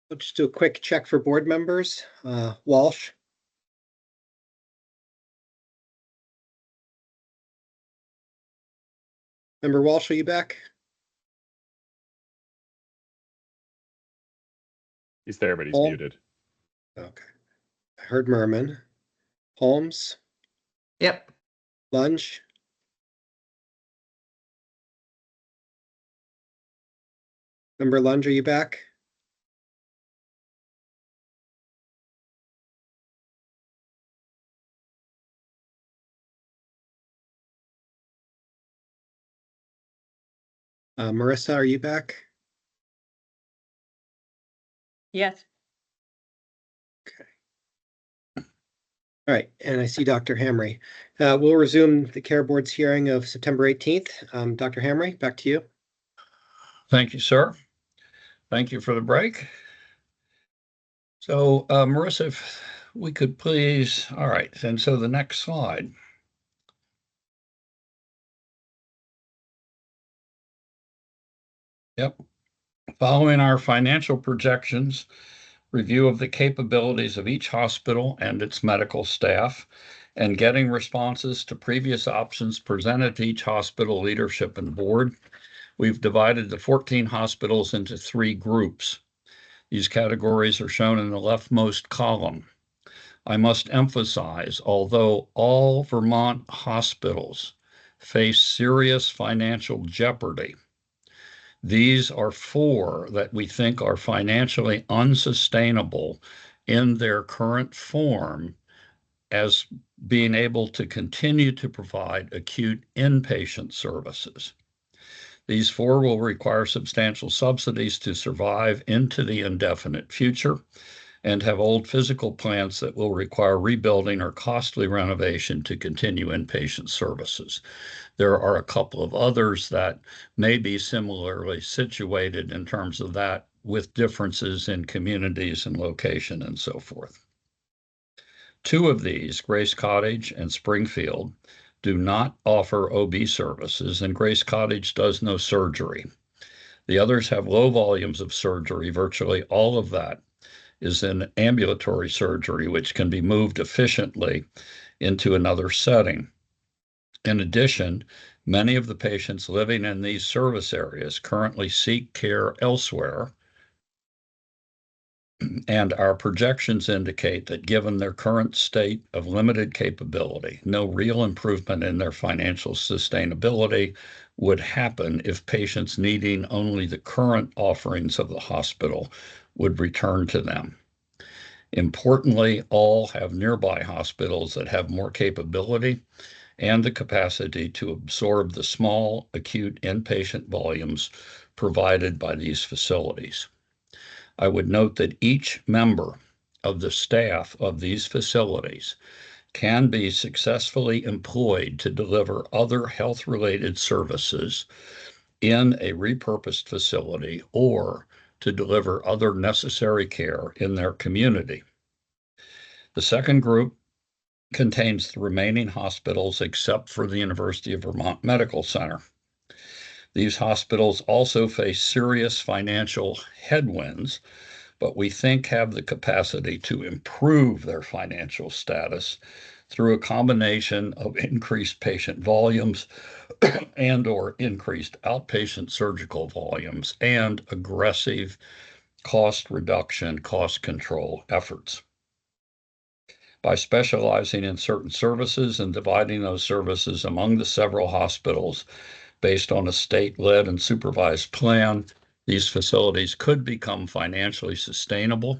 We'll just do a quick check for board members. Walsh. Member Walsh, are you back? He's there, but he's Holm? muted. Okay. I heard Merman. Holmes? Yep. Lunge? Member Lunge, are you back? Marissa, are you back? Yes. Okay. All right, and I see Dr. Hamre. We'll resume the Care Board's hearing of September 18th. Dr. Hamre, back to you. Thank you, sir. Thank you for the break. So, Marissa, if we could please, all right, and so the next slide. Yep. Following our financial projections, review of the capabilities of each hospital and its medical staff, and getting responses to previous options presented to each hospital leadership and board, we've divided the 14 hospitals into 3 groups. These categories are shown in the leftmost column. I must emphasize, although all Vermont hospitals face serious financial jeopardy, these are 4 that we think are financially unsustainable in their current form as being able to continue to provide acute inpatient services. These 4 will require substantial subsidies to survive into the indefinite future and have old physical plants that will require rebuilding or costly renovation to continue inpatient services. There are a couple of others that may be similarly situated in terms of that, with differences in communities and location and so forth. 2 of these, Grace Cottage and Springfield, do not offer OB services, and Grace Cottage does no surgery. The others have low volumes of surgery. Virtually all of that is in ambulatory surgery, which can be moved efficiently into another setting. In addition, many of the patients living in these service areas currently seek care elsewhere, and our projections indicate that given their current state of limited capability, no real improvement in their financial sustainability would happen if patients needing only the current offerings of the hospital would return to them. Importantly, all have nearby hospitals that have more capability and the capacity to absorb the small acute inpatient volumes provided by these facilities. I would note that each member of the staff of these facilities can be successfully employed to deliver other health-related services in a repurposed facility or to deliver other necessary care in their community. The second group contains the remaining hospitals except for the University of Vermont Medical Center. These hospitals also face serious financial headwinds, but we think have the capacity to improve their financial status through a combination of increased patient volumes and/or increased outpatient surgical volumes and aggressive cost reduction, cost control efforts. By specializing in certain services and dividing those services among the several hospitals based on a state-led and supervised plan, these facilities could become financially sustainable.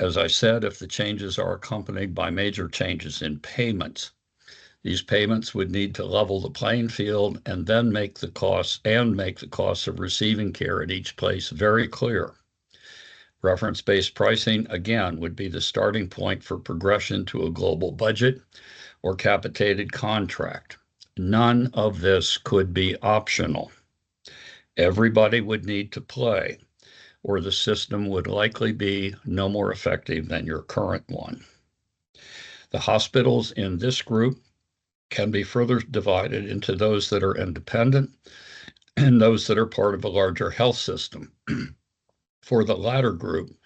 As I said, if the changes are accompanied by major changes in payments, these payments would need to level the playing field and then make the costs of receiving care at each place very clear. Reference-based pricing, again, would be the starting point for progression to a global budget or capitated contract. None of this could be optional. Everybody would need to play, or the system would likely be no more effective than your current one. The hospitals in this group can be further divided into those that are independent and those that are part of a larger health system. For the latter group,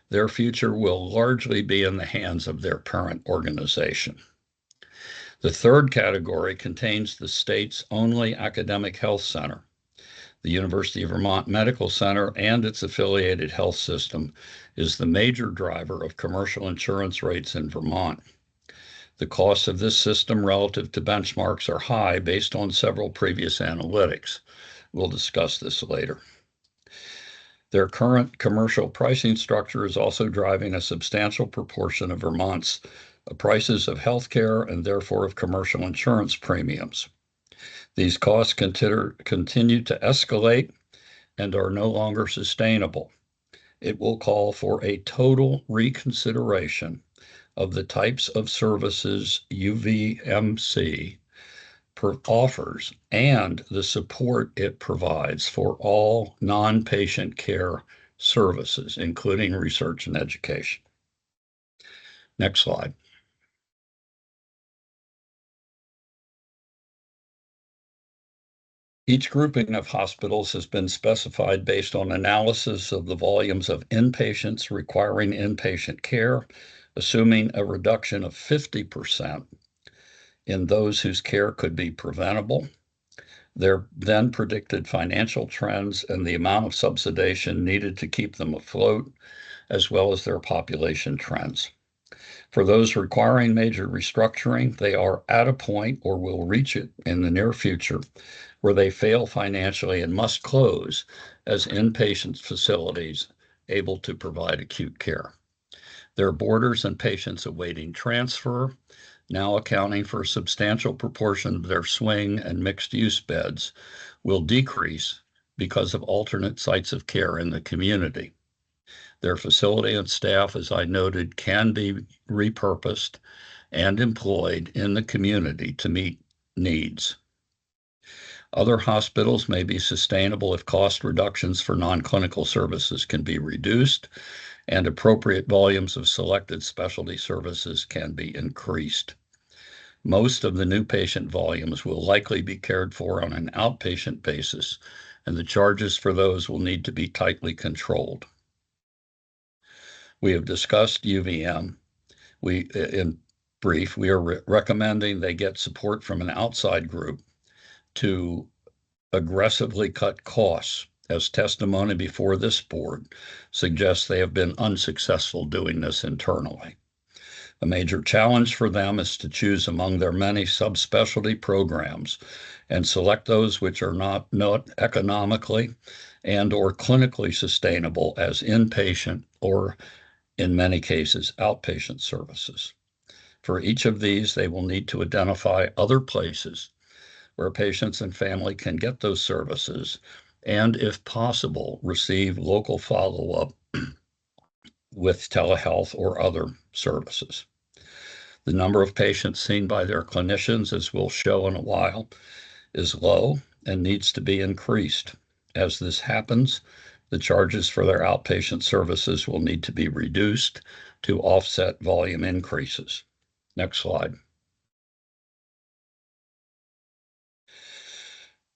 their future will largely be in the hands of their parent organization. The third category contains the state's only academic health center. The University of Vermont Medical Center and its affiliated health system is the major driver of commercial insurance rates in Vermont. The costs of this system relative to benchmarks are high based on several previous analytics. We'll discuss this later. Their current commercial pricing structure is also driving a substantial proportion of Vermont's prices of healthcare and therefore of commercial insurance premiums. These costs continue to escalate and are no longer sustainable. It will call for a total reconsideration of the types of services UVMC offers and the support it provides for all non-patient care services, including research and education. Next slide. Each grouping of hospitals has been specified based on analysis of the volumes of inpatients requiring inpatient care, assuming a reduction of 50% in those whose care could be preventable, their then predicted financial trends, and the amount of subsidization needed to keep them afloat, as well as their population trends. For those requiring major restructuring, they are at a point or will reach it in the near future where they fail financially and must close as inpatient facilities able to provide acute care. Their boarders and patients awaiting transfer, now accounting for a substantial proportion of their swing and mixed-use beds, will decrease because of alternate sites of care in the community. Their facility and staff, as I noted, can be repurposed and employed in the community to meet needs. Other hospitals may be sustainable if cost reductions for non-clinical services can be reduced and appropriate volumes of selected specialty services can be increased. Most of the new patient volumes will likely be cared for on an outpatient basis, and the charges for those will need to be tightly controlled. We have discussed UVM. In brief, we are recommending they get support from an outside group to aggressively cut costs, as testimony before this board suggests they have been unsuccessful doing this internally. A major challenge for them is to choose among their many subspecialty programs and select those which are not economically and or clinically sustainable as inpatient or, in many cases, outpatient services. For each of these, they will need to identify other places where patients and family can get those services and, if possible, receive local follow-up with telehealth or other services. The number of patients seen by their clinicians, as we'll show in a while, is low and needs to be increased. As this happens, the charges for their outpatient services will need to be reduced to offset volume increases. Next slide.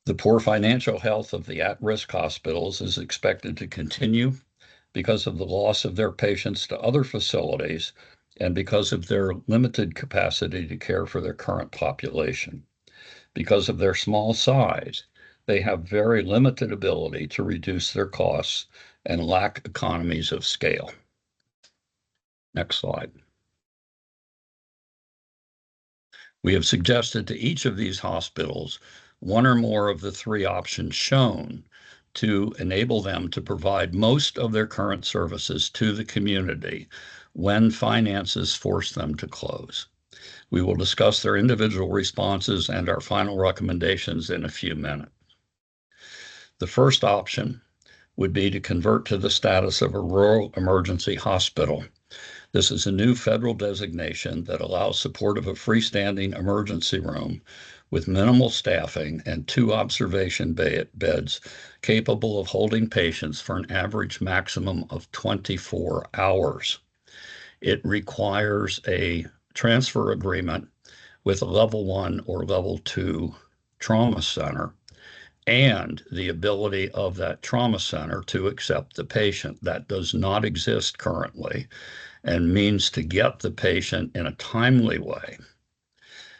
The poor financial health of the at-risk hospitals is expected to continue because of the loss of their patients to other facilities and because of their limited capacity to care for their current population. Because of their small size, they have very limited ability to reduce their costs and lack economies of scale. Next slide. We have suggested to each of these hospitals one or more of the three options shown to enable them to provide most of their current services to the community when finances force them to close. We will discuss their individual responses and our final recommendations in a few minutes. The first option would be to convert to the status of a rural emergency hospital. This is a new federal designation that allows support of a freestanding emergency room with minimal staffing and 2 observation beds capable of holding patients for an average maximum of 24 hours. It requires a transfer agreement with a level 1 or level 2 trauma center and the ability of that trauma center to accept the patient. That does not exist currently and means to get the patient in a timely way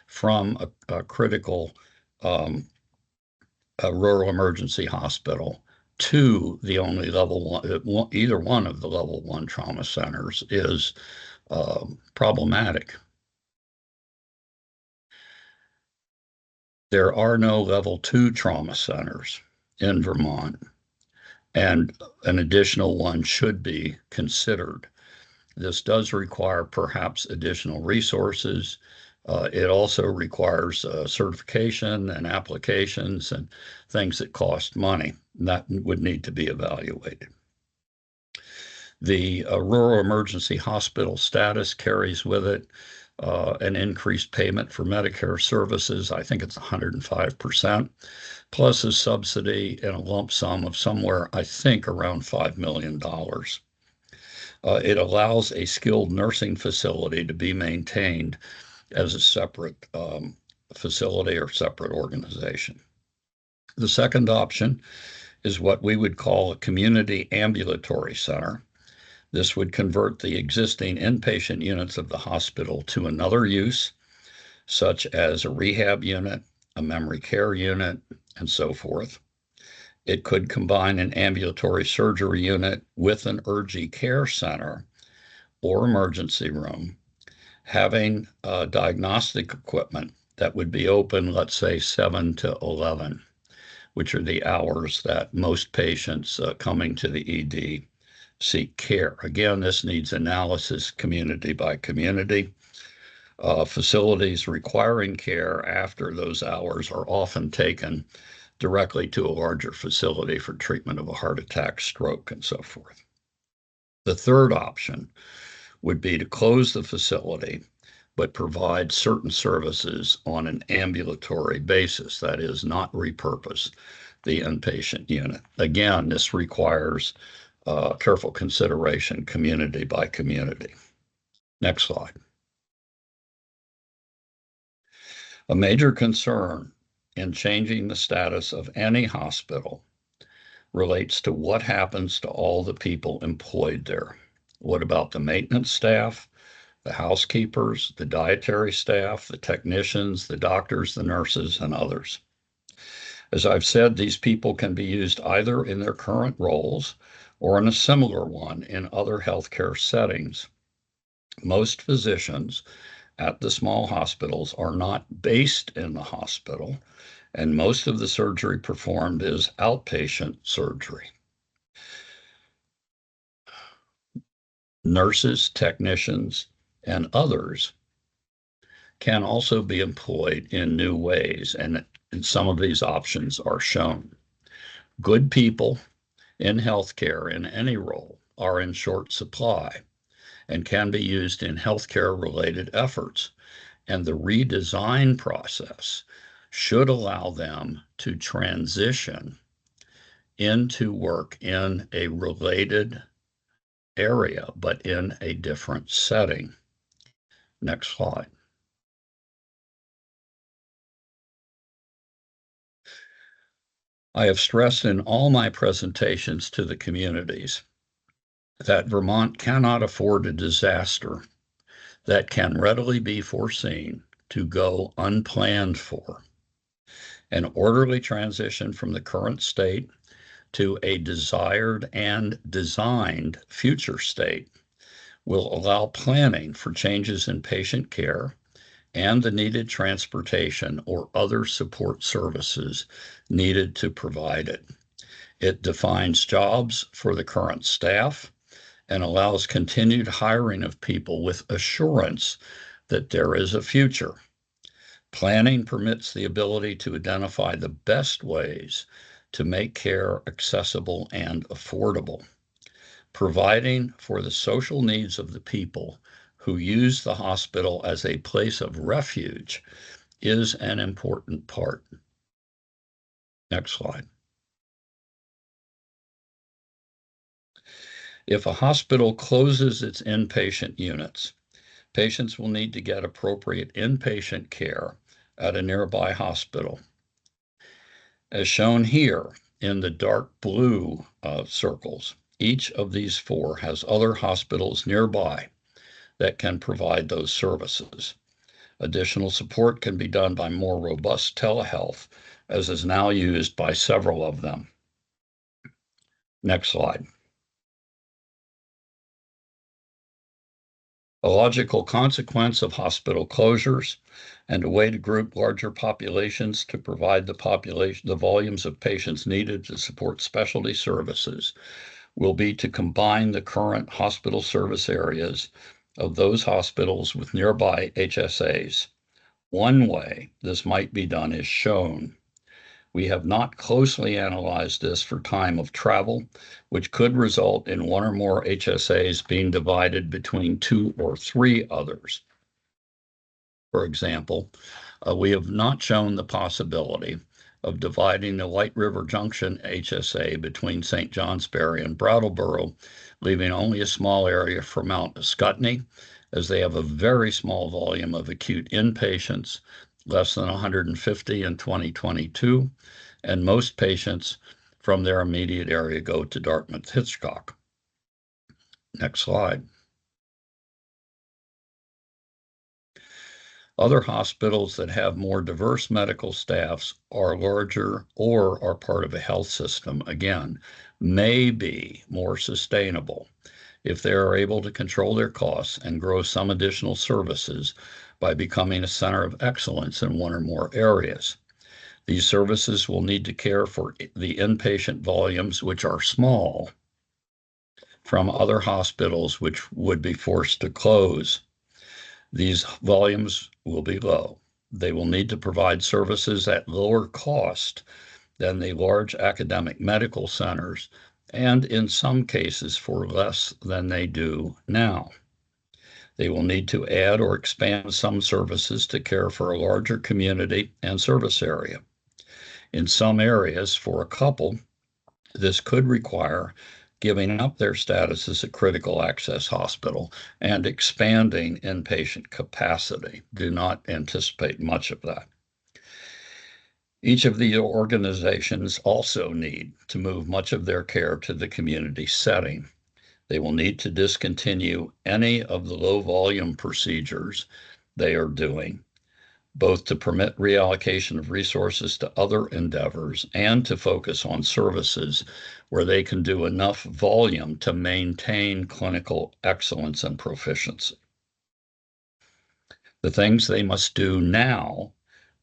from a critical a rural emergency hospital to the only level one, either one of the level one trauma centers is problematic. There are no level two trauma centers in Vermont, and an additional one should be considered. This does require perhaps additional resources. It also requires certification and applications and things that cost money. That would need to be evaluated. The rural emergency hospital status carries with it an increased payment for Medicare services. I think it's 105%, plus a subsidy and a lump sum of somewhere, I think, around $5 million. It allows a skilled nursing facility to be maintained as a separate facility or separate organization. The second option is what we would call a community ambulatory center. This would convert the existing inpatient units of the hospital to another use, such as a rehab unit, a memory care unit, and so forth. It could combine an ambulatory surgery unit with an urgent care center or emergency room, having diagnostic equipment that would be open, let's say 7 to 11, which are the hours that most patients coming to the ED seek care. Again, this needs analysis community by community. Facilities requiring care after those hours are often taken directly to a larger facility for treatment of a heart attack, stroke, and so forth. The third option would be to close the facility, but provide certain services on an ambulatory basis, that is, not repurpose the inpatient unit. Again, this requires careful consideration community by community. Next slide. A major concern in changing the status of any hospital relates to what happens to all the people employed there. What about the maintenance staff, the housekeepers, the dietary staff, the technicians, the doctors, the nurses, and others? As I've said, these people can be used either in their current roles or in a similar one in other healthcare settings. Most physicians at the small hospitals are not based in the hospital, and most of the surgery performed is outpatient surgery. Nurses, technicians, and others can also be employed in new ways, and some of these options are shown. Good people in healthcare in any role are in short supply and can be used in healthcare-related efforts, and the redesign process should allow them to transition into work in a related area, but in a different setting. Next slide. I have stressed in all my presentations to the communities that Vermont cannot afford a disaster that can readily be foreseen to go unplanned for. An orderly transition from the current state to a desired and designed future state will allow planning for changes in patient care and the needed transportation or other support services needed to provide it. It defines jobs for the current staff and allows continued hiring of people with assurance that there is a future. Planning permits the ability to identify the best ways to make care accessible and affordable. Providing for the social needs of the people who use the hospital as a place of refuge is an important part. Next slide. If a hospital closes its inpatient units, patients will need to get appropriate inpatient care at a nearby hospital. As shown here in the dark blue circles, each of these four has other hospitals nearby that can provide those services. Additional support can be done by more robust telehealth, as is now used by several of them. Next slide. A logical consequence of hospital closures and a way to group larger populations to provide the volumes of patients needed to support specialty services will be to combine the current hospital service areas of those hospitals with nearby HSAs. One way this might be done is shown. We have not closely analyzed this for time of travel, which could result in one or more HSAs being divided between two or three others. For example, we have not shown the possibility of dividing the White River Junction HSA between St. Johnsbury and Brattleboro, leaving only a small area for Mount Ascutney, as they have a very small volume of acute inpatients, less than 150 in 2022, and most patients from their immediate area go to Dartmouth-Hitchcock. Next slide. Other hospitals that have more diverse medical staffs, are larger, or are part of a health system, again, may be more sustainable if they are able to control their costs and grow some additional services by becoming a center of excellence in one or more areas. These services will need to care for the inpatient volumes, which are small, from other hospitals which would be forced to close. These volumes will be low. They will need to provide services at lower cost than the large academic medical centers, and in some cases for less than they do now. They will need to add or expand some services to care for a larger community and service area. In some areas, for a couple, this could require giving up their status as a critical access hospital and expanding inpatient capacity. Do not anticipate much of that. Each of the organizations also need to move much of their care to the community setting. They will need to discontinue any of the low volume procedures they are doing, both to permit reallocation of resources to other endeavors and to focus on services where they can do enough volume to maintain clinical excellence and proficiency. The things they must do now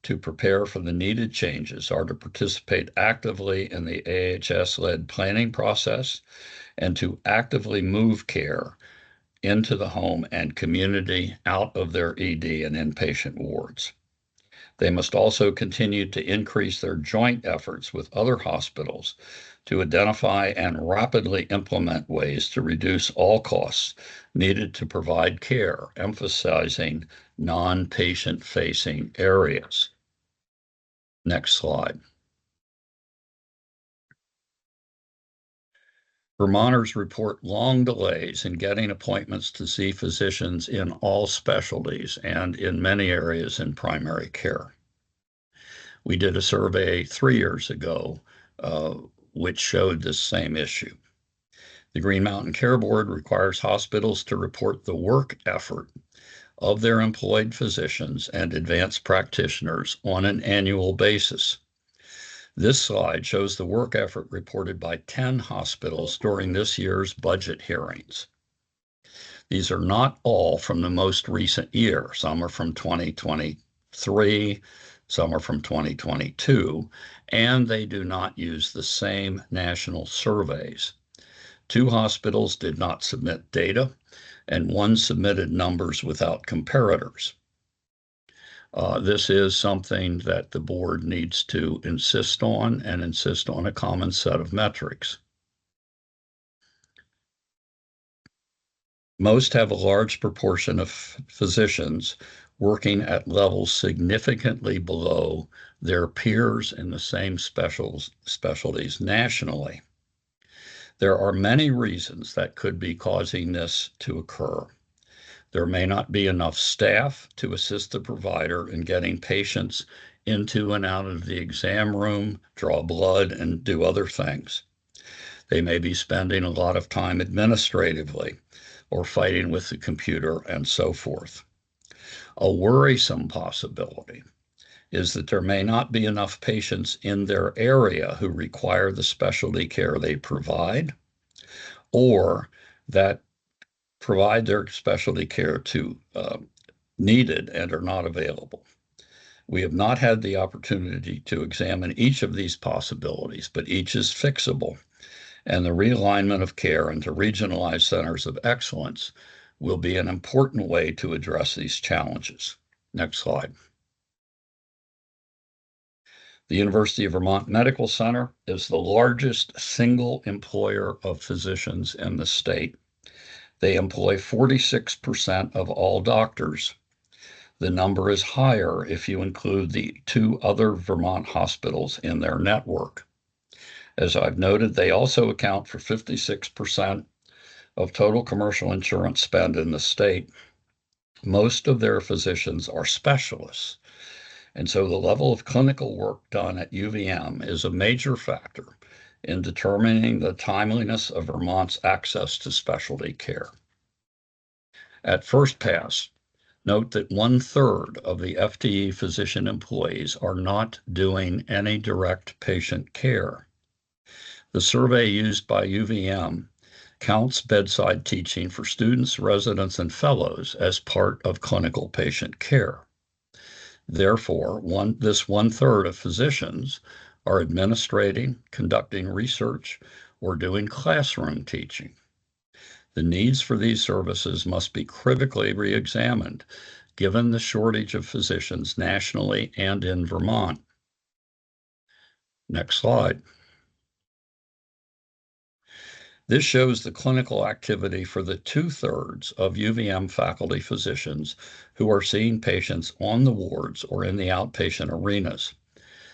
to prepare for the needed changes are to participate actively in the AHS-led planning process and to actively move care into the home and community out of their ED and inpatient wards. They must also continue to increase their joint efforts with other hospitals to identify and rapidly implement ways to reduce all costs needed to provide care, emphasizing non-patient facing areas. Next slide. Vermonters report long delays in getting appointments to see physicians in all specialties and in many areas in primary care. We did a survey 3 years ago, which showed this same issue. The Green Mountain Care Board requires hospitals to report the work effort of their employed physicians and advanced practitioners on an annual basis. This slide shows the work effort reported by 10 hospitals during this year's budget hearings. These are not all from the most recent year. Some are from 2023, some are from 2022, and they do not use the same national surveys. 2 hospitals did not submit data, and 1 submitted numbers without comparators. This is something that the board needs to insist on, and insist on a common set of metrics. Most have a large proportion of physicians working at levels significantly below their peers in the same specialties nationally. There are many reasons that could be causing this to occur. There may not be enough staff to assist the provider in getting patients into and out of the exam room, draw blood, and do other things. They may be spending a lot of time administratively or fighting with the computer and so forth. A worrisome possibility is that there may not be enough patients in their area who require the specialty care they provide, or that provide their specialty care to needed and are not available. We have not had the opportunity to examine each of these possibilities, but each is fixable, and the realignment of care into regionalized centers of excellence will be an important way to address these challenges. Next slide. The University of Vermont Medical Center is the largest single employer of physicians in the state. They employ 46% of all doctors. The number is higher if you include the 2 other Vermont hospitals in their network. As I've noted, they also account for 56% of total commercial insurance spend in the state. Most of their physicians are specialists, and so the level of clinical work done at UVM is a major factor in determining the timeliness of Vermont's access to specialty care. At first pass, note that 1/3 of the FTE physician employees are not doing any direct patient care. The survey used by UVM counts bedside teaching for students, residents, and fellows as part of clinical patient care. Therefore, this 1/3 of physicians are administrating, conducting research, or doing classroom teaching. The needs for these services must be critically re-examined, given the shortage of physicians nationally and in Vermont. Next slide. This shows the clinical activity for the 2/3 of UVM faculty physicians who are seeing patients on the wards or in the outpatient arenas.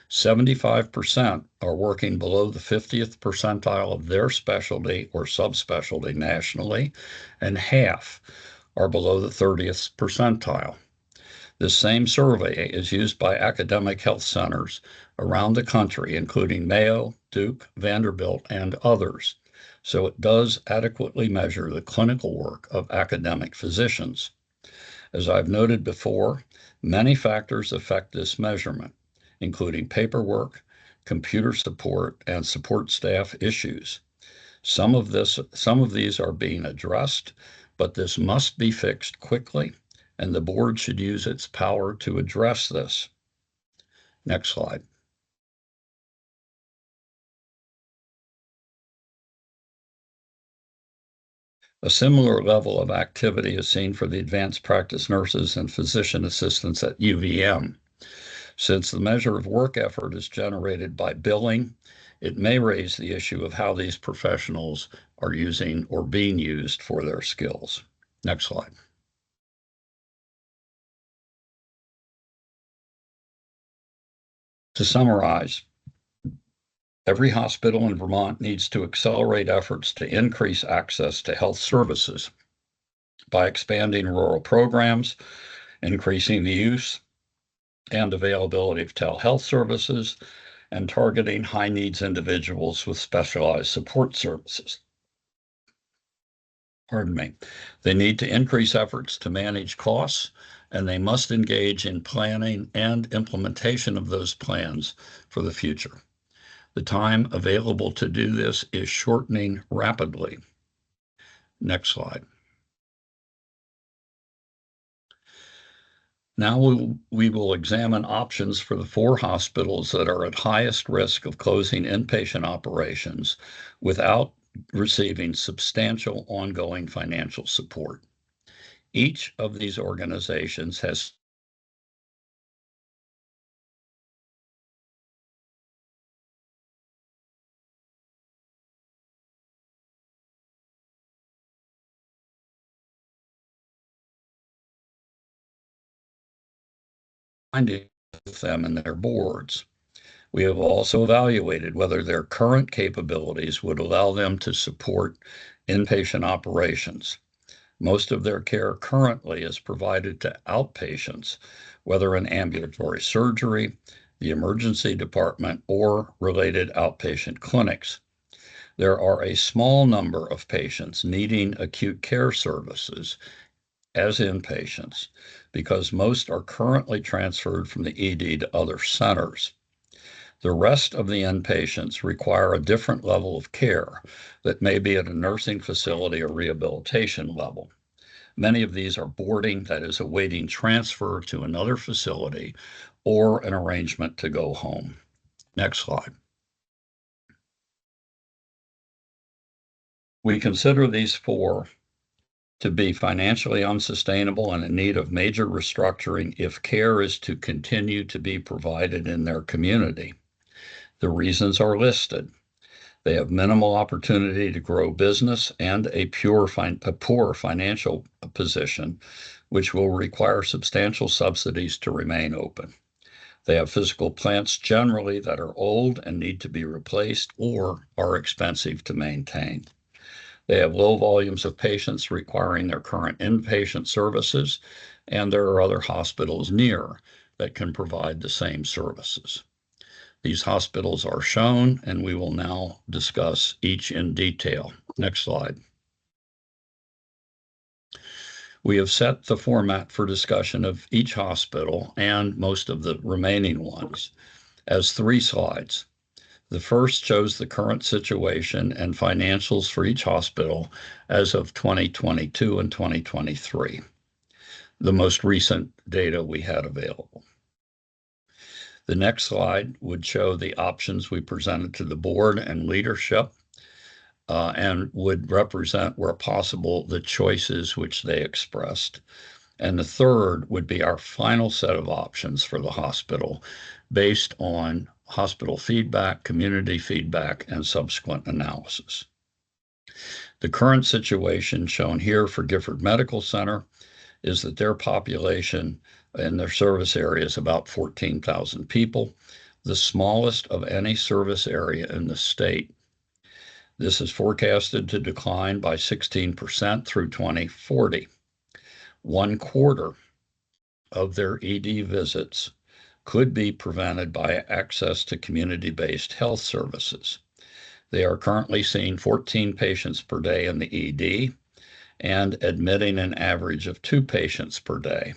75% are working below the 50th percentile of their specialty or subspecialty nationally, and half are below the 30th percentile. This same survey is used by academic health centers around the country, including Mayo, Duke, Vanderbilt, and others. So it does adequately measure the clinical work of academic physicians. As I've noted before, many factors affect this measurement, including paperwork, computer support, and support staff issues. Some of these are being addressed, but this must be fixed quickly, and the board should use its power to address this. Next slide. A similar level of activity is seen for the advanced practice nurses and physician assistants at UVM. Since the measure of work effort is generated by billing, it may raise the issue of how these professionals are using or being used for their skills. Next slide. To summarize, every hospital in Vermont needs to accelerate efforts to increase access to health services by expanding rural programs, increasing the use and availability of telehealth services, and targeting high needs individuals with specialized support services. Pardon me. They need to increase efforts to manage costs, and they must engage in planning and implementation of those plans for the future. The time available to do this is shortening rapidly. Next slide. Now we will examine options for the 4 hospitals that are at highest risk of closing inpatient operations without receiving substantial ongoing financial support. Each of these organizations has finding with them and their boards. We have also evaluated whether their current capabilities would allow them to support inpatient operations. Most of their care currently is provided to outpatients, whether in ambulatory surgery, the emergency department, or related outpatient clinics. There are a small number of patients needing acute care services as inpatients because most are currently transferred from the ED to other centers. The rest of the inpatients require a different level of care that may be at a nursing facility or rehabilitation level. Many of these are boarding, that is, awaiting transfer to another facility or an arrangement to go home. Next slide. We consider these four to be financially unsustainable and in need of major restructuring if care is to continue to be provided in their community. The reasons are listed. They have minimal opportunity to grow business and a poor financial position, which will require substantial subsidies to remain open. They have physical plants generally that are old and need to be replaced or are expensive to maintain. They have low volumes of patients requiring their current inpatient services, and there are other hospitals near that can provide the same services. These hospitals are shown, and we will now discuss each in detail. Next slide. We have set the format for discussion of each hospital and most of the remaining ones as 3 slides. The first shows the current situation and financials for each hospital as of 2022 and 2023, the most recent data we had available. The next slide would show the options we presented to the board and leadership and would represent, where possible, the choices which they expressed. And the third would be our final set of options for the hospital based on hospital feedback, community feedback, and subsequent analysis. The current situation shown here for Gifford Medical Center is that their population in their service area is about 14,000 people, the smallest of any service area in the state. This is forecasted to decline by 16% through 2040. 1/4 of their ED visits could be prevented by access to community-based health services. They are currently seeing 14 patients per day in the ED and admitting an average of 2 patients per day.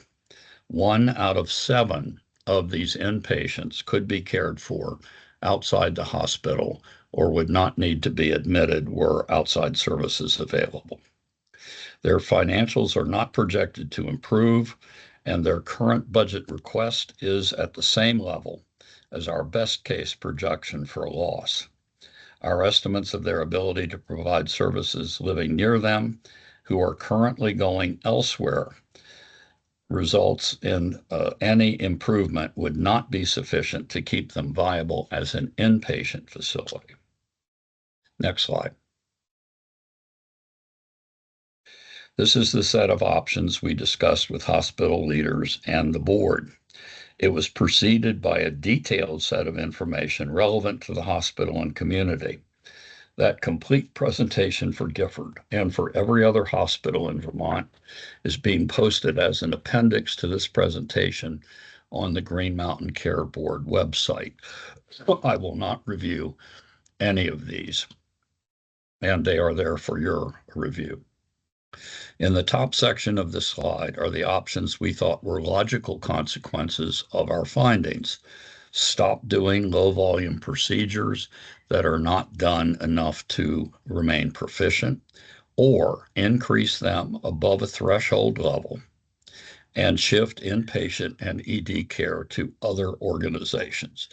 1 out of 7 of these inpatients could be cared for outside the hospital or would not need to be admitted were outside services available. Their financials are not projected to improve, and their current budget request is at the same level as our best case projection for a loss. Our estimates of their ability to provide services living near them who are currently going elsewhere results in any improvement would not be sufficient to keep them viable as an inpatient facility. Next slide. This is the set of options we discussed with hospital leaders and the board. It was preceded by a detailed set of information relevant to the hospital and community. That complete presentation for Gifford and for every other hospital in Vermont is being posted as an appendix to this presentation on the Green Mountain Care Board website. I will not review any of these, and they are there for your review. In the top section of the slide are the options we thought were logical consequences of our findings. Stop doing low volume procedures that are not done enough to remain proficient, or increase them above a threshold level and shift inpatient and ED care to other organizations.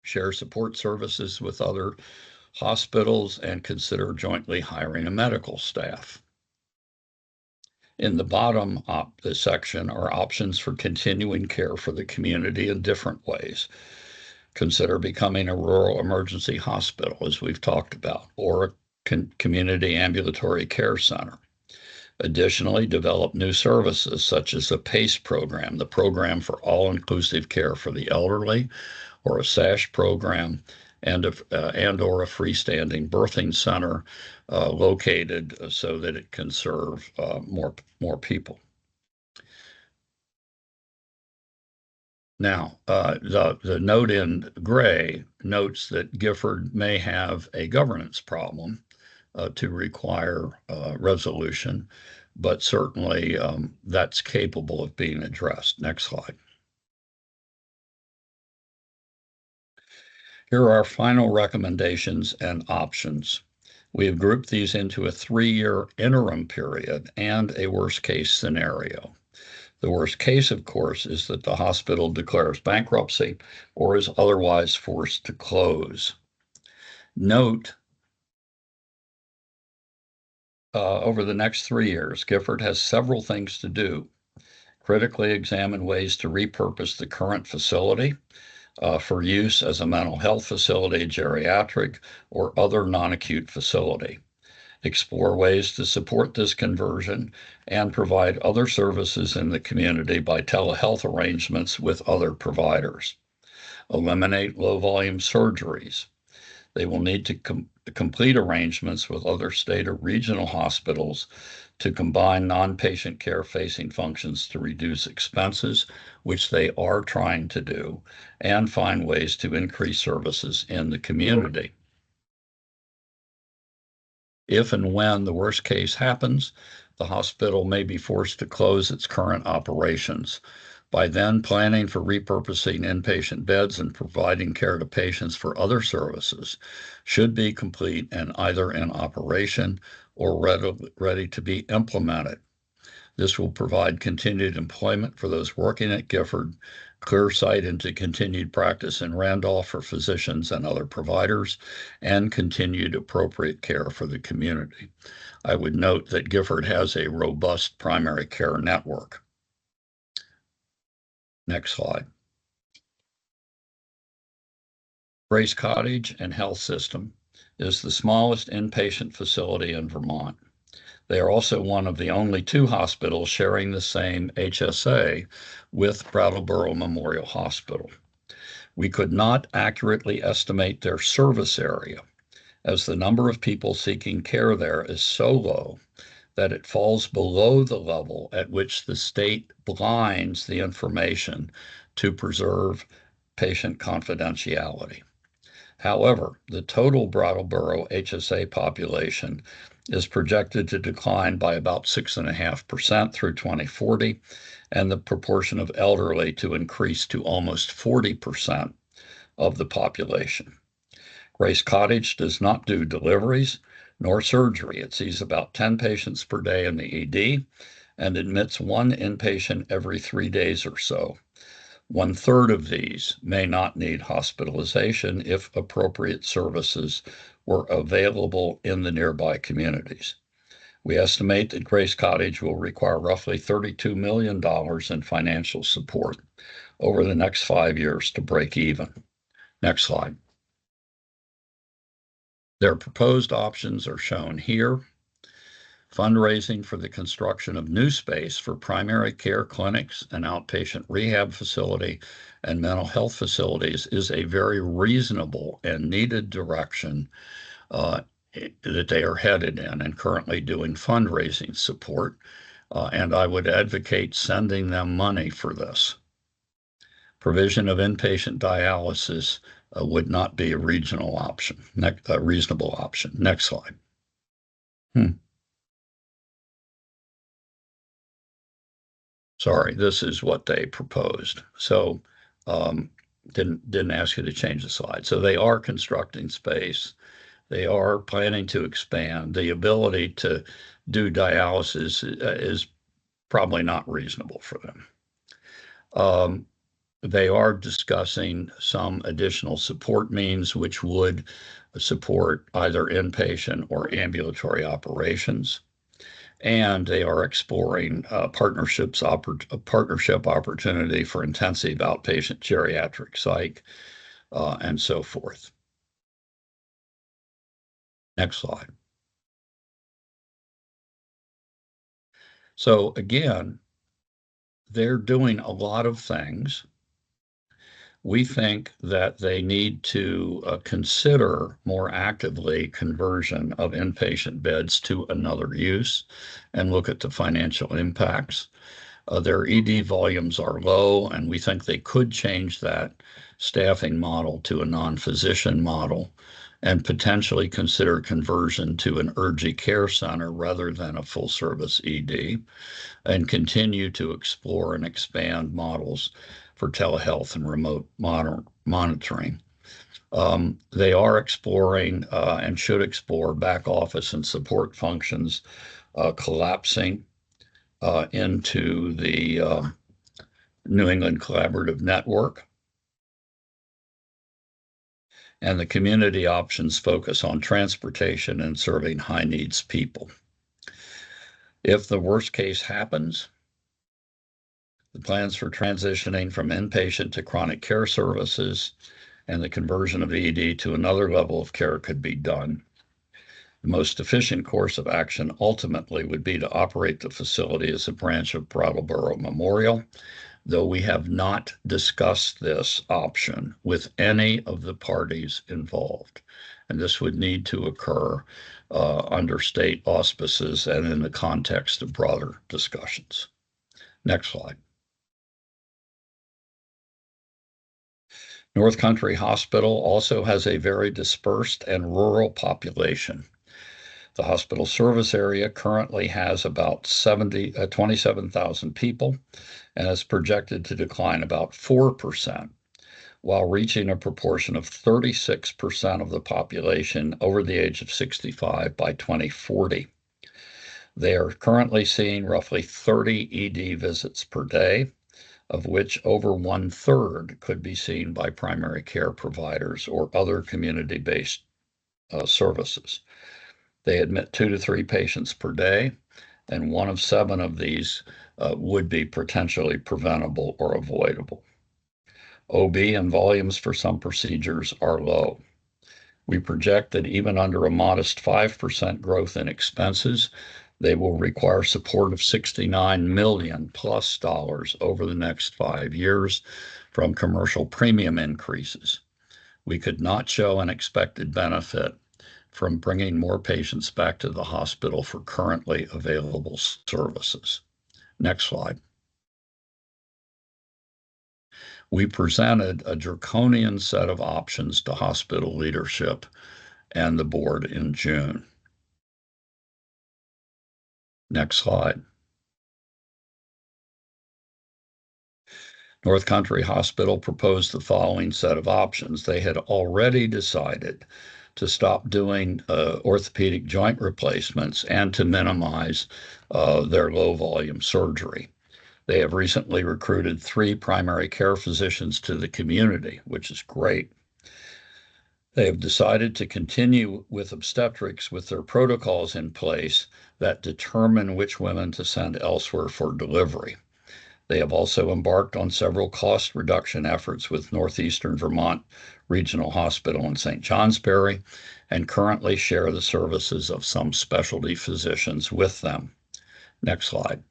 Share support services with other hospitals and consider jointly hiring a medical staff. In the bottom section are options for continuing care for the community in different ways. Consider becoming a rural emergency hospital, as we've talked about, or a community ambulatory care center. Additionally, develop new services such as a PACE program, the program for all-inclusive care for the elderly, or a SASH program, and or a freestanding birthing center located so that it can serve more people. Now, the note in gray notes that Gifford may have a governance problem to require resolution, but certainly that's capable of being addressed. Next slide. Here are our final recommendations and options. We have grouped these into a 3-year interim period and a worst-case scenario. The worst case, of course, is that the hospital declares bankruptcy or is otherwise forced to close. Note, over the next 3 years, Gifford has several things to do. Critically examine ways to repurpose the current facility for use as a mental health facility, geriatric, or other non-acute facility. Explore ways to support this conversion and provide other services in the community by telehealth arrangements with other providers. Eliminate low-volume surgeries. They will need to complete arrangements with other state or regional hospitals to combine non-patient care facing functions to reduce expenses, which they are trying to do, and find ways to increase services in the community. If and when the worst case happens, the hospital may be forced to close its current operations. By then, planning for repurposing inpatient beds and providing care to patients for other services should be complete and either in operation or ready to be implemented. This will provide continued employment for those working at Gifford, clear sight into continued practice in Randolph for physicians and other providers, and continued appropriate care for the community. I would note that Gifford has a robust primary care network. Next slide. Grace Cottage and Health System is the smallest inpatient facility in Vermont. They are also one of the only 2 hospitals sharing the same HSA with Brattleboro Memorial Hospital. We could not accurately estimate their service area, as the number of people seeking care there is so low that it falls below the level at which the state blinds the information to preserve patient confidentiality. However, the total Brattleboro HSA population is projected to decline by about 6.5% through 2040, and the proportion of elderly to increase to almost 40% of the population. Grace Cottage does not do deliveries nor surgery. It sees about 10 patients per day in the ED and admits 1 inpatient every 3 days or so. 1/3 of these may not need hospitalization if appropriate services were available in the nearby communities. We estimate that Grace Cottage will require roughly $32 million in financial support over the next 5 years to break even. Next slide. Their proposed options are shown here. Fundraising for the construction of new space for primary care clinics, an outpatient rehab facility, and mental health facilities is a very reasonable and needed direction that they are headed in and currently doing fundraising support. And I would advocate sending them money for this. Provision of inpatient dialysis would not be a reasonable option. Next slide. Sorry, this is what they proposed. So didn't ask you to change the slide. So they are constructing space. They are planning to expand. The ability to do dialysis is probably not reasonable for them. They are discussing some additional support means which would support either inpatient or ambulatory operations. And they are exploring a partnership opportunity for intensive outpatient geriatric psych and so forth. Next slide. So again, they're doing a lot of things. we think that they need to consider more actively conversion of inpatient beds to another use and look at the financial impacts. Their ED volumes are low, and we think they could change that staffing model to a non-physician model and potentially consider conversion to an urgent care center rather than a full-service ED, and continue to explore and expand models for telehealth and remote monitoring. They are exploring and should explore back office and support functions collapsing into the New England Collaborative Network. And the community options focus on transportation and serving high needs people. If the worst case happens, the plans for transitioning from inpatient to chronic care services and the conversion of ED to another level of care could be done. The most efficient course of action ultimately would be to operate the facility as a branch of Brattleboro Memorial, though we have not discussed this option with any of the parties involved. And this would need to occur under state auspices and in the context of broader discussions. Next slide. North Country Hospital also has a very dispersed and rural population. The hospital service area currently has about 27,000 people and is projected to decline about 4%, while reaching a proportion of 36% of the population over the age of 65 by 2040. They are currently seeing roughly 30 ED visits per day, of which over 1/3 could be seen by primary care providers or other community-based services. They admit 2 to 3 patients per day, and 1 of 7 of these would be potentially preventable or avoidable. OB and volumes for some procedures are low. We project that even under a modest 5% growth in expenses, they will require support of $69 million plus over the next 5 years from commercial premium increases. We could not show an expected benefit from bringing more patients back to the hospital for currently available services. Next slide. We presented a draconian set of options to hospital leadership and the board in June. Next slide. North Country Hospital proposed the following set of options. They had already decided to stop doing orthopedic joint replacements and to minimize their low volume surgery. They have recently recruited 3 primary care physicians to the community, which is great. They have decided to continue with obstetrics with their protocols in place that determine which women to send elsewhere for delivery. They have also embarked on several cost reduction efforts with Northeastern Vermont Regional Hospital in St. Johnsbury and currently share the services of some specialty physicians with them. Next slide.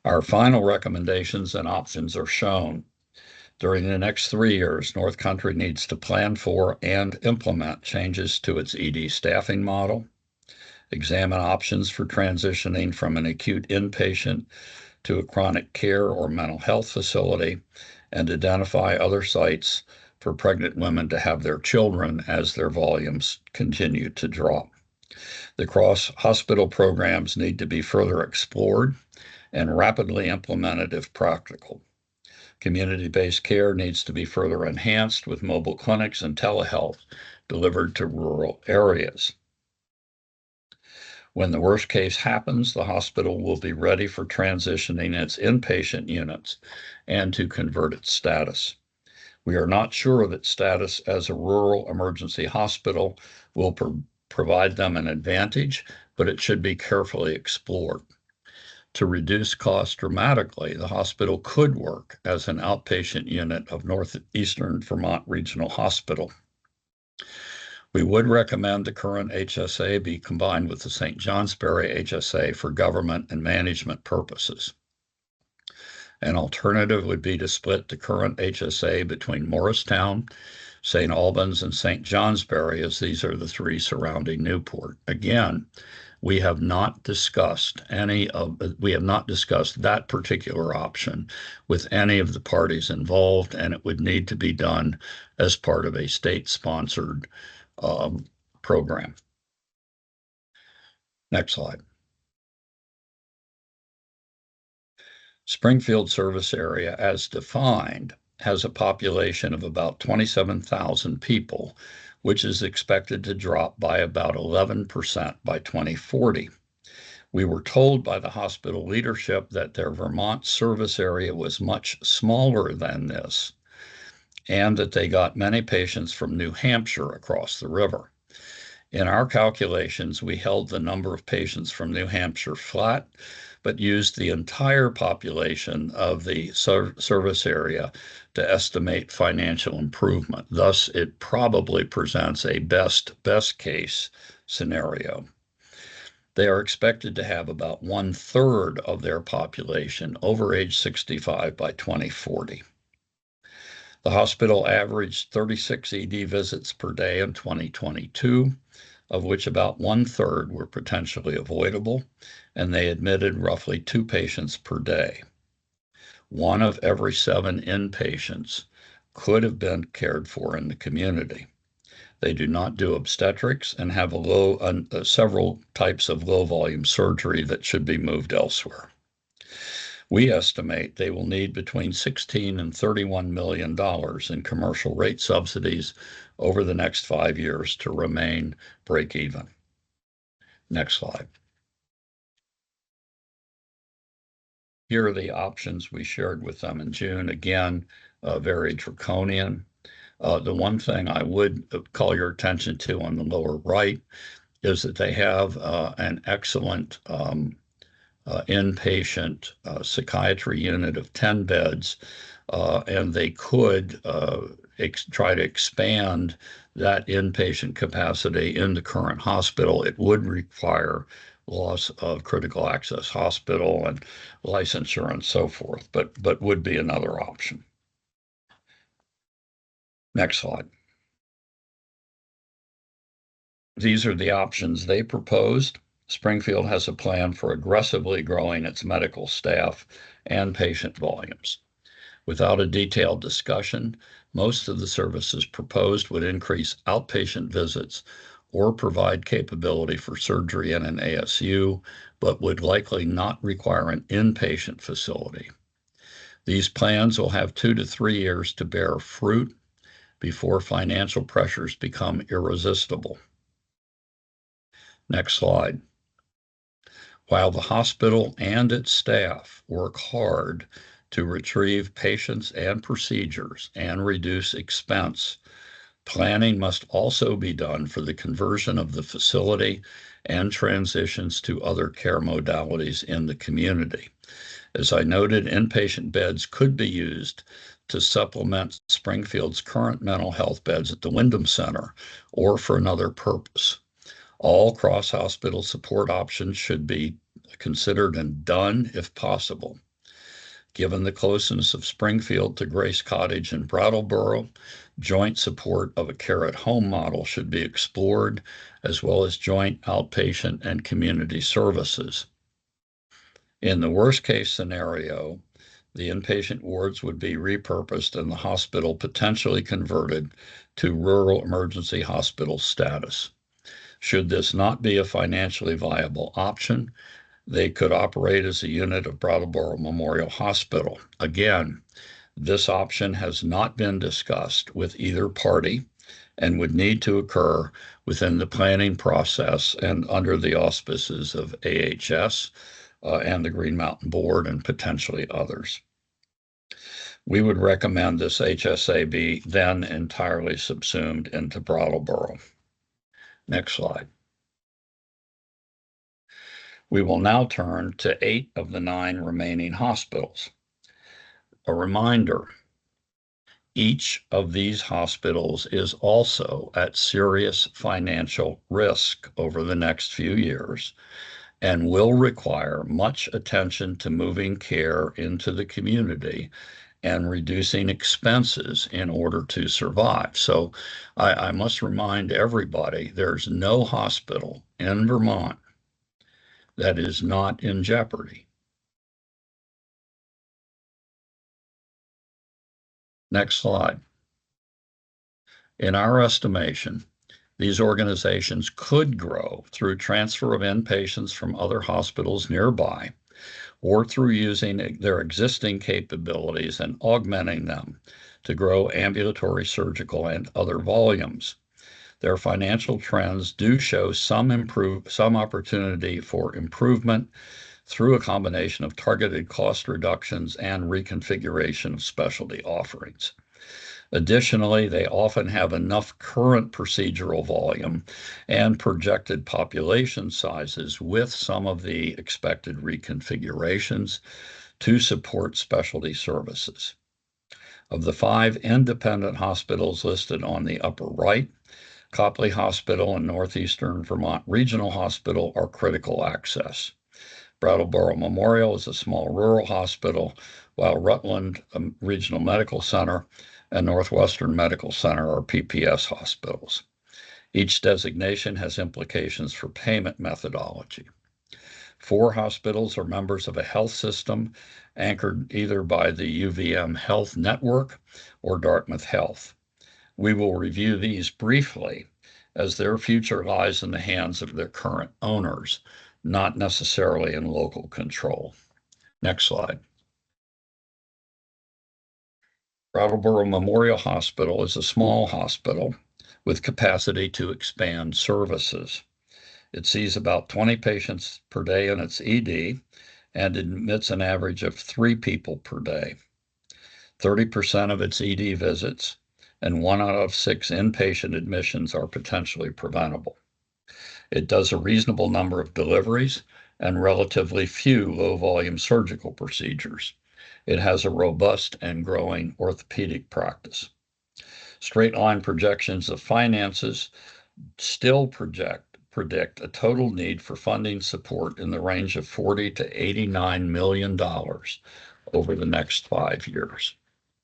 Our final recommendations and options are shown. During the next 3 years, North Country needs to plan for and implement changes to its ED staffing model, examine options for transitioning from an acute inpatient to a chronic care or mental health facility, and identify other sites for pregnant women to have their children as their volumes continue to drop. The cross-hospital programs need to be further explored and rapidly implemented if practical. Community-based care needs to be further enhanced with mobile clinics and telehealth delivered to rural areas. When the worst case happens, the hospital will be ready for transitioning its inpatient units and to convert its status. We are not sure that status as a rural emergency hospital will provide them an advantage, but it should be carefully explored. To reduce costs dramatically, the hospital could work as an outpatient unit of Northeastern Vermont Regional Hospital. We would recommend the current HSA be combined with the St. Johnsbury HSA for government and management purposes. An alternative would be to split the current HSA between Morristown, St. Albans, and St. Johnsbury, as these are the three surrounding Newport. Again, we have not discussed that particular option with any of the parties involved, and it would need to be done as part of a state-sponsored program. Next slide. Springfield service area, as defined, has a population of about 27,000 people, which is expected to drop by about 11% by 2040. We were told by the hospital leadership that their Vermont service area was much smaller than this, and that they got many patients from New Hampshire across the river. In our calculations, we held the number of patients from New Hampshire flat, but used the entire population of the service area to estimate financial improvement. Thus, it probably presents a best case scenario. They are expected to have about 1/3 of their population over age 65 by 2040. The hospital averaged 36 ED visits per day in 2022, of which about 1/3 were potentially avoidable, and they admitted roughly 2 patients per day. 1 of every 7 inpatients could have been cared for in the community. They do not do obstetrics and have several types of low volume surgery that should be moved elsewhere. We estimate they will need between $16 and $31 million in commercial rate subsidies over the next 5 years to remain break even. Next slide. Here are the options we shared with them in June. Again, very draconian. The one thing I would call your attention to on the lower right is that they have an excellent inpatient psychiatry unit of 10 beds, and they could try to expand that inpatient capacity in the current hospital. It would require loss of critical access hospital and licensure and so forth, but would be another option. Next slide. These are the options they proposed. Springfield has a plan for aggressively growing its medical staff and patient volumes. Without a detailed discussion, most of the services proposed would increase outpatient visits or provide capability for surgery in an ASU, but would likely not require an inpatient facility. These plans will have 2 to 3 years to bear fruit before financial pressures become irresistible. Next slide. While the hospital and its staff work hard to retrieve patients and procedures and reduce expense, planning must also be done for the conversion of the facility and transitions to other care modalities in the community. As I noted, inpatient beds could be used to supplement Springfield's current mental health beds at the Wyndham Center or for another purpose. All cross-hospital support options should be considered and done if possible. Given the closeness of Springfield to Grace Cottage and Brattleboro, joint support of a care-at-home model should be explored, as well as joint outpatient and community services. In the worst-case scenario, the inpatient wards would be repurposed and the hospital potentially converted to rural emergency hospital status. Should this not be a financially viable option, they could operate as a unit of Brattleboro Memorial Hospital. Again, this option has not been discussed with either party and would need to occur within the planning process and under the auspices of AHS and the Green Mountain Board and potentially others. We would recommend this HSA be then entirely subsumed into Brattleboro. Next slide. We will now turn to 8 of the 9 remaining hospitals. A reminder, each of these hospitals is also at serious financial risk over the next few years, and will require much attention to moving care into the community and reducing expenses in order to survive. So I must remind everybody there's no hospital in Vermont that is not in jeopardy. Next slide. In our estimation, these organizations could grow through transfer of inpatients from other hospitals nearby or through using their existing capabilities and augmenting them to grow ambulatory, surgical, and other volumes. Their financial trends do show some opportunity for improvement through a combination of targeted cost reductions and reconfiguration of specialty offerings. Additionally, they often have enough current procedural volume and projected population sizes with some of the expected reconfigurations to support specialty services. Of the 5 independent hospitals listed on the upper right, Copley Hospital and Northeastern Vermont Regional Hospital are critical access. Brattleboro Memorial is a small rural hospital, while Rutland Regional Medical Center and Northwestern Medical Center are PPS hospitals. Each designation has implications for payment methodology. 4 hospitals are members of a health system anchored either by the UVM Health Network or Dartmouth Health. We will review these briefly as their future lies in the hands of their current owners, not necessarily in local control. Next slide. Brattleboro Memorial Hospital is a small hospital with capacity to expand services. It sees about 20 patients per day in its ED and admits an average of 3 people per day. 30% of its ED visits and 1 out of 6 inpatient admissions are potentially preventable. It does a reasonable number of deliveries and relatively few low-volume surgical procedures. It has a robust and growing orthopedic practice. Straight line projections of finances still predict a total need for funding support in the range of $40 to $89 million over the next 5 years.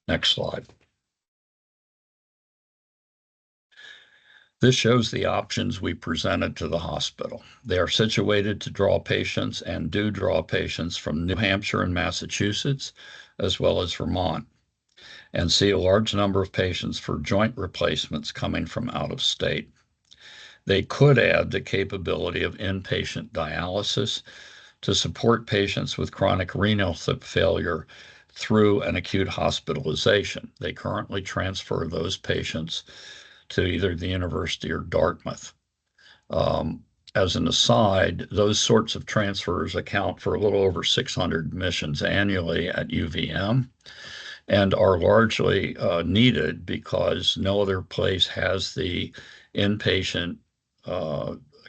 Next slide. This shows the options we presented to the hospital. They are situated to draw patients and do draw patients from New Hampshire and Massachusetts, as well as Vermont, and see a large number of patients for joint replacements coming from out of state. They could add the capability of inpatient dialysis to support patients with chronic renal failure through an acute hospitalization. They currently transfer those patients to either the university or Dartmouth. As an aside, those sorts of transfers account for a little over 600 admissions annually at UVM and are largely needed because no other place has the inpatient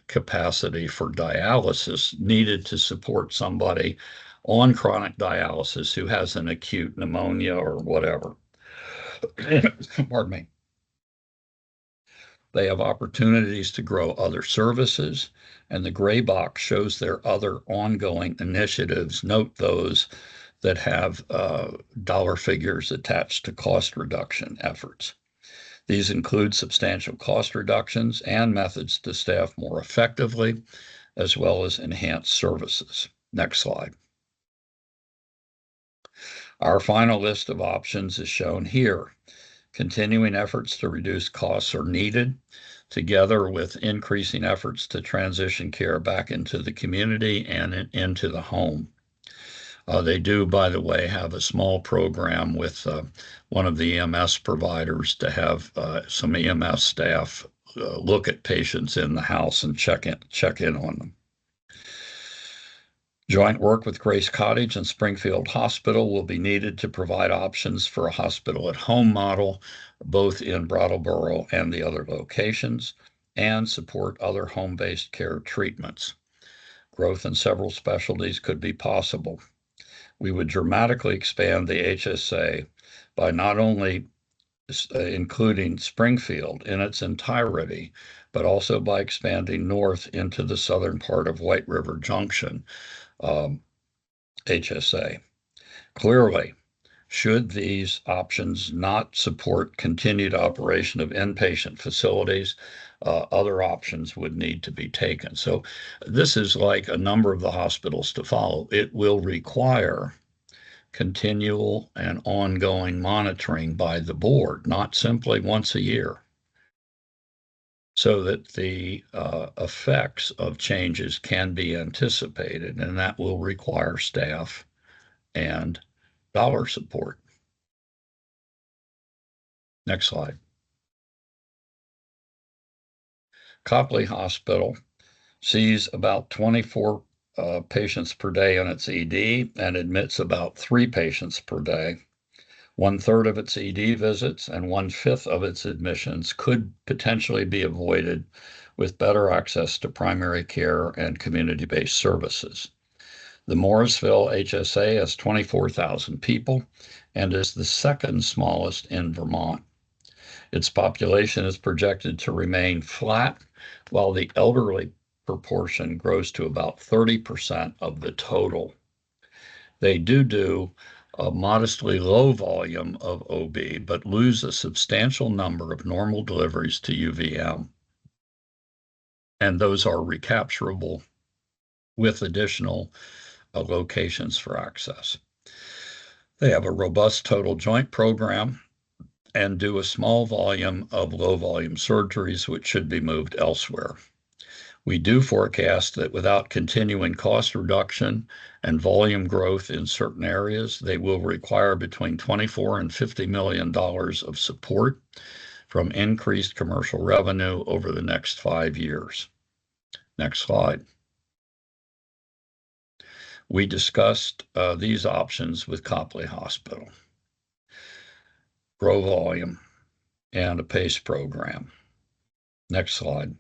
capacity for dialysis needed to support somebody on chronic dialysis who has an acute pneumonia or whatever. Pardon me. They have opportunities to grow other services, and the gray box shows their other ongoing initiatives. Note those that have dollar figures attached to cost reduction efforts. These include substantial cost reductions and methods to staff more effectively, as well as enhanced services. Next slide. Our final list of options is shown here. Continuing efforts to reduce costs are needed, together with increasing efforts to transition care back into the community and into the home. They do, by the way, have a small program with one of the EMS providers to have some EMS staff look at patients in the house and check in on them. Joint work with Grace Cottage and Springfield Hospital will be needed to provide options for a hospital at home model, both in Brattleboro and the other locations, and support other home-based care treatments. Growth in several specialties could be possible. We would dramatically expand the HSA by not only including Springfield in its entirety, but also by expanding north into the southern part of White River Junction, HSA. Clearly, should these options not support continued operation of inpatient facilities, other options would need to be taken. So this is like a number of the hospitals to follow. It will require continual and ongoing monitoring by the board, not simply once a year, so that the effects of changes can be anticipated, and that will require staff and dollar support. Next slide. Copley Hospital sees about 24 patients per day on its ED and admits about 3 patients per day. 1/3 of its ED visits and 1/5 of its admissions could potentially be avoided with better access to primary care and community-based services. The Morrisville HSA has 24,000 people and is the second smallest in Vermont. Its population is projected to remain flat, while the elderly proportion grows to about 30% of the total. They do a modestly low volume of OB, but lose a substantial number of normal deliveries to UVM. And those are recapturable with additional locations for access. They have a robust total joint program and do a small volume of low volume surgeries, which should be moved elsewhere. We do forecast that without continuing cost reduction and volume growth in certain areas, they will require between $24 and $50 million of support from increased commercial revenue over the next 5 years. Next slide. We discussed these options with Copley Hospital. Grow volume and a PACE program. Next slide.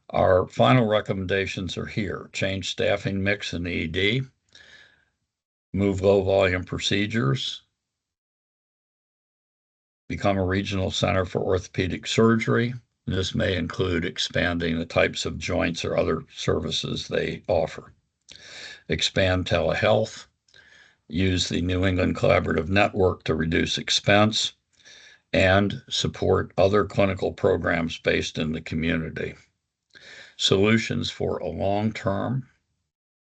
Our final recommendations are here. Change staffing mix in the ED, move low volume procedures, become a regional center for orthopedic surgery. This may include expanding the types of joints or other services they offer. Expand telehealth, use the New England Collaborative Network to reduce expense, and support other clinical programs based in the community. Solutions for a long term,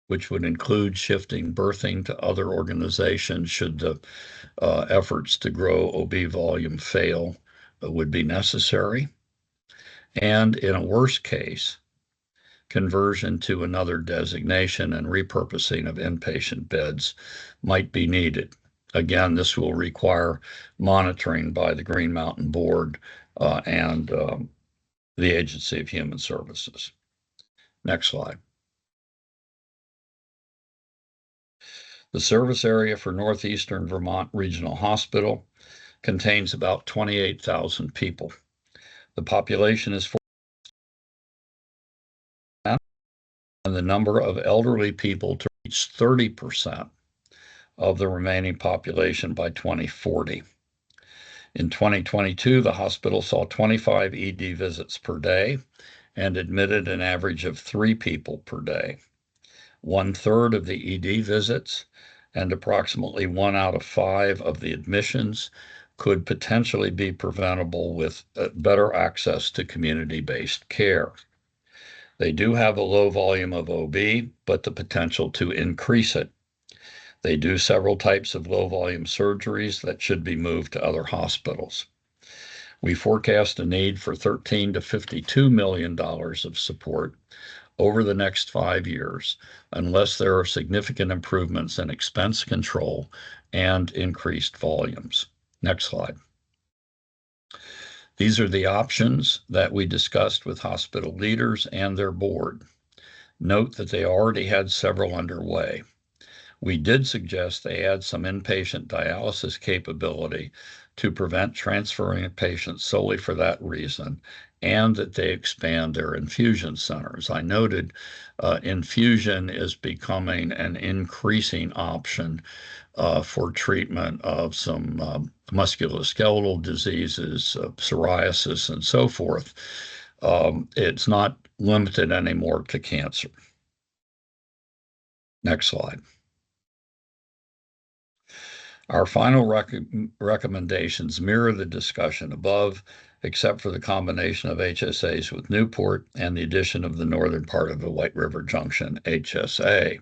which would include shifting birthing to other organizations should the efforts to grow OB volume fail, would be necessary. And in a worst case, conversion to another designation and repurposing of inpatient beds might be needed. Again, this will require monitoring by the Green Mountain Board and the Agency of Human Services. Next slide. The service area for Northeastern Vermont Regional Hospital contains about 28,000 people. The population is 4, and the number of elderly people to reach 30% of the remaining population by 2040. In 2022, the hospital saw 25 ED visits per day and admitted an average of 3 people per day. 1/3 of the ED visits and approximately 1 out of 5 of the admissions could potentially be preventable with better access to community-based care. They do have a low volume of OB, but the potential to increase it. They do several types of low volume surgeries that should be moved to other hospitals. We forecast a need for $13 to $52 million of support over the next 5 years, unless there are significant improvements in expense control and increased volumes. Next slide. These are the options that we discussed with hospital leaders and their board. Note that they already had several underway. We did suggest they add some inpatient dialysis capability to prevent transferring a patient solely for that reason and that they expand their infusion centers. I noted infusion is becoming an increasing option for treatment of some musculoskeletal diseases, psoriasis, and so forth. It's not limited anymore to cancer. Next slide. Our final recommendations mirror the discussion above, except for the combination of HSAs with Newport and the addition of the northern part of the White River Junction HSA.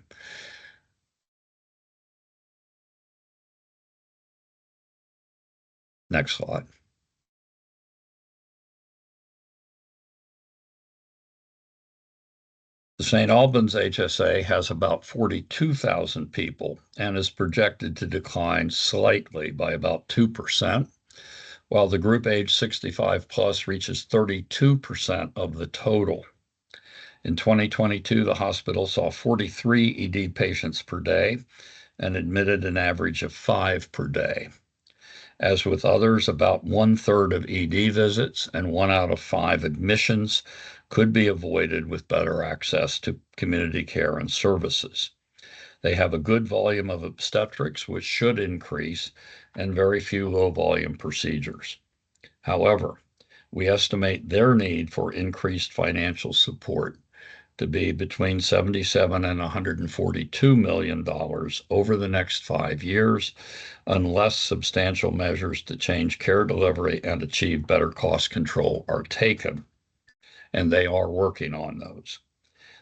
Next slide. The St. Albans HSA has about 42,000 people and is projected to decline slightly by about 2%, while the group age 65 plus reaches 32% of the total. In 2022, the hospital saw 43 ED patients per day and admitted an average of 5 per day. As with others, about 1/3 of ED visits and 1 out of 5 admissions could be avoided with better access to community care and services. They have a good volume of obstetrics, which should increase, and very few low-volume procedures. However, we estimate their need for increased financial support to be between $77 and $142 million over the next 5 years, unless substantial measures to change care delivery and achieve better cost control are taken. And they are working on those.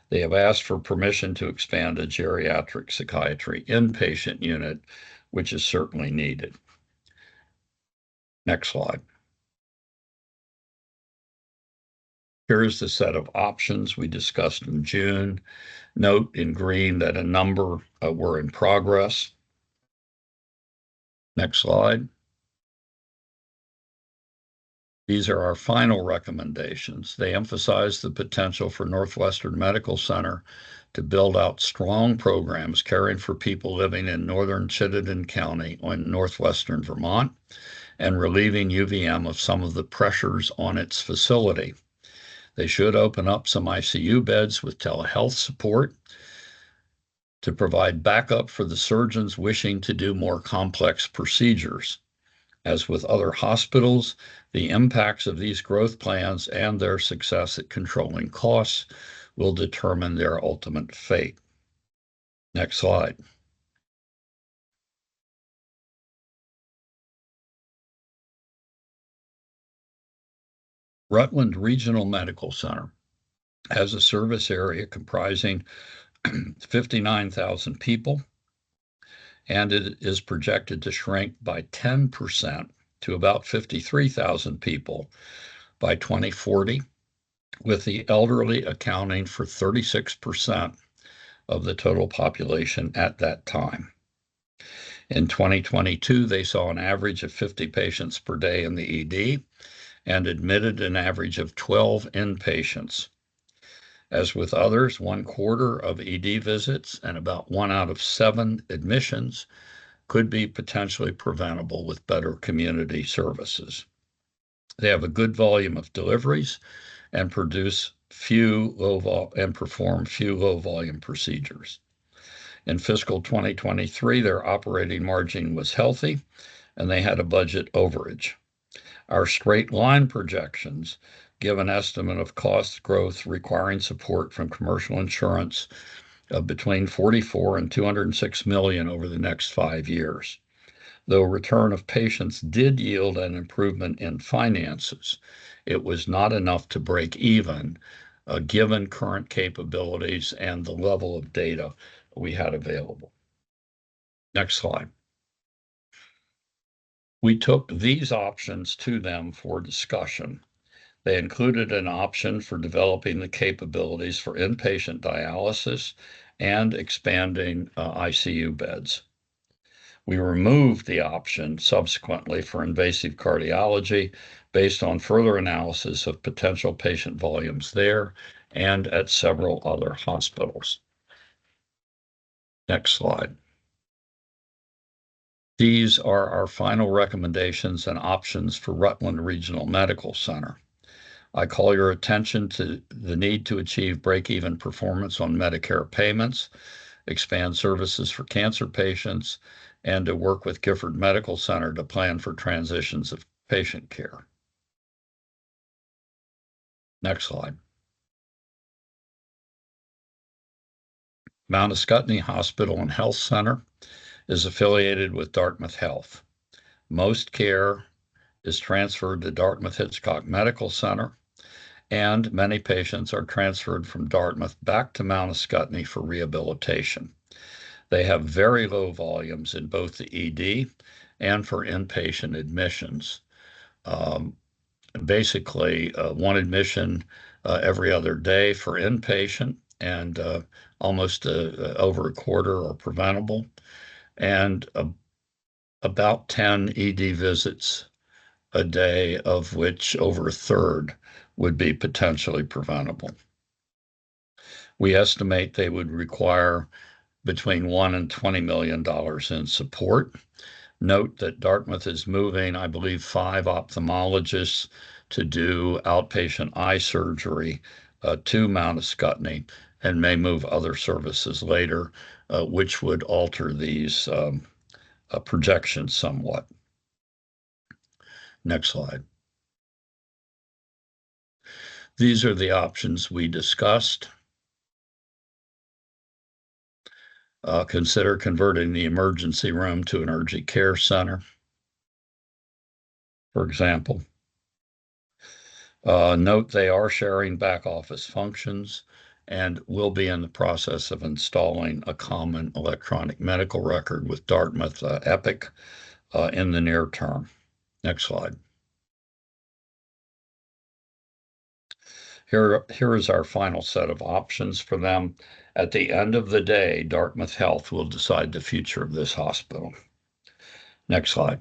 They have asked for permission to expand a geriatric psychiatry inpatient unit, which is certainly needed. Next slide. Here's the set of options we discussed in June. Note in green that a number were in progress. Next slide. These are our final recommendations. They emphasize the potential for Northwestern Medical Center to build out strong programs caring for people living in northern Chittenden County in northwestern Vermont and relieving UVM of some of the pressures on its facility. They should open up some ICU beds with telehealth support to provide backup for the surgeons wishing to do more complex procedures. As with other hospitals, the impacts of these growth plans and their success at controlling costs will determine their ultimate fate. Next slide. Rutland Regional Medical Center has a service area comprising 59,000 people, and it is projected to shrink by 10% to about 53,000 people by 2040, with the elderly accounting for 36% of the total population at that time. In 2022, they saw an average of 50 patients per day in the ED and admitted an average of 12 inpatients. As with others, 1/4 of ED visits and about 1 out of 7 admissions could be potentially preventable with better community services. They have a good volume of deliveries and perform few low-volume procedures. In fiscal 2023, their operating margin was healthy, and they had a budget overage. Our straight line projections give an estimate of cost growth requiring support from commercial insurance of between $44 and $206 million over the next 5 years. Though return of patients did yield an improvement in finances, it was not enough to break even, given current capabilities and the level of data we had available. Next slide. We took these options to them for discussion. They included an option for developing the capabilities for inpatient dialysis and expanding ICU beds. We removed the option subsequently for invasive cardiology based on further analysis of potential patient volumes there and at several other hospitals. Next slide. These are our final recommendations and options for Rutland Regional Medical Center. I call your attention to the need to achieve break-even performance on Medicare payments, expand services for cancer patients, and to work with Gifford Medical Center to plan for transitions of patient care. Next slide. Mount Ascutney Hospital and Health Center is affiliated with Dartmouth Health. Most care is transferred to Dartmouth Hitchcock Medical Center, and many patients are transferred from Dartmouth back to Mount Ascutney for rehabilitation. They have very low volumes in both the ED and for inpatient admissions. Basically, one admission every other day for inpatient, and almost over a quarter are preventable, and about 10 ED visits a day, of which over a third would be potentially preventable. We estimate they would require between $1 and $20 million in support. Note that Dartmouth is moving, I believe, 5 ophthalmologists to do outpatient eye surgery to Mount Ascutney, and may move other services later, which would alter these projections somewhat. Next slide. These are the options we discussed. Consider converting the emergency room to an urgent care center, for example. Note they are sharing back office functions and will be in the process of installing a common electronic medical record with Dartmouth Epic in the near term. Next slide. Here is our final set of options for them. At the end of the day, Dartmouth Health will decide the future of this hospital. Next slide.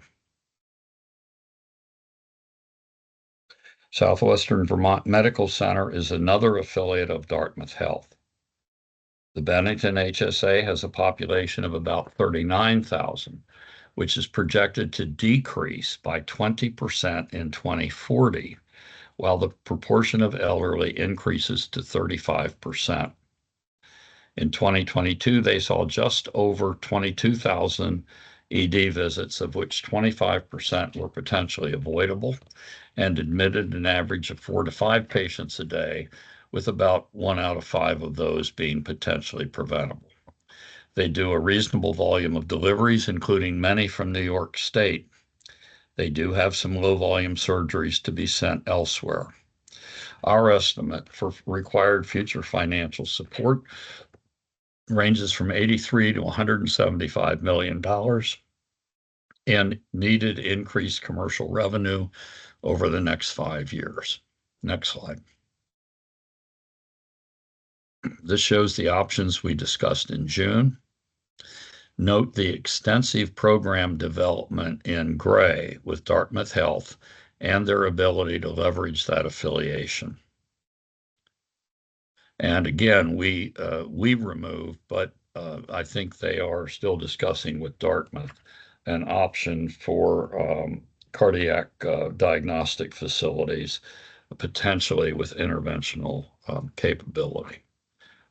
Southwestern Vermont Medical Center is another affiliate of Dartmouth Health. The Bennington HSA has a population of about 39,000, which is projected to decrease by 20% in 2040, while the proportion of elderly increases to 35%. In 2022, they saw just over 22,000 ED visits, of which 25% were potentially avoidable, and admitted an average of 4 to 5 patients a day, with about 1 out of 5 of those being potentially preventable. They do a reasonable volume of deliveries, including many from New York State. They do have some low volume surgeries to be sent elsewhere. Our estimate for required future financial support ranges from $83 to $175 million and needed increased commercial revenue over the next 5 years. Next slide. This shows the options we discussed in June. Note the extensive program development in gray with Dartmouth Health and their ability to leverage that affiliation. And again, we removed, but I think they are still discussing with Dartmouth an option for cardiac diagnostic facilities, potentially with interventional capability.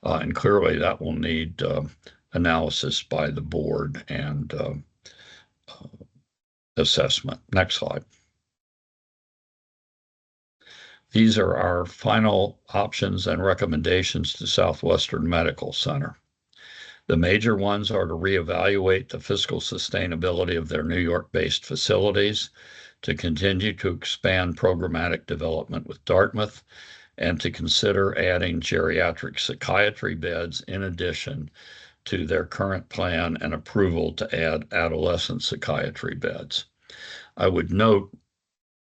And clearly that will need analysis by the board and assessment. Next slide. These are our final options and recommendations to Southwestern Medical Center. The major ones are to reevaluate the fiscal sustainability of their New York-based facilities, to continue to expand programmatic development with Dartmouth, and to consider adding geriatric psychiatry beds in addition to their current plan and approval to add adolescent psychiatry beds. I would note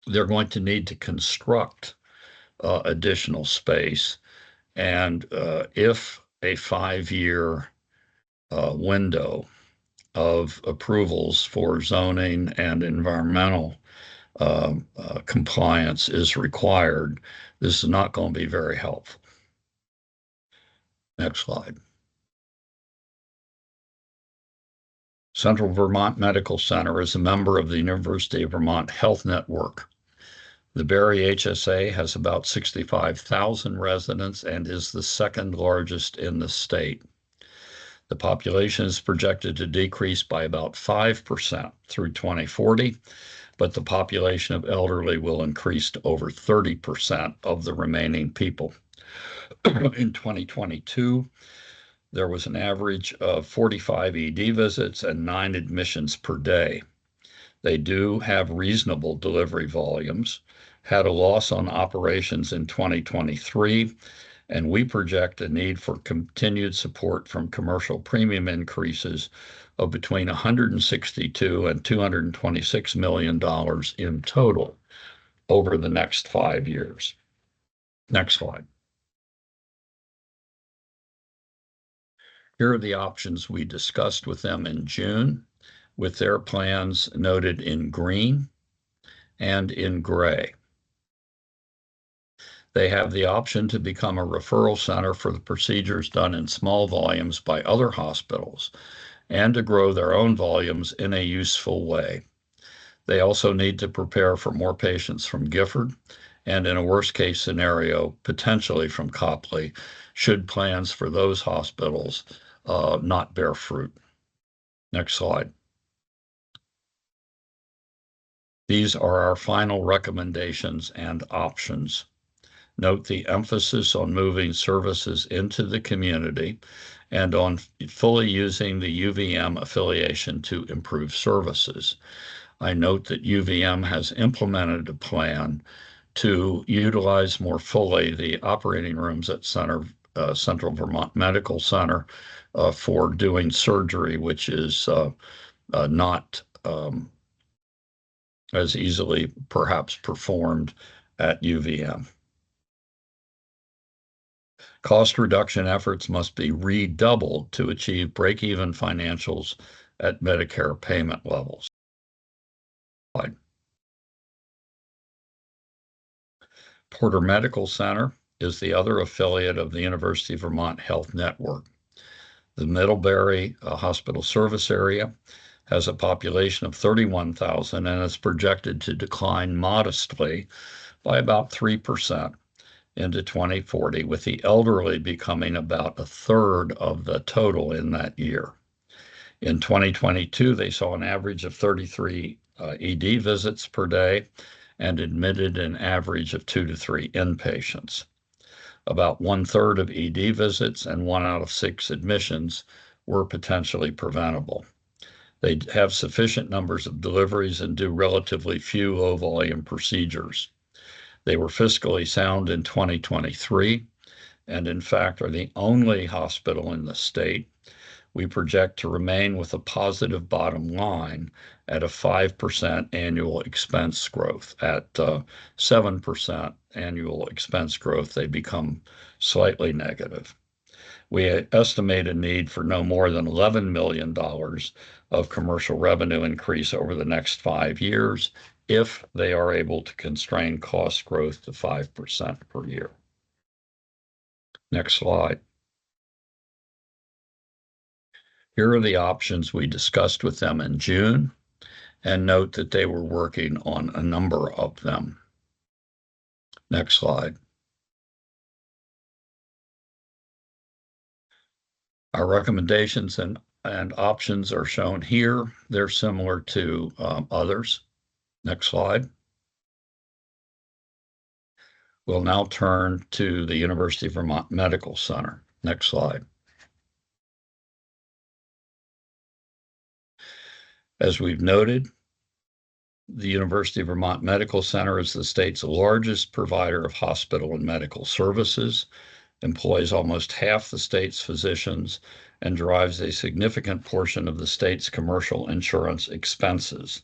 they're going to need to construct additional space, and if a 5-year window of approvals for zoning and environmental compliance is required, this is not going to be very helpful. Next slide. Central Vermont Medical Center is a member of the University of Vermont Health Network. The Barre HSA has about 65,000 residents and is the second largest in the state. The population is projected to decrease by about 5% through 2040, but the population of elderly will increase to over 30% of the remaining people. In 2022, there was an average of 45 ED visits and 9 admissions per day. They do have reasonable delivery volumes, had a loss on operations in 2023, and we project a need for continued support from commercial premium increases of between $162 and $226 million in total over the next 5 years. Next slide. Here are the options we discussed with them in June, with their plans noted in green and in gray. They have the option to become a referral center for the procedures done in small volumes by other hospitals and to grow their own volumes in a useful way. They also need to prepare for more patients from Gifford and, in a worst-case scenario, potentially from Copley, should plans for those hospitals not bear fruit. Next slide. These are our final recommendations and options. Note the emphasis on moving services into the community and on fully using the UVM affiliation to improve services. I note that UVM has implemented a plan to utilize more fully the operating rooms at Central Vermont Medical Center for doing surgery, which is not as easily perhaps performed at UVM. Cost reduction efforts must be redoubled to achieve break-even financials at Medicare payment levels. Porter Medical Center is the other affiliate of the University of Vermont Health Network. The Middlebury Hospital Service Area has a population of 31,000 and is projected to decline modestly by about 3% into 2040, with the elderly becoming about a third of the total in that year. In 2022, they saw an average of 33 ED visits per day and admitted an average of 2 to 3 inpatients. About 1/3 of ED visits and 1 out of 6 admissions were potentially preventable. They have sufficient numbers of deliveries and do relatively few low-volume procedures. They were fiscally sound in 2023 and, in fact, are the only hospital in the state. We project to remain with a positive bottom line at a 5% annual expense growth. At 7% annual expense growth, they become slightly negative. We estimate a need for no more than $11 million of commercial revenue increase over the next 5 years if they are able to constrain cost growth to 5% per year. Next slide. Here are the options we discussed with them in June, and note that they were working on a number of them. Next slide. Our recommendations and options are shown here. They're similar to others. Next slide. We'll now turn to the University of Vermont Medical Center. Next slide. As we've noted, the University of Vermont Medical Center is the state's largest provider of hospital and medical services, employs almost half the state's physicians, and drives a significant portion of the state's commercial insurance expenses.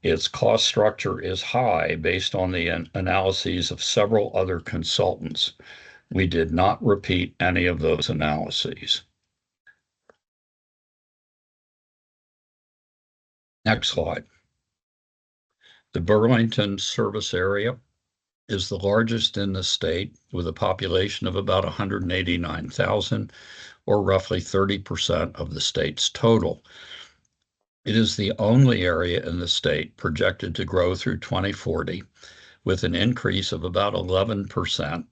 Its cost structure is high based on the analyses of several other consultants. We did not repeat any of those analyses. Next slide. The Burlington service area is the largest in the state, with a population of about 189,000, or roughly 30% of the state's total. It is the only area in the state projected to grow through 2040, with an increase of about 11%,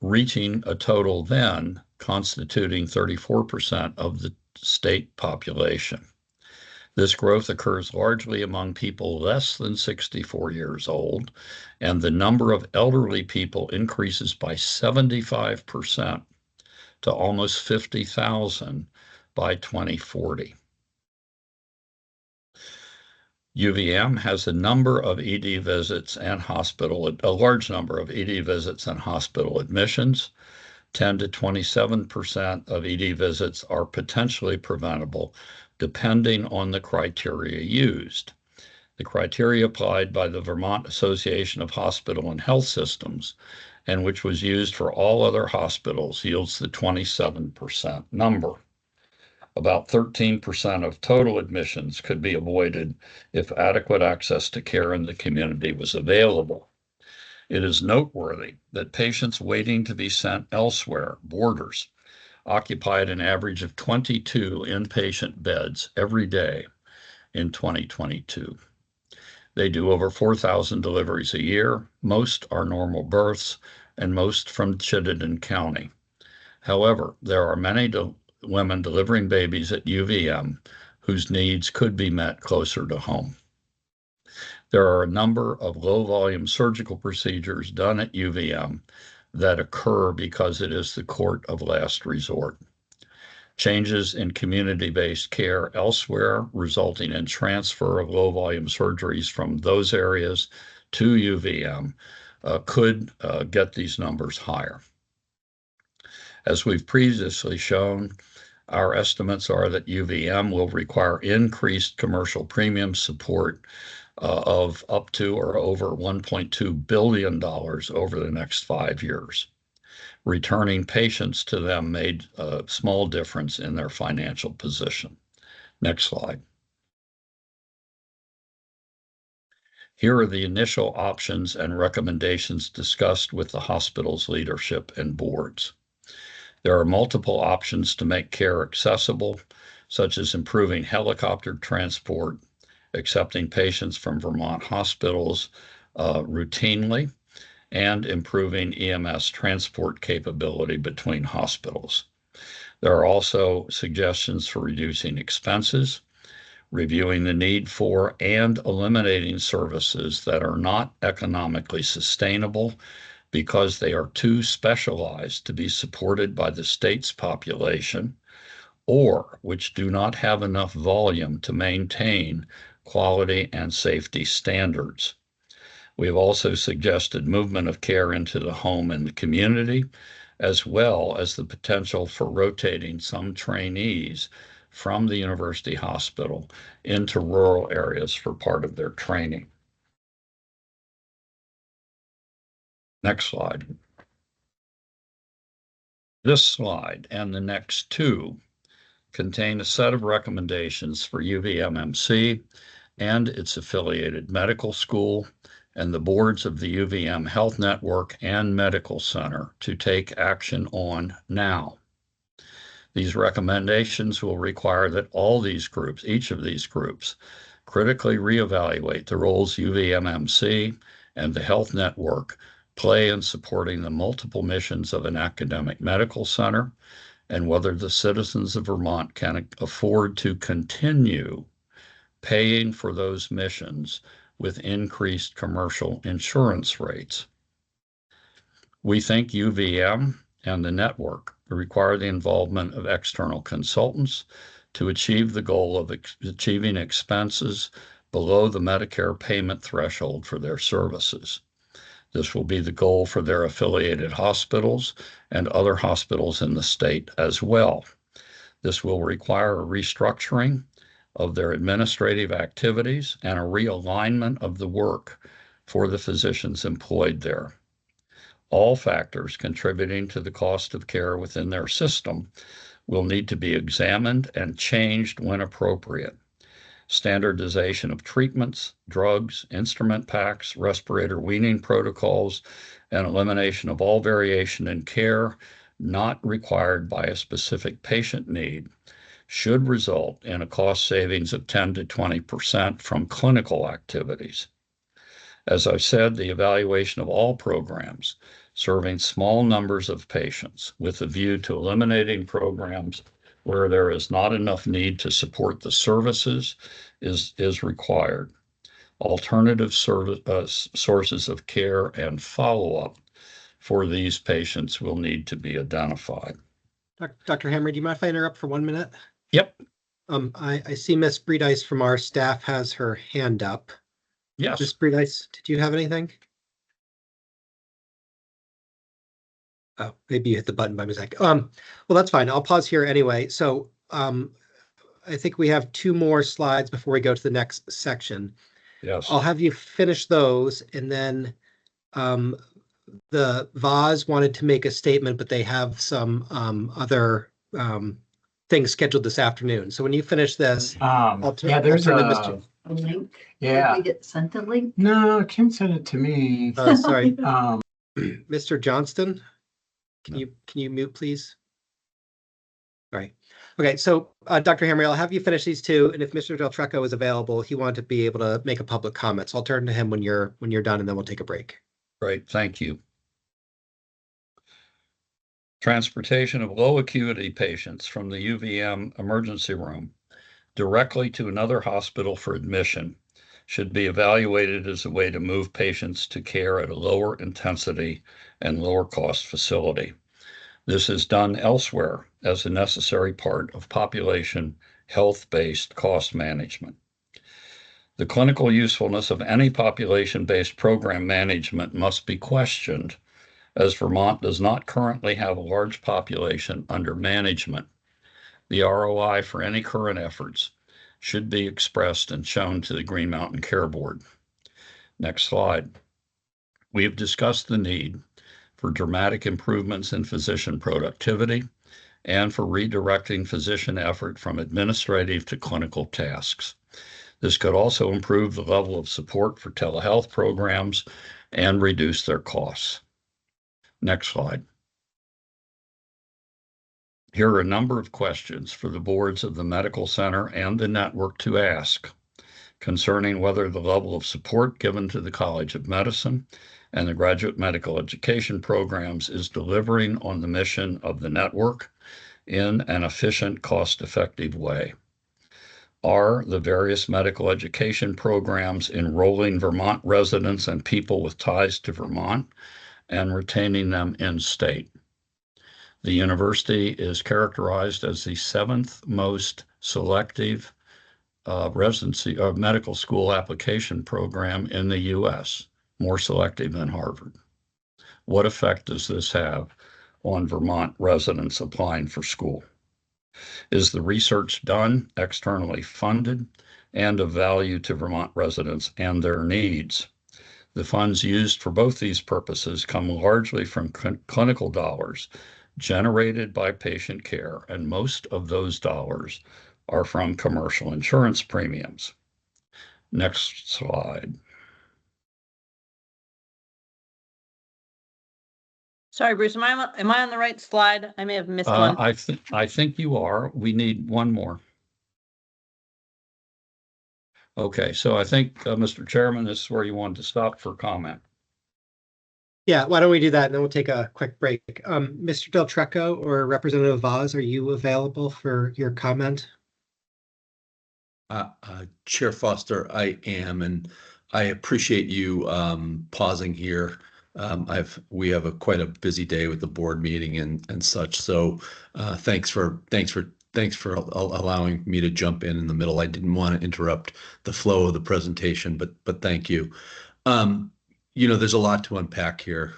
reaching a total then constituting 34% of the state population. This growth occurs largely among people less than 64 years old, and the number of elderly people increases by 75% to almost 50,000 by 2040. UVM has a large number of ED visits and hospital admissions. 10 to 27% of ED visits are potentially preventable, depending on the criteria used. The criteria applied by the Vermont Association of Hospital and Health Systems, and which was used for all other hospitals, yields the 27% number. About 13% of total admissions could be avoided if adequate access to care in the community was available. It is noteworthy that patients waiting to be sent elsewhere, boarders, occupied an average of 22 inpatient beds every day in 2022. They do over 4,000 deliveries a year. Most are normal births, and most from Chittenden County. However, there are many women delivering babies at UVM whose needs could be met closer to home. There are a number of low-volume surgical procedures done at UVM that occur because it is the court of last resort. Changes in community-based care elsewhere, resulting in transfer of low-volume surgeries from those areas to UVM, could get these numbers higher. As we've previously shown, our estimates are that UVM will require increased commercial premium support of up to or over $1.2 billion over the next 5 years. Returning patients to them made a small difference in their financial position. Next slide. Here are the initial options and recommendations discussed with the hospital's leadership and boards. There are multiple options to make care accessible, such as improving helicopter transport, accepting patients from Vermont hospitals routinely, and improving EMS transport capability between hospitals. There are also suggestions for reducing expenses, reviewing the need for and eliminating services that are not economically sustainable because they are too specialized to be supported by the state's population, or which do not have enough volume to maintain quality and safety standards. We have also suggested movement of care into the home and the community, as well as the potential for rotating some trainees from the university hospital into rural areas for part of their training. Next slide. This slide and the next two contain a set of recommendations for UVMMC and its affiliated medical school and the boards of the UVM Health Network and Medical Center to take action on now. These recommendations will require that each of these groups, critically reevaluate the roles UVMMC and the Health Network play in supporting the multiple missions of an academic medical center, and whether the citizens of Vermont can afford to continue paying for those missions with increased commercial insurance rates. We think UVM and the network require the involvement of external consultants to achieve the goal of achieving expenses below the Medicare payment threshold for their services. This will be the goal for their affiliated hospitals and other hospitals in the state as well. This will require a restructuring of their administrative activities and a realignment of the work for the physicians employed there. All factors contributing to the cost of care within their system will need to be examined and changed when appropriate. Standardization of treatments, drugs, instrument packs, respirator weaning protocols, and elimination of all variation in care not required by a specific patient need should result in a cost savings of 10 to 20% from clinical activities. As I've said, the evaluation of all programs serving small numbers of patients with a view to eliminating programs where there is not enough need to support the services is required. Alternative sources of care and follow-up for these patients will need to be identified. Dr. Hammer, do you mind if I interrupt for 1 minute? Yep. I see Miss Breedice from our staff has her hand up. Yes. Miss Breedice, did you have anything? Oh, maybe you hit the button by mistake. Well, that's fine. I'll pause here anyway. So I think we have 2 more slides before we go to the next section. Yes. I'll have you finish those, and then the VAS wanted to make a statement, but they have some other things scheduled this afternoon. So when you finish this, There's turn to a A link? yeah. Did we get sent a link? No, Kim sent it to me. sorry, Um, Mr. Johnston, can you mute, please? All right. Okay, so Dr. Hamry, I'll have you finish these 2, and if Mr. Del Trecco is available, he wanted to be able to make a public comment. So I'll turn to him when you're done, and then we'll take a break. Great, thank you. Transportation of low acuity patients from the UVM emergency room directly to another hospital for admission should be evaluated as a way to move patients to care at a lower intensity and lower cost facility. This is done elsewhere as a necessary part of population health-based cost management. The clinical usefulness of any population-based program management must be questioned, as Vermont does not currently have a large population under management. The ROI for any current efforts should be expressed and shown to the Green Mountain Care Board. Next slide. We have discussed the need for dramatic improvements in physician productivity and for redirecting physician effort from administrative to clinical tasks. This could also improve the level of support for telehealth programs and reduce their costs. Next slide. Here are a number of questions for the boards of the medical center and the network to ask concerning whether the level of support given to the College of Medicine and the graduate medical education programs is delivering on the mission of the network in an efficient, cost-effective way. Are the various medical education programs enrolling Vermont residents and people with ties to Vermont and retaining them in state? The university is characterized as the 7th most selective residency or medical school application program in the U.S., more selective than Harvard. What effect does this have on Vermont residents applying for school? Is the research done, externally funded, and of value to Vermont residents and their needs? The funds used for both these purposes come largely from clinical dollars generated by patient care, and most of those dollars are from commercial insurance premiums. Next slide. Sorry, Bruce, am I on the right slide? I may have missed one. I think you are. We need one more. Okay, so I think, Mr. Chairman, this is where you wanted to stop for comment. Yeah, why don't we do that, and then we'll take a quick break. Mr. Del Trecco or Representative Vaz, are you available for your comment? Chair Foster, I am, and I appreciate you pausing here. We have quite a busy day with the board meeting and such. So thanks for allowing me to jump in the middle. I didn't want to interrupt the flow of the presentation, but thank you. There's a lot to unpack here,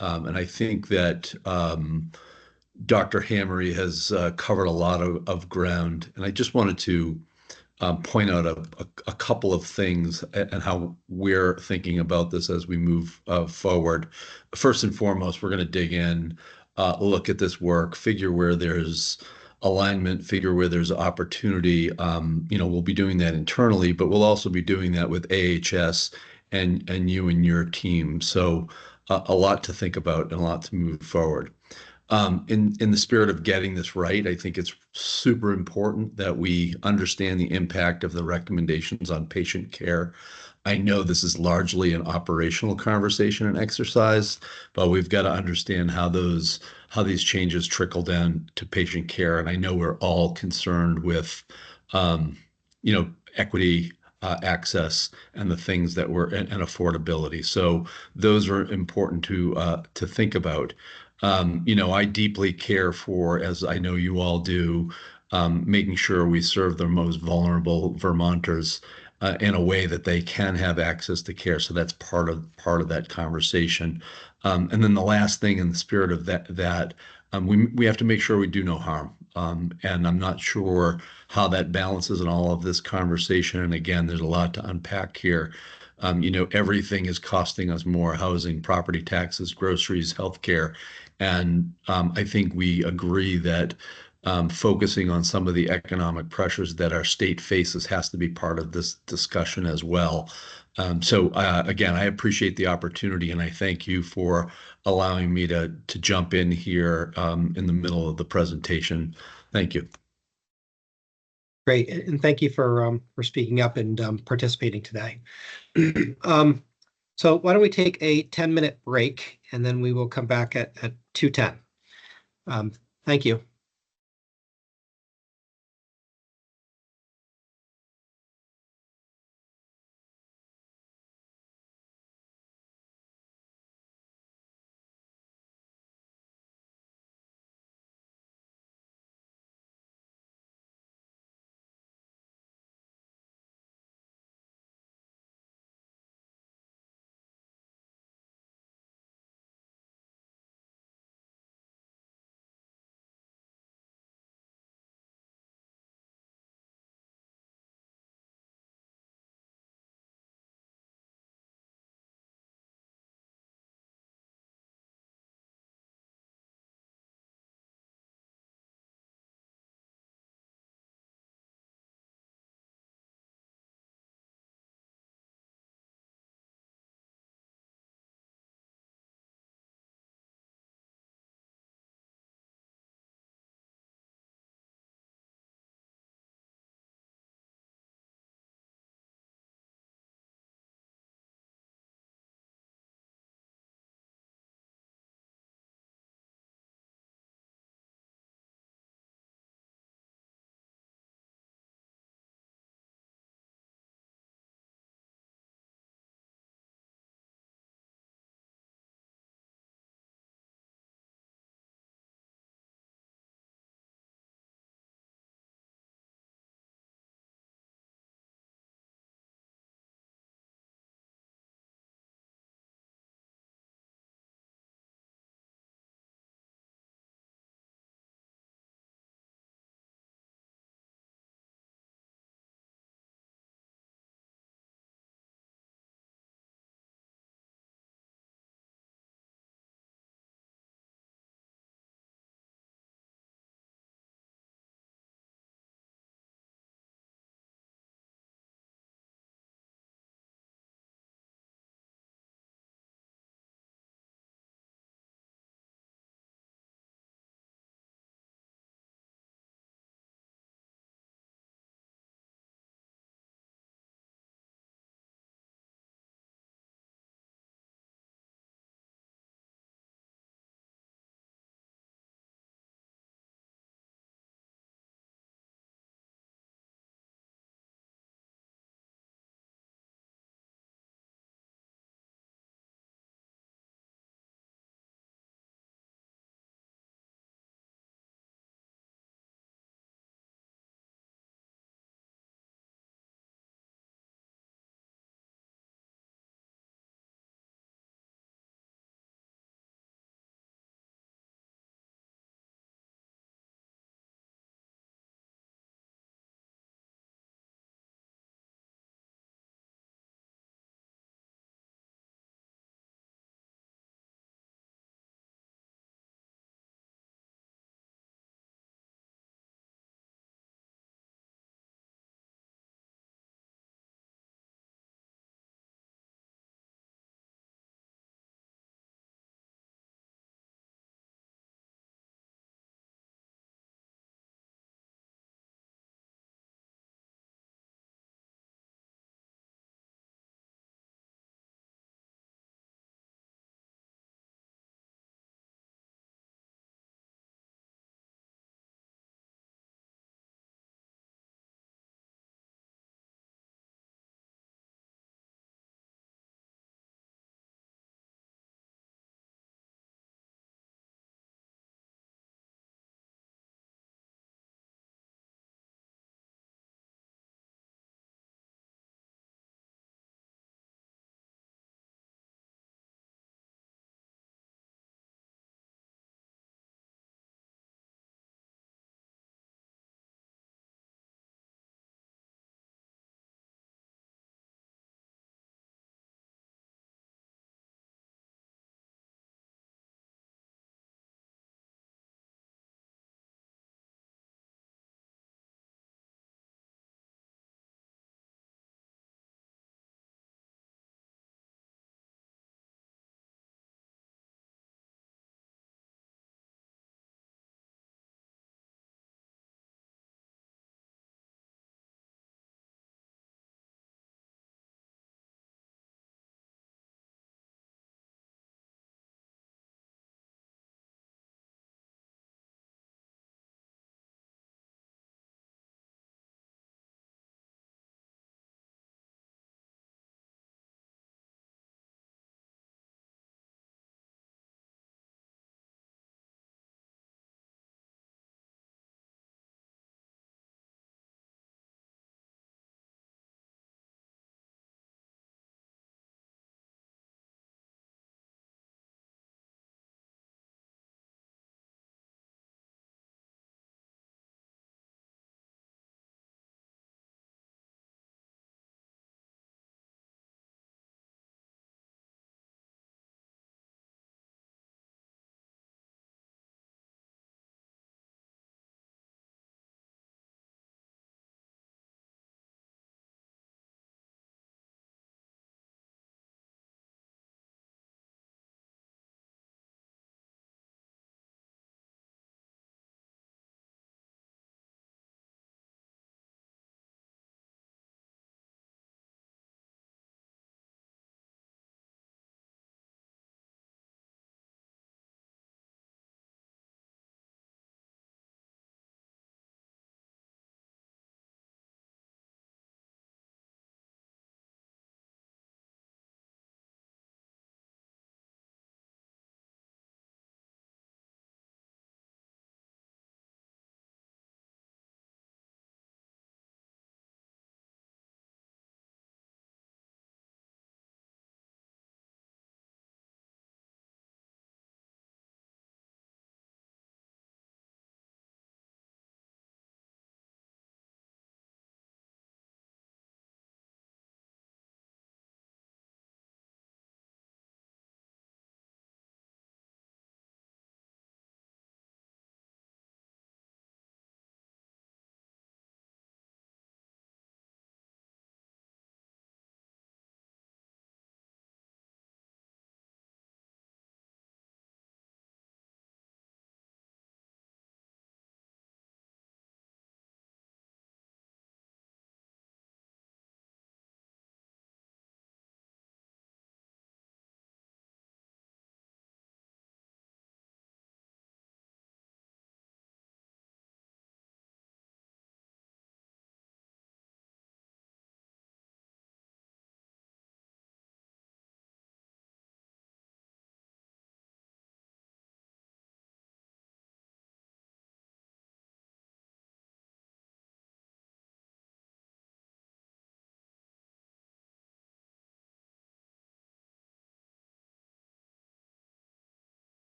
and I think that Dr. Hamry has covered a lot of ground, and I just wanted to point out a couple of things and how we're thinking about this as we move forward. First and foremost, we're going to dig in, look at this work, figure where there's alignment, figure where there's opportunity. We'll be doing that internally, but we'll also be doing that with AHS and you and your team. So a lot to think about and a lot to move forward. In the spirit of getting this right, I think it's super important that we understand the impact of the recommendations on patient care. I know this is largely an operational conversation and exercise, but we've got to understand how these changes trickle down to patient care. And I know we're all concerned with, equity, access, and the things that were and affordability. So those are important to think about. I deeply care for, as I know you all do, making sure we serve the most vulnerable Vermonters in a way that they can have access to care. So that's part of that conversation. And then the last thing, in the spirit of that, we have to make sure we do no harm. And I'm not sure how that balances in all of this conversation. And again, there's a lot to unpack here. Everything is costing us more: housing, property taxes, groceries, healthcare. And I think we agree that focusing on some of the economic pressures that our state faces has to be part of this discussion as well. So again, I appreciate the opportunity, and I thank you for allowing me to jump in here in the middle of the presentation. Thank you. Great, and thank you for speaking up and participating today. So why don't we take a 10-minute break, and then we will come back at 2:10. Thank you.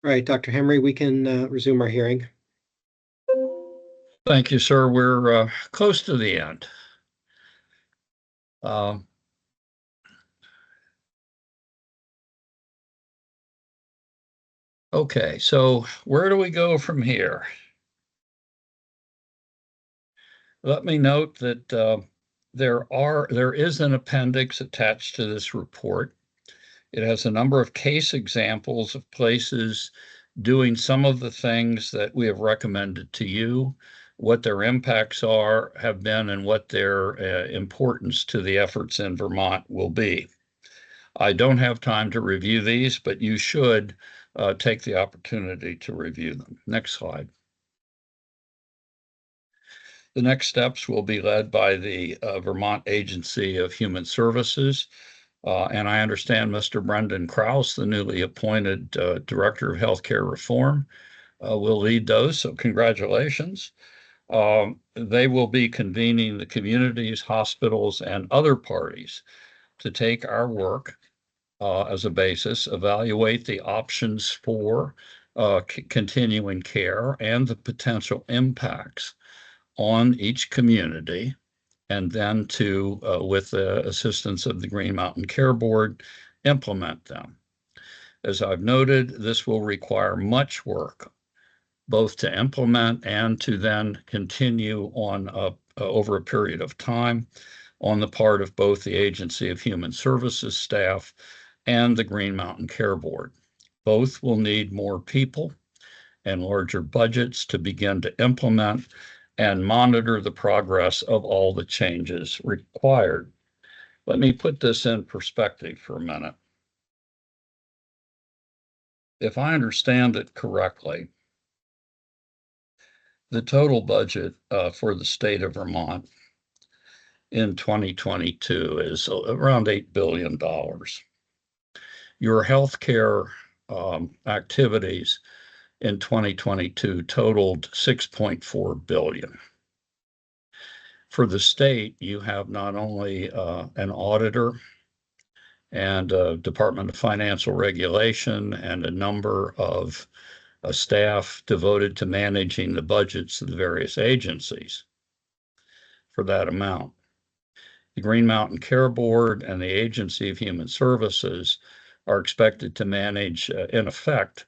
All right, Dr. Henry, we can resume our hearing. Thank you, sir. We're close to the end. Okay, so where do we go from here? Let me note that there is an appendix attached to this report. It has a number of case examples of places doing some of the things that we have recommended to you, what their impacts have been, and what their importance to the efforts in Vermont will be. I don't have time to review these, but you should take the opportunity to review them. Next slide. The next steps will be led by the Vermont Agency of Human Services. And I understand Mr. Brendan Krause, the newly appointed Director of Healthcare Reform, will lead those. So congratulations. They will be convening the communities, hospitals, and other parties to take our work as a basis, evaluate the options for continuing care and the potential impacts on each community, and then to, with the assistance of the Green Mountain Care Board, implement them. As I've noted, this will require much work, both to implement and to then continue on over a period of time on the part of both the Agency of Human Services staff and the Green Mountain Care Board. Both will need more people and larger budgets to begin to implement and monitor the progress of all the changes required. Let me put this in perspective for a minute. If I understand it correctly, the total budget for the state of Vermont in 2022 is around $8 billion. Your healthcare activities in 2022 totaled $6.4 billion. For the state, you have not only an auditor and a Department of Financial Regulation and a number of staff devoted to managing the budgets of the various agencies for that amount. The Green Mountain Care Board and the Agency of Human Services are expected to manage, in effect,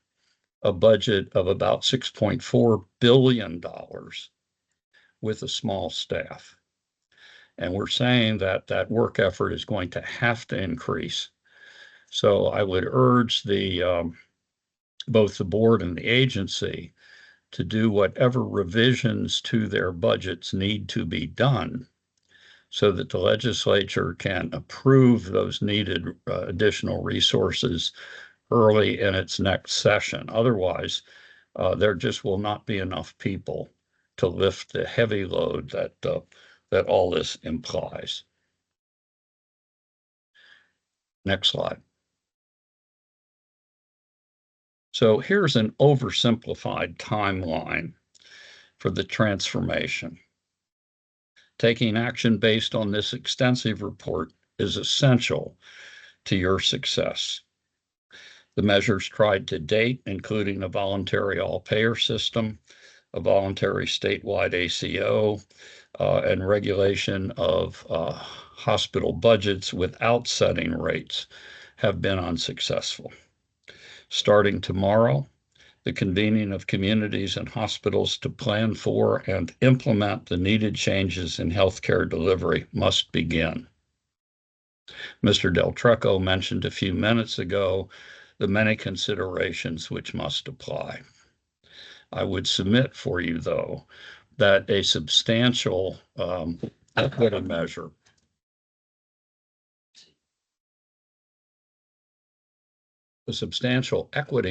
a budget of about $6.4 billion with a small staff. And we're saying that that work effort is going to have to increase. So I would urge both the board and the agency to do whatever revisions to their budgets need to be done so that the legislature can approve those needed additional resources early in its next session. Otherwise, there just will not be enough people to lift the heavy load that all this implies. Next slide. So here's an oversimplified timeline for the transformation. Taking action based on this extensive report is essential to your success. The measures tried to date, including a voluntary all-payer system, a voluntary statewide ACO, and regulation of hospital budgets without setting rates, have been unsuccessful. Starting tomorrow, the convening of communities and hospitals to plan for and implement the needed changes in healthcare delivery must begin. Mr. Del Trecco mentioned a few minutes ago the many considerations which must apply. I would submit for you, though, that a substantial equity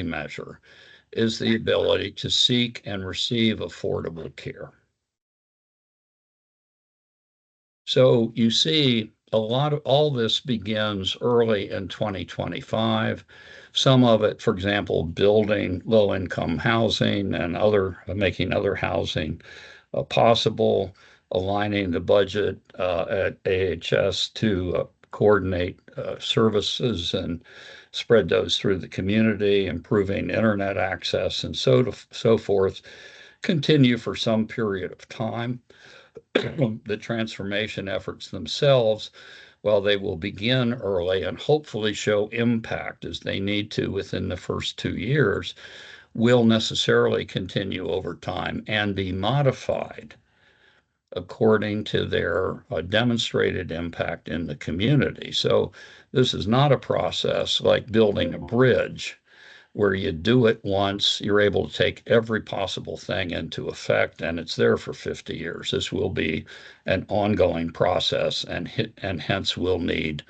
measure is the ability to seek and receive affordable care. So you see, all this begins early in 2025. Some of it, for example, building low-income housing and making other housing possible, aligning the budget at AHS to coordinate services and spread those through the community, improving internet access and so forth, continue for some period of time. The transformation efforts themselves, while they will begin early and hopefully show impact as they need to within the first 2 years, will necessarily continue over time and be modified according to their demonstrated impact in the community. So this is not a process like building a bridge where you do it once, you're able to take every possible thing into effect, and it's there for 50 years. This will be an ongoing process, and hence will need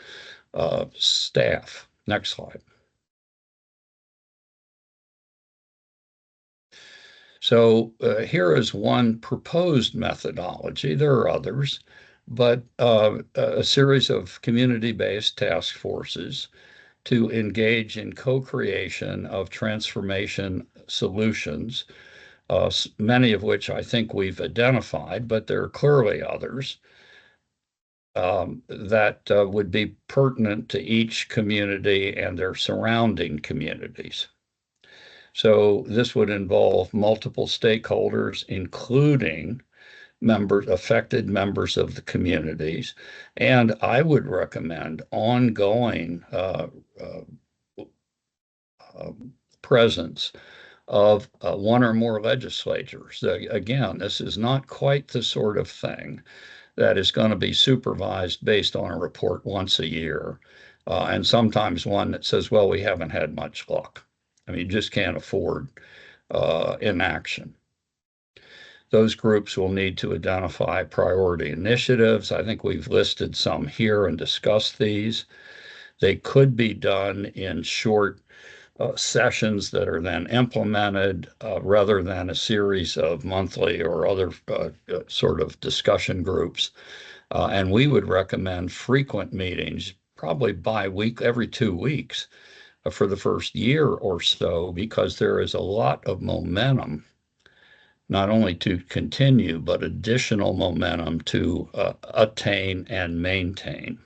staff. Next slide. So here is one proposed methodology. There are others, but a series of community-based task forces to engage in co-creation of transformation solutions, many of which I think we've identified, but there are clearly others that would be pertinent to each community and their surrounding communities. So this would involve multiple stakeholders, including affected members of the communities. And I would recommend ongoing presence of one or more legislators. Again, this is not quite the sort of thing that is going to be supervised based on a report once a year, and sometimes one that says, well, we haven't had much luck. I mean, you just can't afford inaction. Those groups will need to identify priority initiatives. I think we've listed some here and discussed these. They could be done in short sessions that are then implemented rather than a series of monthly or other sort of discussion groups. And we would recommend frequent meetings, probably every 2 weeks for the first year or so, because there is a lot of momentum, not only to continue, but additional momentum to attain and maintain.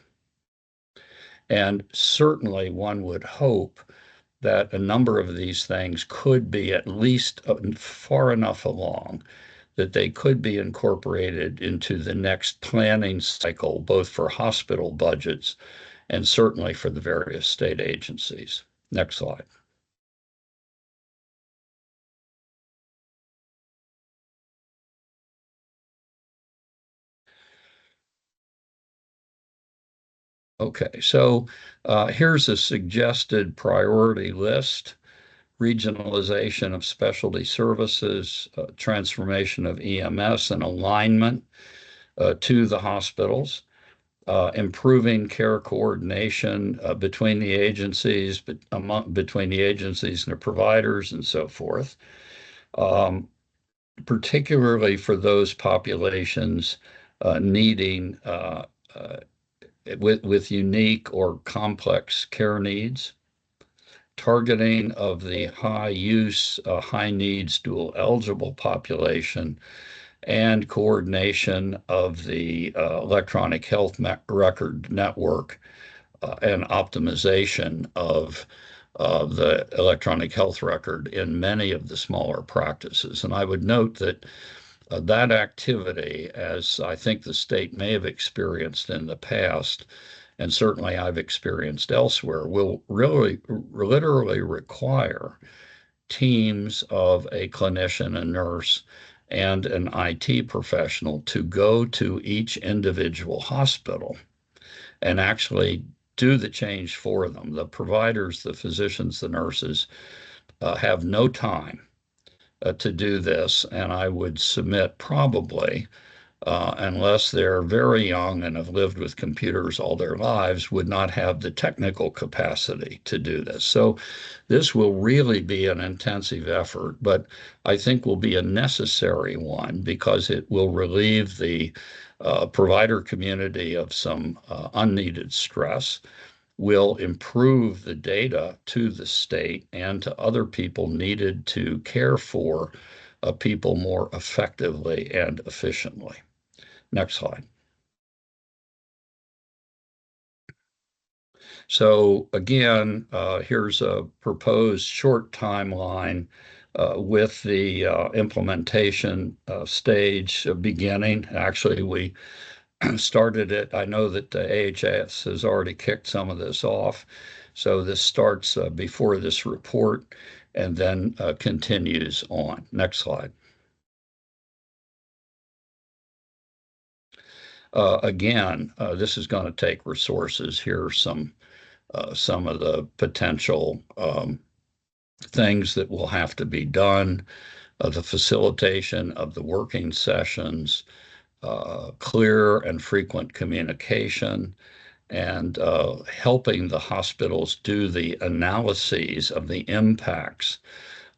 And certainly one would hope that a number of these things could be at least far enough along that they could be incorporated into the next planning cycle, both for hospital budgets and certainly for the various state agencies. Next slide. Okay, so here's a suggested priority list: regionalization of specialty services, transformation of EMS and alignment to the hospitals, improving care coordination between the agencies, between the agencies and the providers, and so forth, particularly for those populations needing with unique or complex care needs, targeting of the high use, high needs dual eligible population, and coordination of the electronic health record network and optimization of the electronic health record in many of the smaller practices. And I would note that that activity, as I think the state may have experienced in the past, and certainly I've experienced elsewhere, will really literally require teams of a clinician, a nurse, and an IT professional to go to each individual hospital and actually do the change for them. The providers, the physicians, the nurses have no time to do this, and I would submit probably, unless they're very young and have lived with computers all their lives, would not have the technical capacity to do this. So this will really be an intensive effort, but I think will be a necessary one because it will relieve the provider community of some unneeded stress, will improve the data to the state and to other people needed to care for people more effectively and efficiently. Next slide. So again, here's a proposed short timeline with the implementation stage beginning. Actually, we started it. I know that the AHS has already kicked some of this off. So this starts before this report and then continues on. Next slide. Again, this is going to take resources. Here are some of the potential things that will have to be done, the facilitation of the working sessions, clear and frequent communication, and helping the hospitals do the analyses of the impacts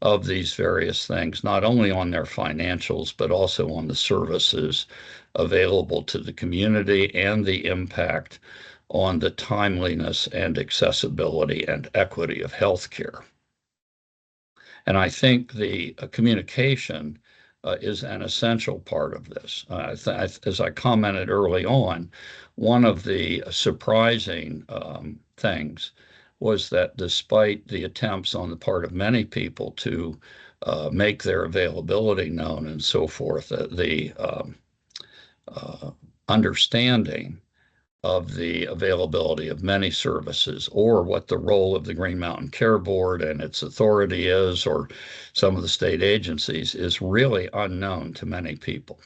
of these various things, not only on their financials, but also on the services available to the community and the impact on the timeliness and accessibility and equity of healthcare. And I think the communication is an essential part of this. As I commented early on, one of the surprising things was that despite the attempts on the part of many people to make their availability known and so forth, the understanding of the availability of many services, or what the role of the Green Mountain Care Board and its authority is, or some of the state agencies, is really unknown to many people.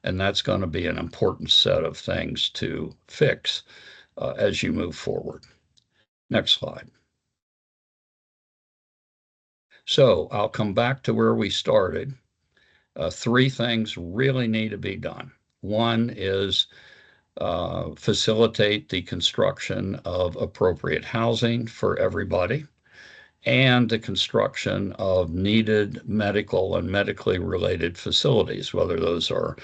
And that's going to be an important set of things to fix as you move forward. Next slide. So I'll come back to where we started. Three things really need to be done. One is facilitate the construction of appropriate housing for everybody, and the construction of needed medical and medically related facilities, whether those are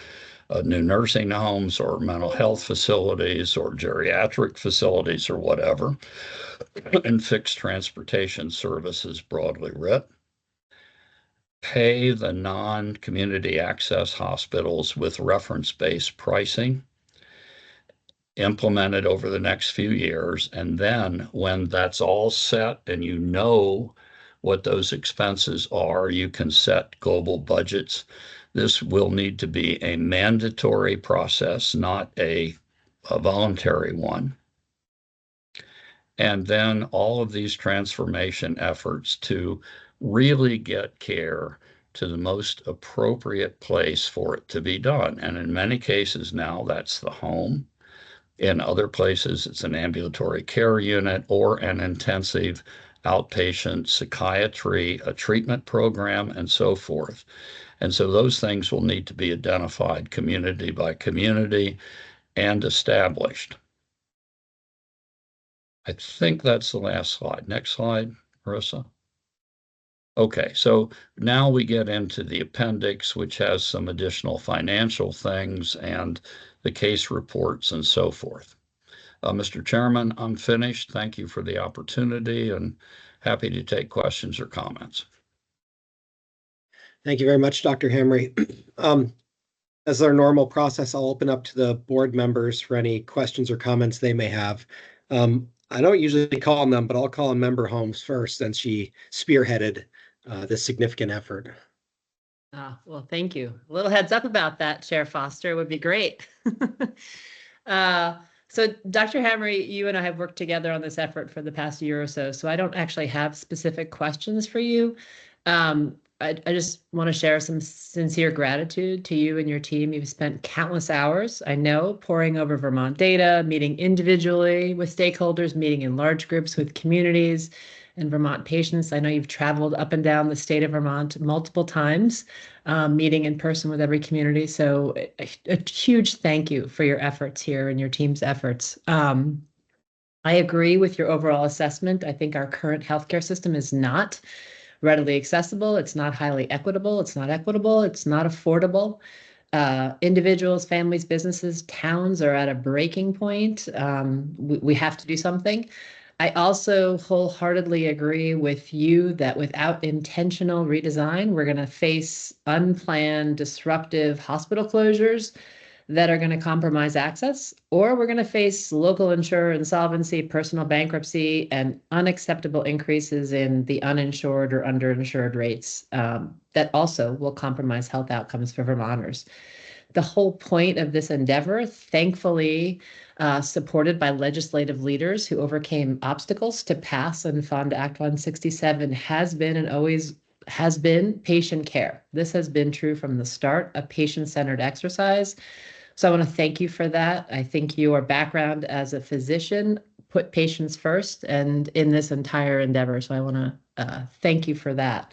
new nursing homes or mental health facilities or geriatric facilities or whatever, and fixed transportation services broadly writ. Pay the non-community access hospitals with reference-based pricing, implemented over the next few years. And then when that's all set and you know what those expenses are, you can set global budgets. This will need to be a mandatory process, not a voluntary one. And then all of these transformation efforts to really get care to the most appropriate place for it to be done. And in many cases now, that's the home. In other places, it's an ambulatory care unit or an intensive outpatient psychiatry, a treatment program, and so forth. And so those things will need to be identified community by community and established. I think that's the last slide. Next slide, Marissa. Okay, so now we get into the appendix, which has some additional financial things and the case reports and so forth. Mr. Chairman, I'm finished. Thank you for the opportunity and happy to take questions or comments. Thank you very much, Dr. Hamre. As our normal process, I'll open up to the board members for any questions or comments they may have. I don't usually call on them, but I'll call on Member Holmes first, since she spearheaded this significant effort. Well, thank you. A little heads up about that, Chair Foster, would be great. So Dr. Hamre, you and I have worked together on this effort for the past year or so I don't actually have specific questions for you. I just want to share some sincere gratitude to you and your team. You've spent countless hours, I know, poring over Vermont data, meeting individually with stakeholders, meeting in large groups with communities and Vermont patients. I know you've traveled up and down the state of Vermont multiple times, meeting in person with every community. So a huge thank you for your efforts here and your team's efforts. I agree with your overall assessment. I think our current healthcare system is not readily accessible. It's not highly equitable. It's not equitable. It's not affordable. Individuals, families, businesses, towns are at a breaking point. We have to do something. I also wholeheartedly agree with you that without intentional redesign, we're going to face unplanned, disruptive hospital closures that are going to compromise access, or we're going to face local insurer insolvency, personal bankruptcy, and unacceptable increases in the uninsured or underinsured rates that also will compromise health outcomes for Vermonters. The whole point of this endeavor, thankfully, supported by legislative leaders who overcame obstacles to pass and fund Act 167, has been and always has been patient care. This has been true from the start, a patient-centered exercise. So I want to thank you for that. I think your background as a physician put patients first and in this entire endeavor. So I want to thank you for that.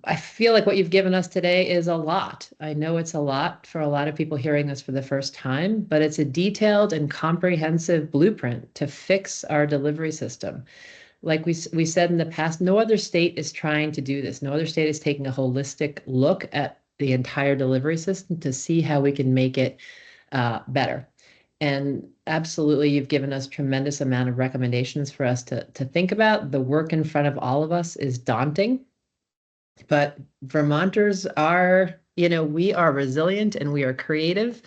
I feel like what you've given us today is a lot. I know it's a lot for a lot of people hearing this for the first time, but it's a detailed and comprehensive blueprint to fix our delivery system. Like we said in the past, no other state is trying to do this. No other state is taking a holistic look at the entire delivery system to see how we can make it better. And absolutely, you've given us tremendous amount of recommendations for us to think about. The work in front of all of us is daunting, but Vermonters are, we are resilient and we are creative.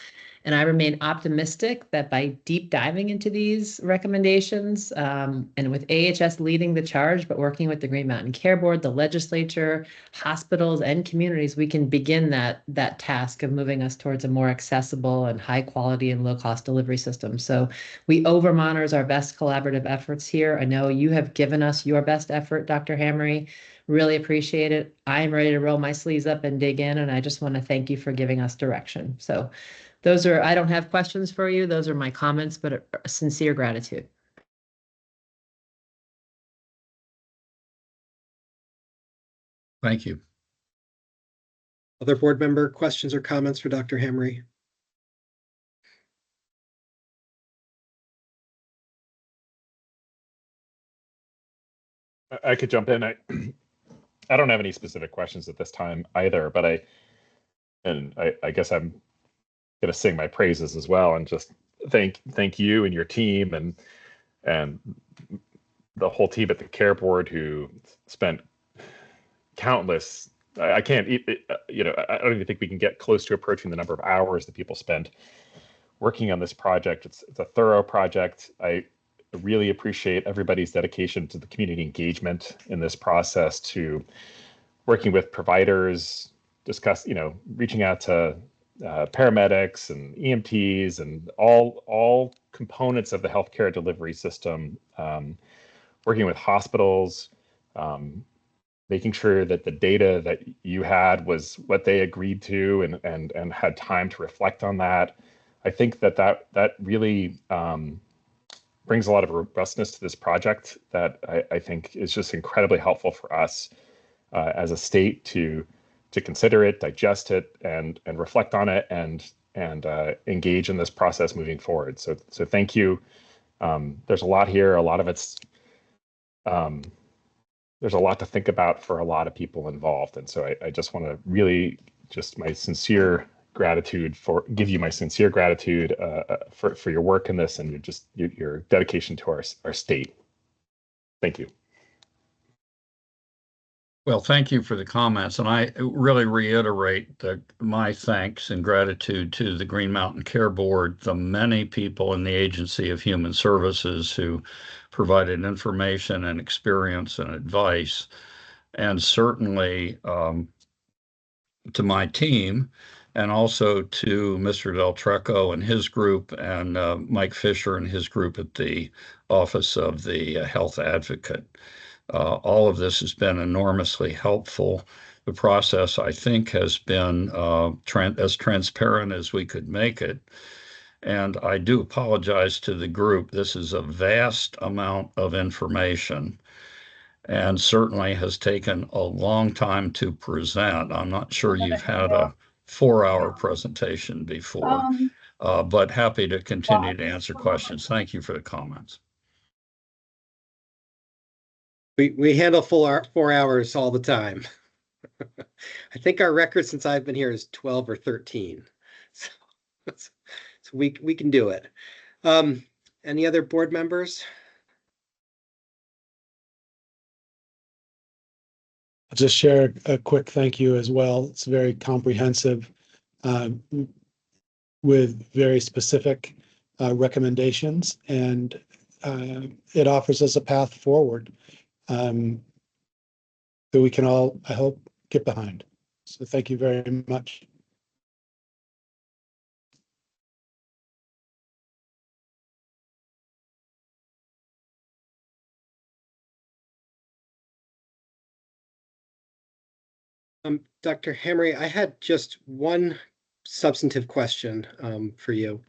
And I remain optimistic that by deep diving into these recommendations and with AHS leading the charge, but working with the Green Mountain Care Board, the legislature, hospitals, and communities, we can begin that task of moving us towards a more accessible and high quality and low cost delivery system. So we owe Vermonters our best collaborative efforts here. I know you have given us your best effort, Dr. Hamre. Really appreciate it. I am ready to roll my sleeves up and dig in, and I just want to thank you for giving us direction. So I don't have questions for you. Those are my comments, but a sincere gratitude. Thank you. Other board member questions or comments for Dr. Hamre? I could jump in. I don't have any specific questions at this time either, but I guess I'm going to sing my praises as well and just thank you and your team and the whole team at the Care Board who spent countless. I can't, I don't even think we can get close to approaching the number of hours that people spent working on this project. It's a thorough project. I really appreciate everybody's dedication to the community engagement in this process, to working with providers, reaching out to paramedics and EMTs and all components of the healthcare delivery system, working with hospitals, making sure that the data that you had was what they agreed to and had time to reflect on that. I think that really brings a lot of robustness to this project that I think is just incredibly helpful for us as a state to consider it, digest it, and reflect on it, and engage in this process moving forward. So thank you. There's a lot here. A lot of it's there's a lot to think about for a lot of people involved, and so I just want to really give you my sincere gratitude for your work in this and your dedication to our state. Thank you. Well, thank you for the comments, and I really reiterate my thanks and gratitude to the Green Mountain Care Board, the many people in the Agency of Human Services who provided information and experience and advice, and certainly to my team, and also to Mr. Del Trecco and his group, and Mike Fisher and his group at the Office of the Health Advocate. All of this has been enormously helpful. The process, I think, has been as transparent as we could make it. And I do apologize to the group. This is a vast amount of information and certainly has taken a long time to present. I'm not sure you've had a 4-hour presentation before, but happy to continue to answer questions. Thank you for the comments. We handle 4 hours all the time. I think our record since I've been here is 12 or 13. So we can do it. Any other board members? I'll just share a quick thank you as well. It's very comprehensive. with very specific recommendations, and it offers us a path forward that we can all, I hope, get behind. So thank you very much. Dr. Hamre, I had just one substantive question for you.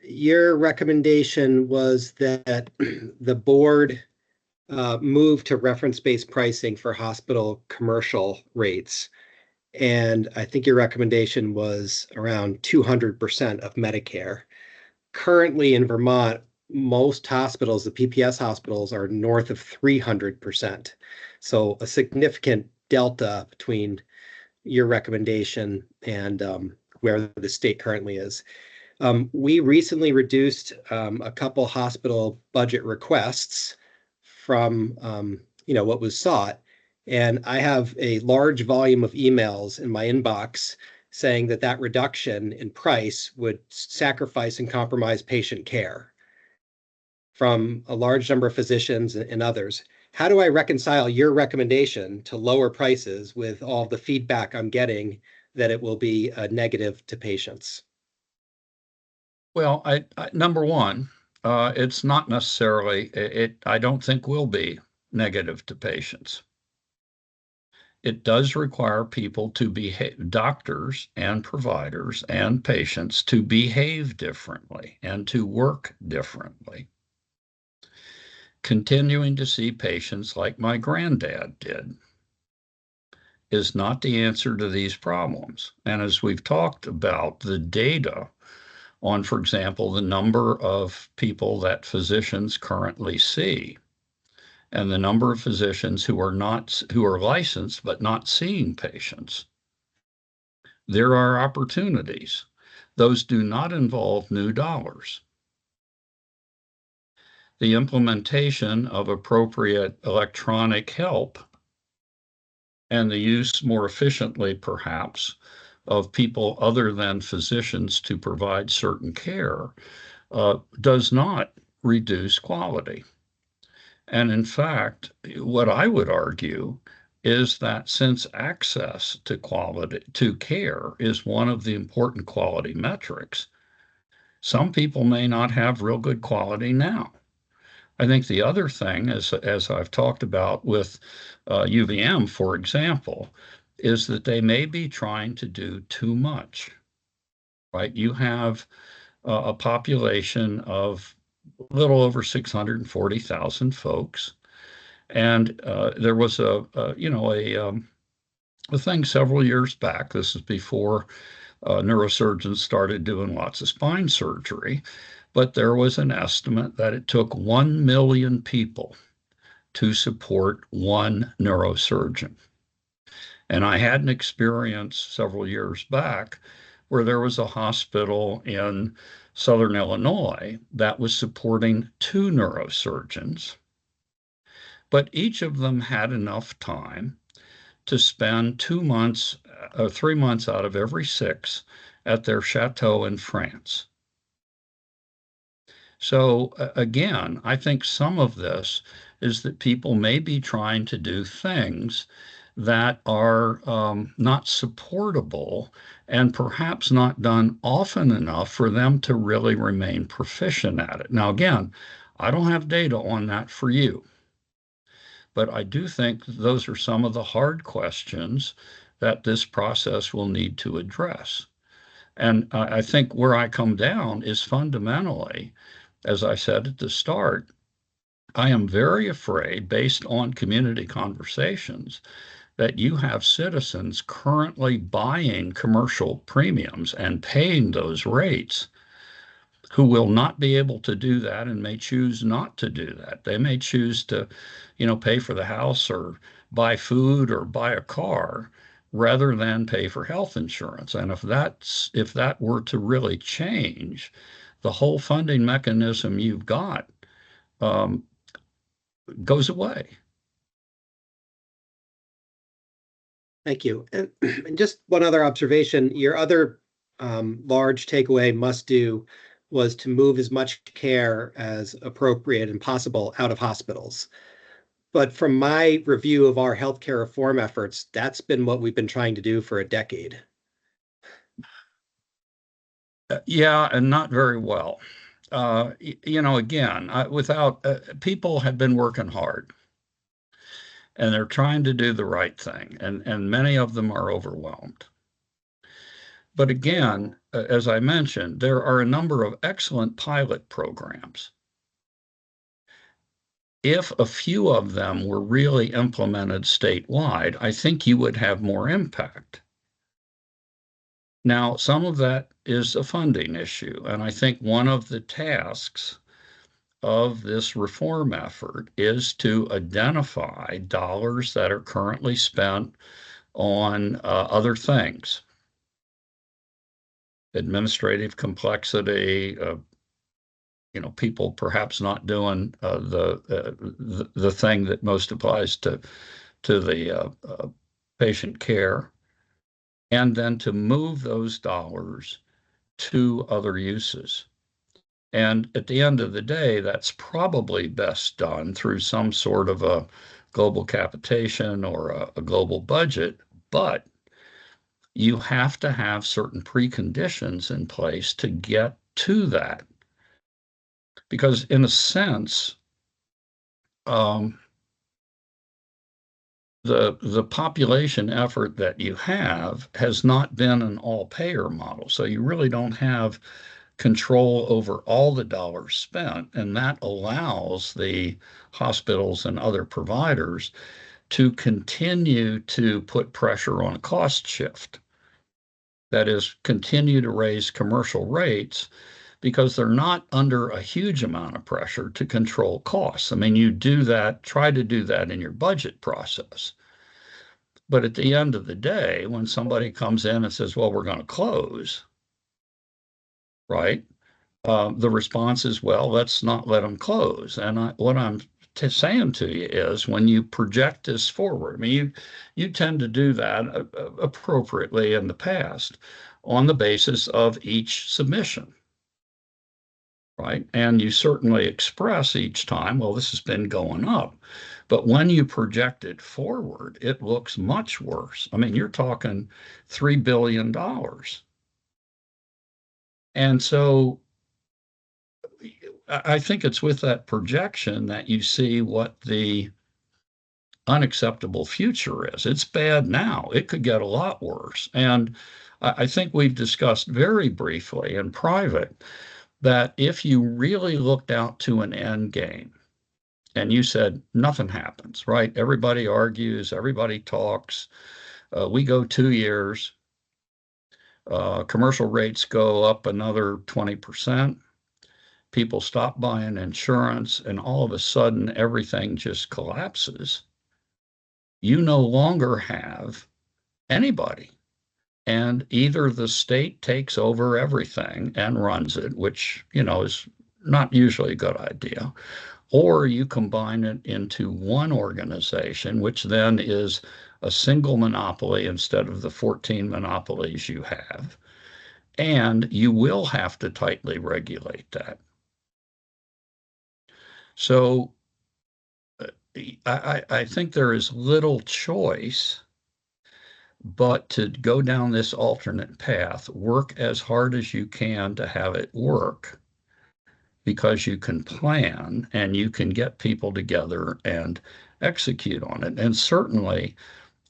Your recommendation was that the board move to reference-based pricing for hospital commercial rates. And I think your recommendation was around 200% of Medicare. Currently in Vermont, most hospitals, the PPS hospitals, are north of 300%. So a significant delta between your recommendation and where the state currently is. We recently reduced a couple hospital budget requests from what was sought, and I have a large volume of emails in my inbox saying that that reduction in price would sacrifice and compromise patient care from a large number of physicians and others. How do I reconcile your recommendation to lower prices with all the feedback I'm getting that it will be a negative to patients? Well, number one, it's not necessarily, I don't think will be negative to patients. It does require people to behave, doctors and providers and patients, to behave differently and to work differently. Continuing to see patients like my granddad did is not the answer to these problems. And as we've talked about, the data on, for example, the number of people that physicians currently see and the number of physicians who are licensed but not seeing patients. There are opportunities. Those do not involve new dollars. The implementation of appropriate electronic help and the use more efficiently, perhaps, of people other than physicians to provide certain care does not reduce quality. And in fact, what I would argue is that since access to quality, to care, is one of the important quality metrics, some people may not have real good quality now. I think the other thing, as I've talked about with UVM, for example, is that they may be trying to do too much, right? You have a population of a little over 640,000 folks. And there was a thing several years back. This is before neurosurgeons started doing lots of spine surgery, but there was an estimate that it took 1 million people to support one neurosurgeon. And I had an experience several years back where there was a hospital in Southern Illinois that was supporting 2 neurosurgeons, but each of them had enough time to spend 2 months or 3 months out of every 6 at their chateau in France. So again, I think some of this is that people may be trying to do things that are not supportable and perhaps not done often enough for them to really remain proficient at it. Now, again, I don't have data on that for you, but I do think those are some of the hard questions that this process will need to address. And I think where I come down is fundamentally, as I said at the start, I am very afraid, based on community conversations, that you have citizens currently buying commercial premiums and paying those rates who will not be able to do that and may choose not to do that. They may choose to, pay for the house or buy food or buy a car rather than pay for health insurance. And if that were to really change, the whole funding mechanism you've got goes away. Thank you. And just one other observation, your other large takeaway must do was to move as much care as appropriate and possible out of hospitals. But from my review of our healthcare reform efforts, that's been what we've been trying to do for a decade. Yeah, and not very well. Again, people have been working hard and they're trying to do the right thing, and many of them are overwhelmed. But again, as I mentioned, there are a number of excellent pilot programs. If a few of them were really implemented statewide, I think you would have more impact. Now, some of that is a funding issue, and I think one of the tasks of this reform effort is to identify dollars that are currently spent on other things. Administrative complexity, people perhaps not doing the thing that most applies to the patient care, and then to move those dollars to other uses. And at the end of the day, that's probably best done through some sort of a global capitation or a global budget, but you have to have certain preconditions in place to get to that. Because in a sense, the population effort that you have has not been an all-payer model. So you really don't have control over all the dollars spent, and that allows the hospitals and other providers to continue to put pressure on a cost shift. That is, continue to raise commercial rates because they're not under a huge amount of pressure to control costs. I mean, you do that, try to do that in your budget process. But at the end of the day, when somebody comes in and says, well, we're going to close, right? The response is, well, let's not let them close. And what I'm saying to you is, when you project this forward, I mean, you tend to do that appropriately in the past on the basis of each submission, right? And you certainly express each time, well, this has been going up. But when you project it forward, it looks much worse. I mean, you're talking $3 billion. And so I think it's with that projection that you see what the unacceptable future is. It's bad now. It could get a lot worse. And I think we've discussed very briefly in private that if you really looked out to an end game and you said nothing happens, right? Everybody argues, everybody talks. We go 2 years. Commercial rates go up another 20%. People stop buying insurance, and all of a sudden everything just collapses. You no longer have anybody. And either the state takes over everything and runs it, which, is not usually a good idea, or you combine it into one organization, which then is a single monopoly instead of the 14 monopolies you have. And you will have to tightly regulate that. So I think there is little choice but to go down this alternate path, work as hard as you can to have it work, because you can plan and you can get people together and execute on it. And certainly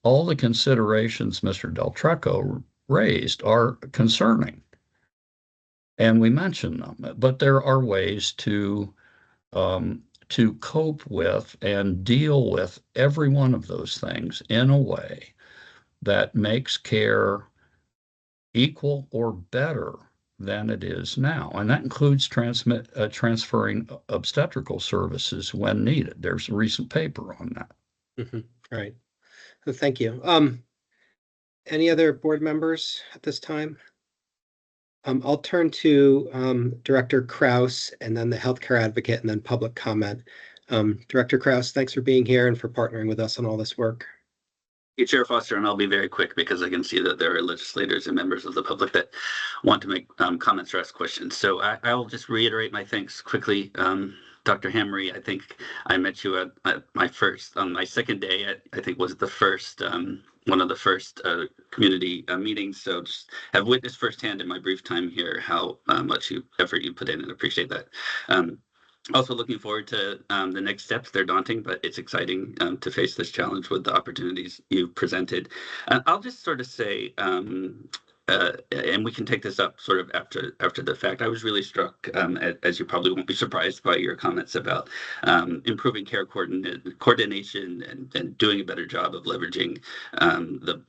all the considerations Mr. Del Trecco raised are concerning. And we mentioned them, but there are ways to cope with and deal with every one of those things in a way that makes care equal or better than it is now. And that includes transferring obstetrical services when needed. There's a recent paper on that. Mm-hmm. Right. So thank you. Any other board members at this time? I'll turn to Director Kraus and then the healthcare advocate and then public comment. Director Kraus, thanks for being here and for partnering with us on all this work. Chair Foster, and I'll be very quick because I can see that there are legislators and members of the public that want to make comments or ask questions. So I will just reiterate my thanks quickly. Dr. Hamry, I think I met you at my first, on my second day, I think was the first, one of the first community meetings. So just have witnessed firsthand in my brief time here how much effort you put in, and appreciate that. Also looking forward to the next steps. They're daunting, but it's exciting to face this challenge with the opportunities you've presented. I'll just sort of say, and we can take this up sort of after the fact. I was really struck, as you probably won't be surprised by your comments about improving care coordination and doing a better job of leveraging the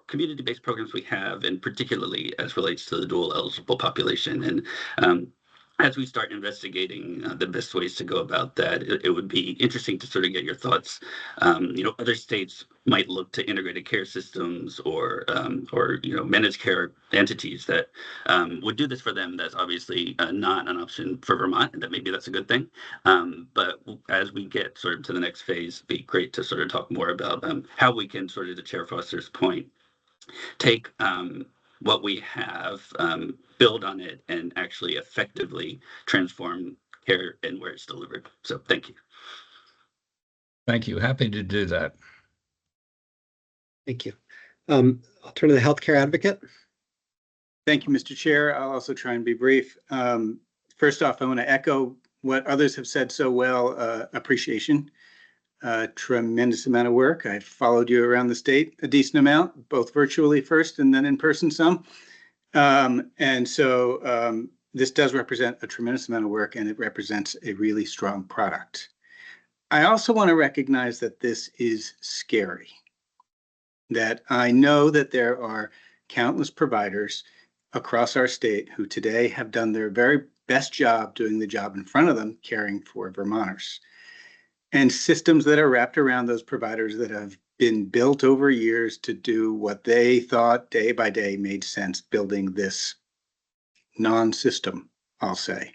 community-based programs we have, and particularly as relates to the dual eligible population. And as we start investigating the best ways to go about that, it would be interesting to sort of get your thoughts. Other states might look to integrated care systems or managed care entities that would do this for them. That's obviously not an option for Vermont, and that maybe that's a good thing. But as we get sort of to the next phase, it'd be great to sort of talk more about how we can, sort of to Chair Foster's point, take what we have, build on it, and actually effectively transform care and where it's delivered. So thank you. Thank you. Happy to do that. Thank you. I'll turn to the healthcare advocate. Thank you, Mr. Chair. I'll also try and be brief. First off, I want to echo what others have said so well. Appreciation. Tremendous amount of work. I've followed you around the state a decent amount, both virtually first and then in person some. And so this does represent a tremendous amount of work, and it represents a really strong product. I also want to recognize that this is scary, that I know that there are countless providers across our state who today have done their very best job doing the job in front of them, caring for Vermonters. And systems that are wrapped around those providers that have been built over years to do what they thought day by day made sense, building this non-system, I'll say.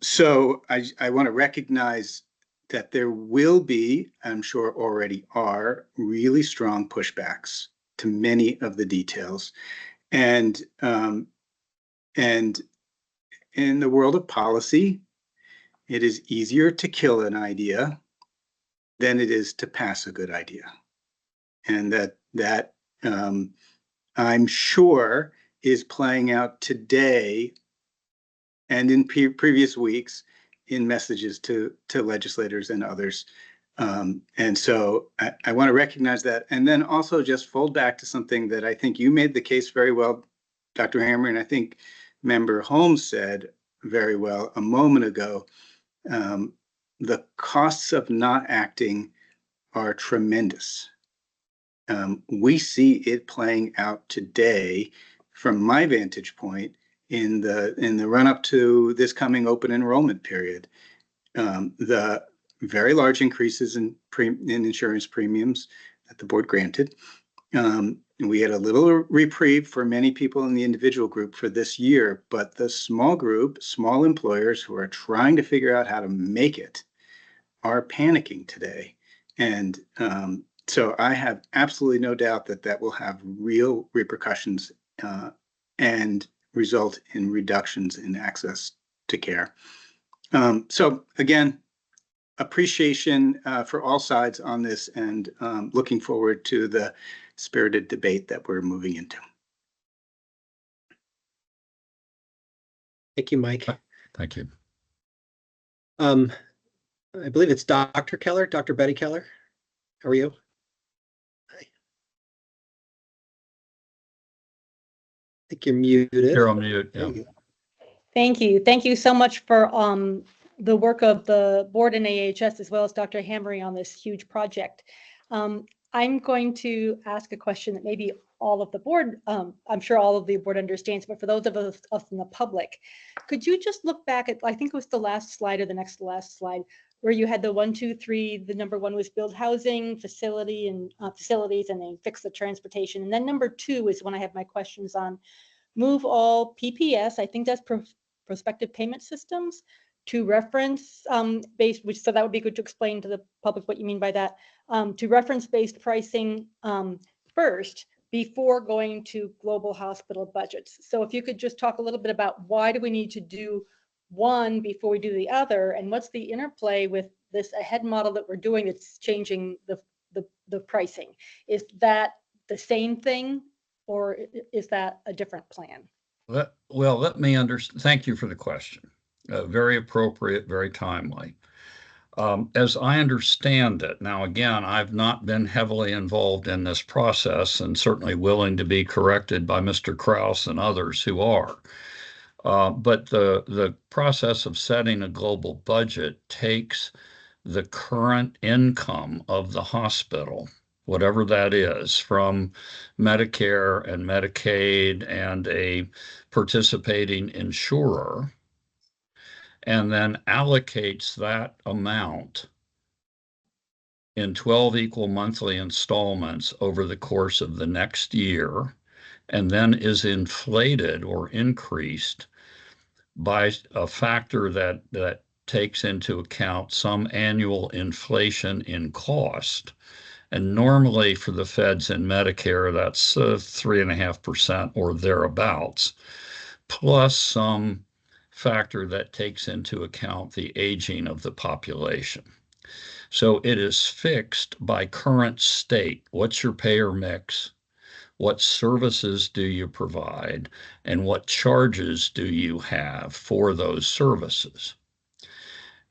So I want to recognize that there will be, I'm sure already are, really strong pushbacks to many of the details. And in the world of policy, it is easier to kill an idea than it is to pass a good idea. And that I'm sure is playing out today and in previous weeks in messages to legislators and others. And so I want to recognize that. And then also just fold back to something that I think you made the case very well, Dr. Hammer, and I think Member Holmes said very well a moment ago. The costs of not acting are tremendous. We see it playing out today from my vantage point in the run-up to this coming open enrollment period. The very large increases in insurance premiums that the board granted. We had a little reprieve for many people in the individual group for this year, but the small group, small employers who are trying to figure out how to make it are panicking today. And so I have absolutely no doubt that that will have real repercussions and result in reductions in access to care. So again, appreciation for all sides on this, and looking forward to the spirited debate that we're moving into. Thank you, Mike. Thank you. I believe it's Dr. Keller, Dr. Betty Keller. How are you? Hi. I think you're muted. You're on mute. Yeah. Thank you. Thank you so much for the work of the board and AHS, as well as Dr. Hamry on this huge project. I'm going to ask a question that maybe all of the board, I'm sure all of the board understands, but for those of us in the public, could you just look back at, I think it was the last slide or the next to last slide, where you had the 1, 2, 3, the number 1 was build housing, facilities, and then fix the transportation. And then number 2 is when I have my questions on move all PPS, I think that's prospective payment systems, to reference based, which so that would be good to explain to the public what you mean by that, to reference-based pricing first before going to global hospital budgets. So if you could just talk a little bit about why do we need to do one before we do the other, and what's the interplay with this ahead model that we're doing that's changing the pricing? Is that the same thing, or is that a different plan? Let me understand. Thank you for the question. Very appropriate, very timely. As I understand it, now again, I've not been heavily involved in this process and certainly willing to be corrected by Mr. Kraus and others who are. But the process of setting a global budget takes the current income of the hospital, whatever that is, from Medicare and Medicaid and a participating insurer, and then allocates that amount in 12 equal monthly installments over the course of the next year, and then is inflated or increased by a factor that takes into account some annual inflation in cost. And normally for the feds and Medicare, that's 3.5% or thereabouts, plus some factor that takes into account the aging of the population. So it is fixed by current state. What's your payer mix? What services do you provide? And what charges do you have for those services?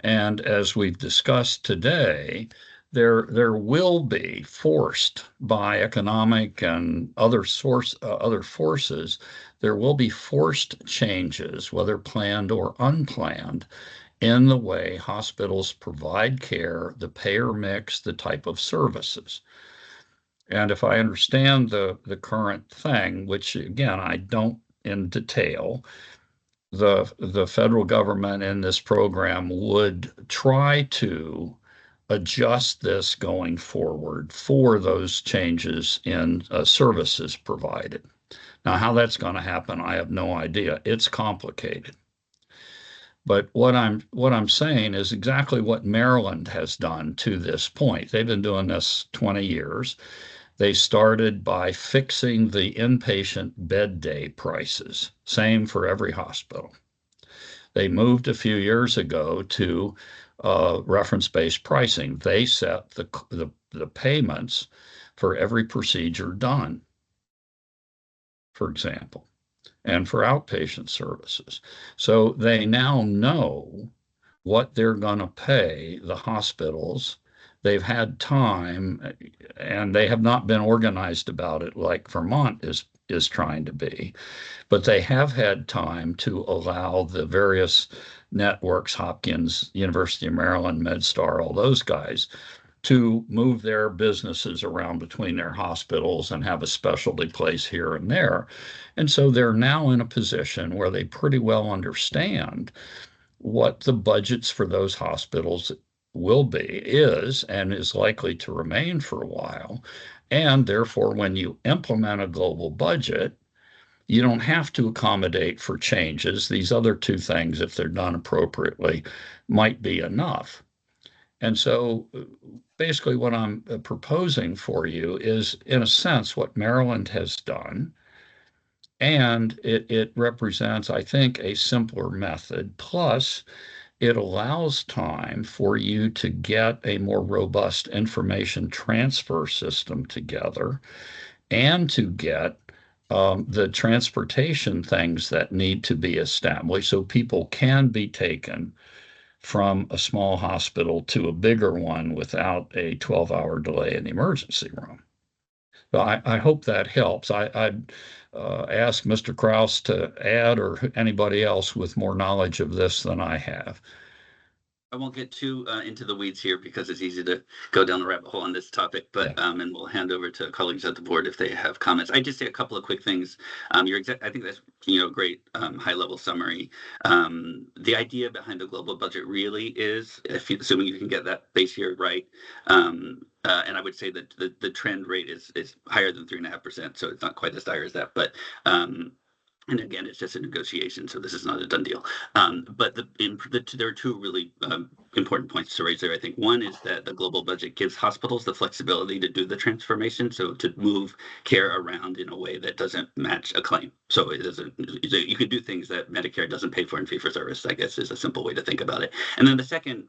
And as we've discussed today, there will be, forced by economic and other forces, there will be forced changes, whether planned or unplanned, in the way hospitals provide care, the payer mix, the type of services. And if I understand the current thing, which again, I don't in detail, the federal government in this program would try to adjust this going forward for those changes in services provided. Now, how that's going to happen, I have no idea. It's complicated. But what I'm saying is exactly what Maryland has done to this point. They've been doing this 20 years. They started by fixing the inpatient bed day prices, same for every hospital. They moved a few years ago to reference-based pricing. They set the payments for every procedure done, for example, and for outpatient services. So they now know what they're going to pay the hospitals. They've had time, and they have not been organized about it like Vermont is trying to be, but they have had time to allow the various networks, Hopkins, University of Maryland, MedStar, all those guys, to move their businesses around between their hospitals and have a specialty place here and there. And so they're now in a position where they pretty well understand what the budgets for those hospitals will be, is likely to remain for a while. And therefore, when you implement a global budget, you don't have to accommodate for changes. These other two things, if they're done appropriately, might be enough. And so basically what I'm proposing for you is, in a sense, what Maryland has done. And it represents, I think, a simpler method. Plus, it allows time for you to get a more robust information transfer system together and to get the transportation things that need to be established so people can be taken from a small hospital to a bigger one without a 12-hour delay in the emergency room. So I hope that helps. I'd ask Mr. Kraus to add, or anybody else with more knowledge of this than I have. I won't get too into the weeds here because it's easy to go down the rabbit hole on this topic, but and we'll hand over to colleagues at the board if they have comments. I just say a couple of quick things. I think that's great high level summary. The idea behind the global budget really is, assuming you can get that base year right, and I would say that the trend rate is higher than 3.5%, so it's not quite as dire as that, but And again, it's just a negotiation, so this is not a done deal. But there are two really important points to raise there. I think one is that the global budget gives hospitals the flexibility to do the transformation, so to move care around in a way that doesn't match a claim. So it doesn't. You can do things that Medicare doesn't pay for in fee-for-service, I guess, is a simple way to think about it. And then the second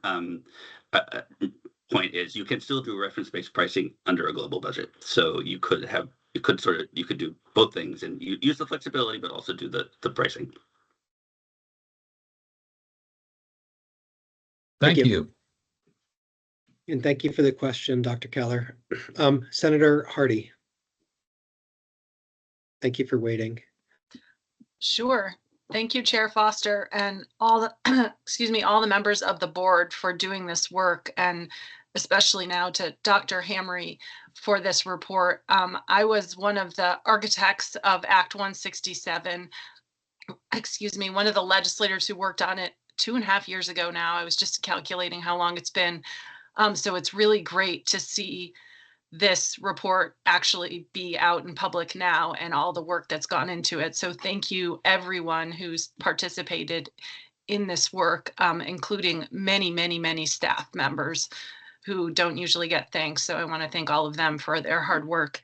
point is you can still do reference-based pricing under a global budget. So you could do both things and you use the flexibility, but also do the pricing. Thank you. And thank you for the question, Dr. Keller. Senator Hardy. Thank you for waiting. Sure. Thank you, Chair Foster, and all the all the members of the board for doing this work, and especially now to Dr. Hamre for this report. I was one of the architects of Act 167, one of the legislators who worked on it 2.5 years ago now. I was just calculating how long it's been. So it's really great to see this report actually be out in public now and all the work that's gone into it. So thank you everyone who's participated in this work, including many, many, many staff members who don't usually get thanks. So I want to thank all of them for their hard work.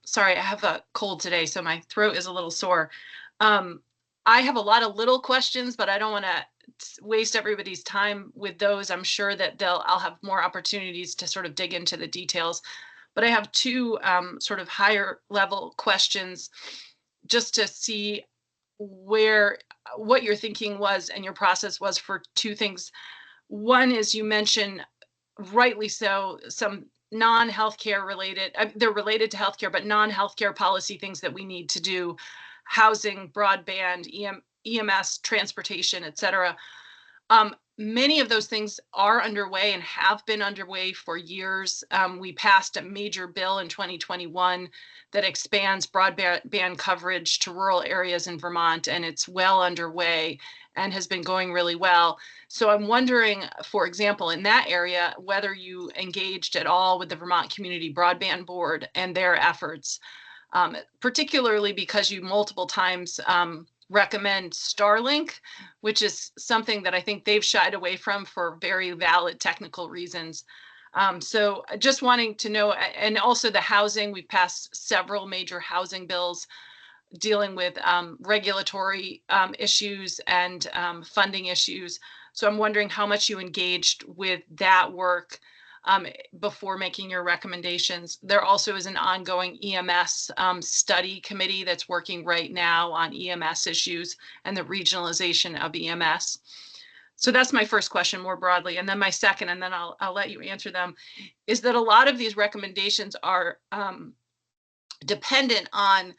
Sorry, I have a cold today, so my throat is a little sore. I have a lot of little questions, but I don't want to waste everybody's time with those. I'm sure that I'll have more opportunities to sort of dig into the details. But I have two sort of higher level questions just to see what your thinking was and your process was for two things. One is you mentioned, rightly so, some non-healthcare related, they're related to healthcare, but non-healthcare policy things that we need to do, housing, broadband, EMS, transportation, et cetera. Many of those things are underway and have been underway for years. We passed a major bill in 2021 that expands broadband coverage to rural areas in Vermont, and it's well underway and has been going really well. So I'm wondering, for example, in that area, whether you engaged at all with the Vermont Community Broadband Board and their efforts, particularly because you multiple times recommend Starlink, which is something that I think they've shied away from for very valid technical reasons. So just wanting to know, and also the housing, we've passed several major housing bills dealing with regulatory issues and funding issues. So I'm wondering how much you engaged with that work before making your recommendations. There also is an ongoing EMS study committee that's working right now on EMS issues and the regionalization of EMS. So that's my first question more broadly. And then my second, and then I'll let you answer them, is that a lot of these recommendations are dependent on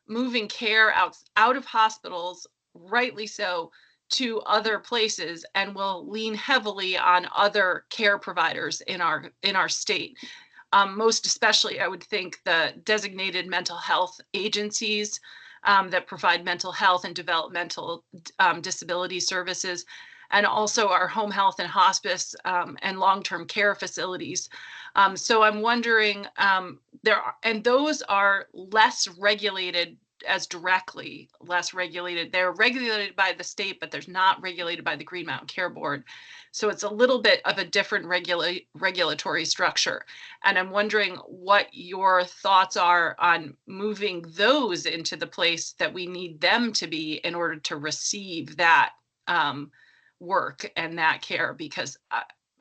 moving care out of hospitals, rightly so, to other places, and will lean heavily on other care providers in our state. Most especially, I would think the designated mental health agencies that provide mental health and developmental disability services, and also our home health and hospice and long-term care facilities. So I'm wondering, those are less regulated as directly, less regulated. They're regulated by the state, but they're not regulated by the Green Mountain Care Board. So it's a little bit of a different regulatory structure. And I'm wondering what your thoughts are on moving those into the place that we need them to be in order to receive that work and that care, because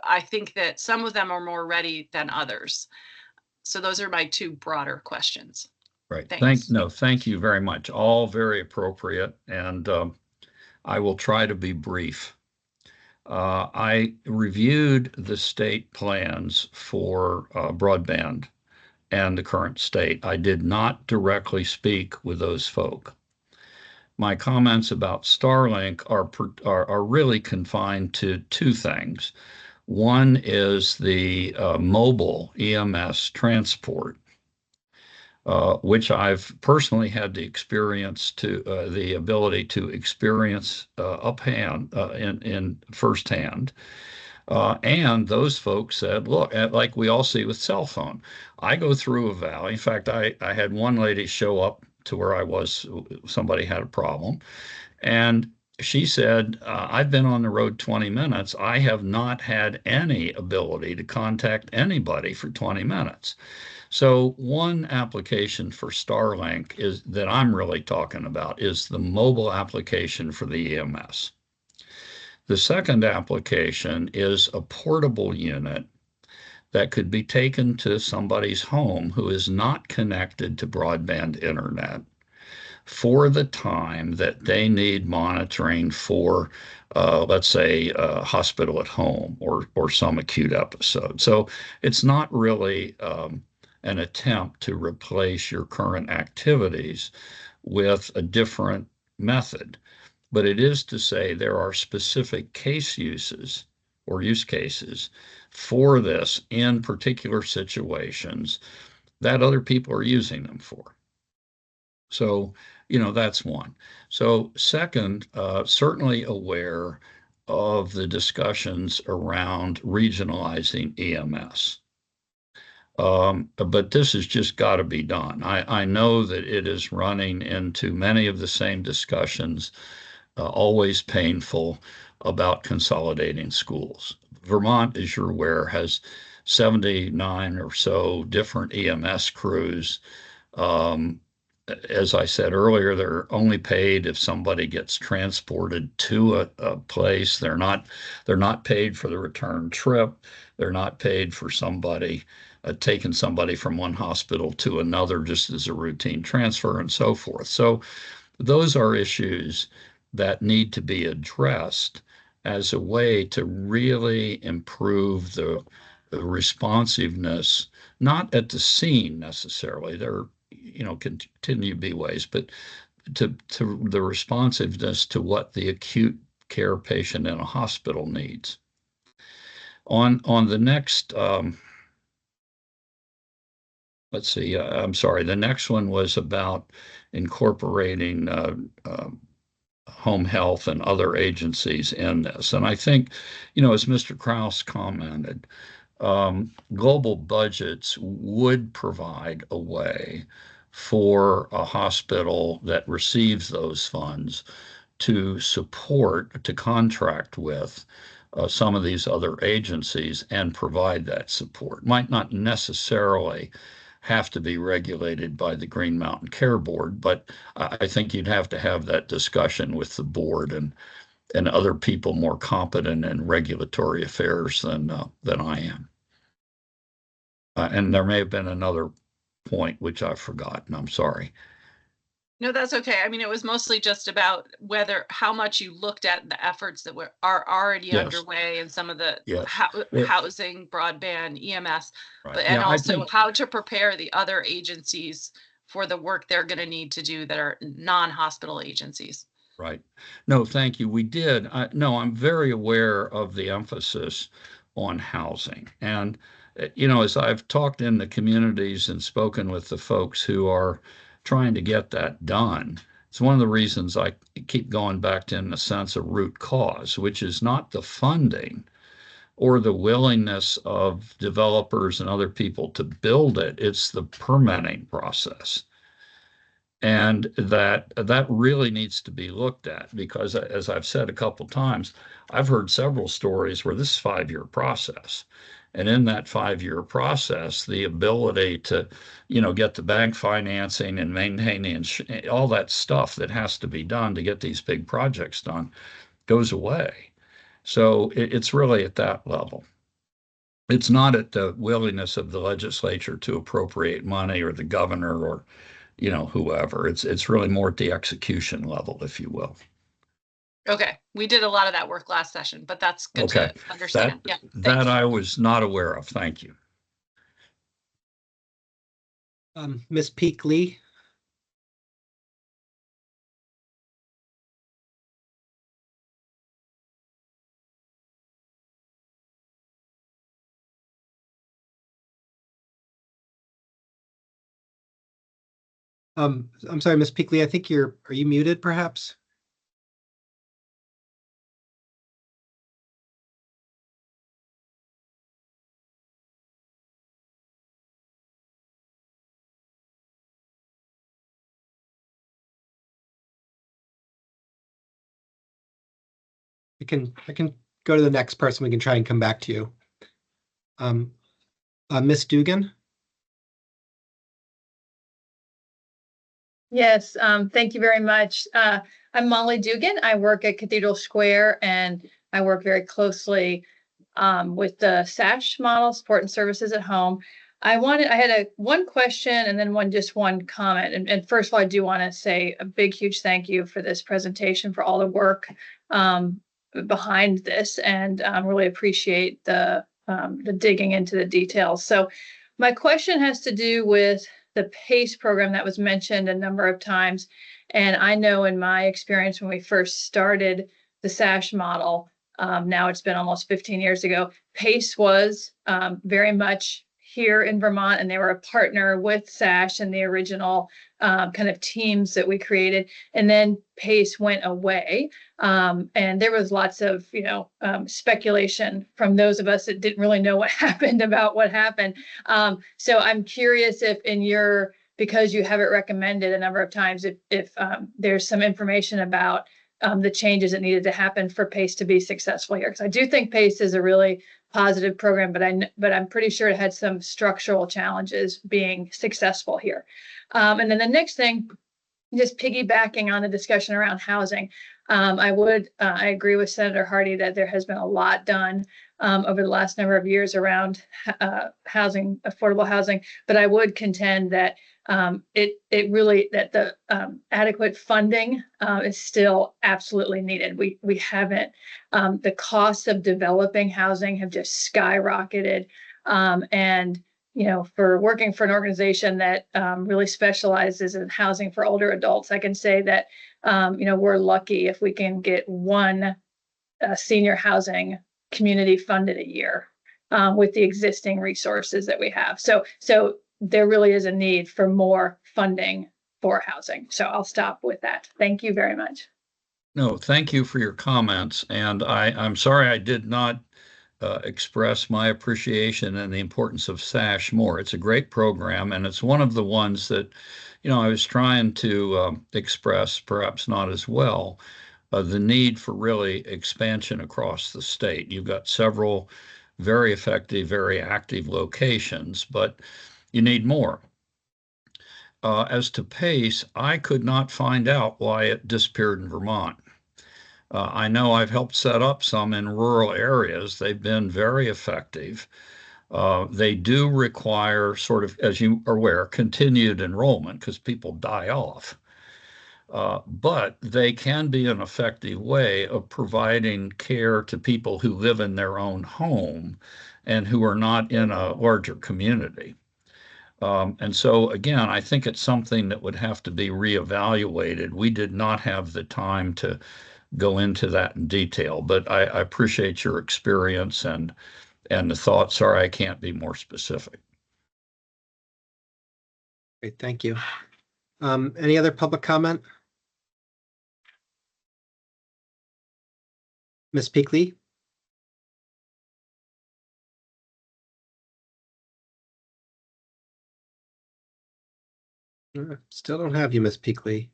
I think that some of them are more ready than others. So those are my two broader questions. Right. Thanks. Thank you very much. All very appropriate. And I will try to be brief. I reviewed the state plans for broadband and the current state. I did not directly speak with those folk. My comments about Starlink are really confined to two things. One is the mobile EMS transport, which I've personally had the experience the ability to experience in firsthand. And those folks said, look, like we all see with cell phone, I go through a valley. In fact, I had one lady show up to where I was, somebody had a problem. And she said, I've been on the road 20 minutes. I have not had any ability to contact anybody for 20 minutes. So one application for Starlink is that I'm really talking about is the mobile application for the EMS. The second application is a portable unit that could be taken to somebody's home who is not connected to broadband internet for the time that they need monitoring for, let's say, a hospital at home or some acute episode. So it's not really an attempt to replace your current activities with a different method, but it is to say there are specific case uses or use cases for this in particular situations that other people are using them for. So, that's one. So, second, certainly aware of the discussions around regionalizing EMS. But this has just got to be done. I know that it is running into many of the same discussions, always painful, about consolidating schools. Vermont, as you're aware, has 79 or so different EMS crews. As I said earlier, they're only paid if somebody gets transported to a place. They're not paid for the return trip. They're not paid for somebody taking somebody from one hospital to another just as a routine transfer and so forth. So those are issues that need to be addressed as a way to really improve the responsiveness, not at the scene necessarily. There continue to be ways, but to the responsiveness to what the acute care patient in a hospital needs. On the next, let's see, I'm sorry, the next one was about incorporating home health and other agencies in this. And I think, as Mr. Kraus commented, global budgets would provide a way for a hospital that receives those funds to support, to contract with some of these other agencies and provide that support. Might not necessarily have to be regulated by the Green Mountain Care Board, but I think you'd have to have that discussion with the board and other people more competent in regulatory affairs than I am. And there may have been another point which I've forgotten. I'm sorry. No, that's okay. I mean, it was mostly just about how much you looked at the efforts that are already Yes. underway and some of the Yes. housing, broadband, EMS, Right. but Yeah, I also think- how to prepare the other agencies for the work they're going to need to do that are non-hospital agencies. Right. No, thank you. We did. No, I'm very aware of the emphasis on housing. And, as I've talked in the communities and spoken with the folks who are trying to get that done, it's one of the reasons I keep going back to, in a sense, a root cause, which is not the funding or the willingness of developers and other people to build it. It's the permitting process. And that really needs to be looked at because, as I've said a couple of times, I've heard several stories where this is a 5-year process. And in that 5-year process, the ability to, get the bank financing and maintaining all that stuff that has to be done to get these big projects done goes away. So it's really at that level. It's not at the willingness of the legislature to appropriate money or the governor or whoever. It's really more at the execution level, if you will. Okay, we did a lot of that work last session, but that's good Okay. to understand. Yeah, That thanks. I was not aware of. Thank you. Ms. Peak Lee. I'm sorry, Ms. Peak Lee, I think are you muted perhaps? I can go to the next person. We can try and come back to you. Miss Dugan. Yes, thank you very much. I'm Molly Dugan. I work at Cathedral Square, and I work very closely with the SASH model, support and services at home. I had one question and then one comment. And first of all, I do want to say a big, huge thank you for this presentation, for all the work behind this, and really appreciate the digging into the details. So my question has to do with the PACE program that was mentioned a number of times. And I know in my experience when we first started the SASH model, now it's been almost 15 years ago, PACE was very much here in Vermont, and they were a partner with SASH and the original kind of teams that we created. And then PACE went away. And there was lots of, speculation from those of us that didn't really know what happened about what happened. So I'm curious if because you have it recommended a number of times, if there's some information about the changes that needed to happen for PACE to be successful here. Because I do think PACE is a really positive program, but I'm pretty sure it had some structural challenges being successful here. And then the next thing, just piggybacking on the discussion around housing, I agree with Senator Hardy that there has been a lot done over the last number of years around housing, affordable housing, but I would contend that the adequate funding is still absolutely needed. We haven't, the costs of developing housing have just skyrocketed. And, for working for an organization that really specializes in housing for older adults, I can say that, we're lucky if we can get one senior housing community funded a year with the existing resources that we have. So there really is a need for more funding for housing. So I'll stop with that. Thank you very much. No, thank you for your comments. And I'm sorry I did not express my appreciation and the importance of SASH more. It's a great program, and it's one of the ones that, I was trying to express, perhaps not as well, the need for really expansion across the state. You've got several very effective, very active locations, but you need more. As to PACE, I could not find out why it disappeared in Vermont. I know I've helped set up some in rural areas. They've been very effective. They do require sort of, as you are aware, continued enrollment because people die off. But they can be an effective way of providing care to people who live in their own home and who are not in a larger community. And so, again, I think it's something that would have to be reevaluated. We did not have the time to go into that in detail, but I appreciate your experience and the thought. Sorry, I can't be more specific. Great, thank you. Any other public comment? Ms. Peakley? Still don't have you, Ms. Peakley.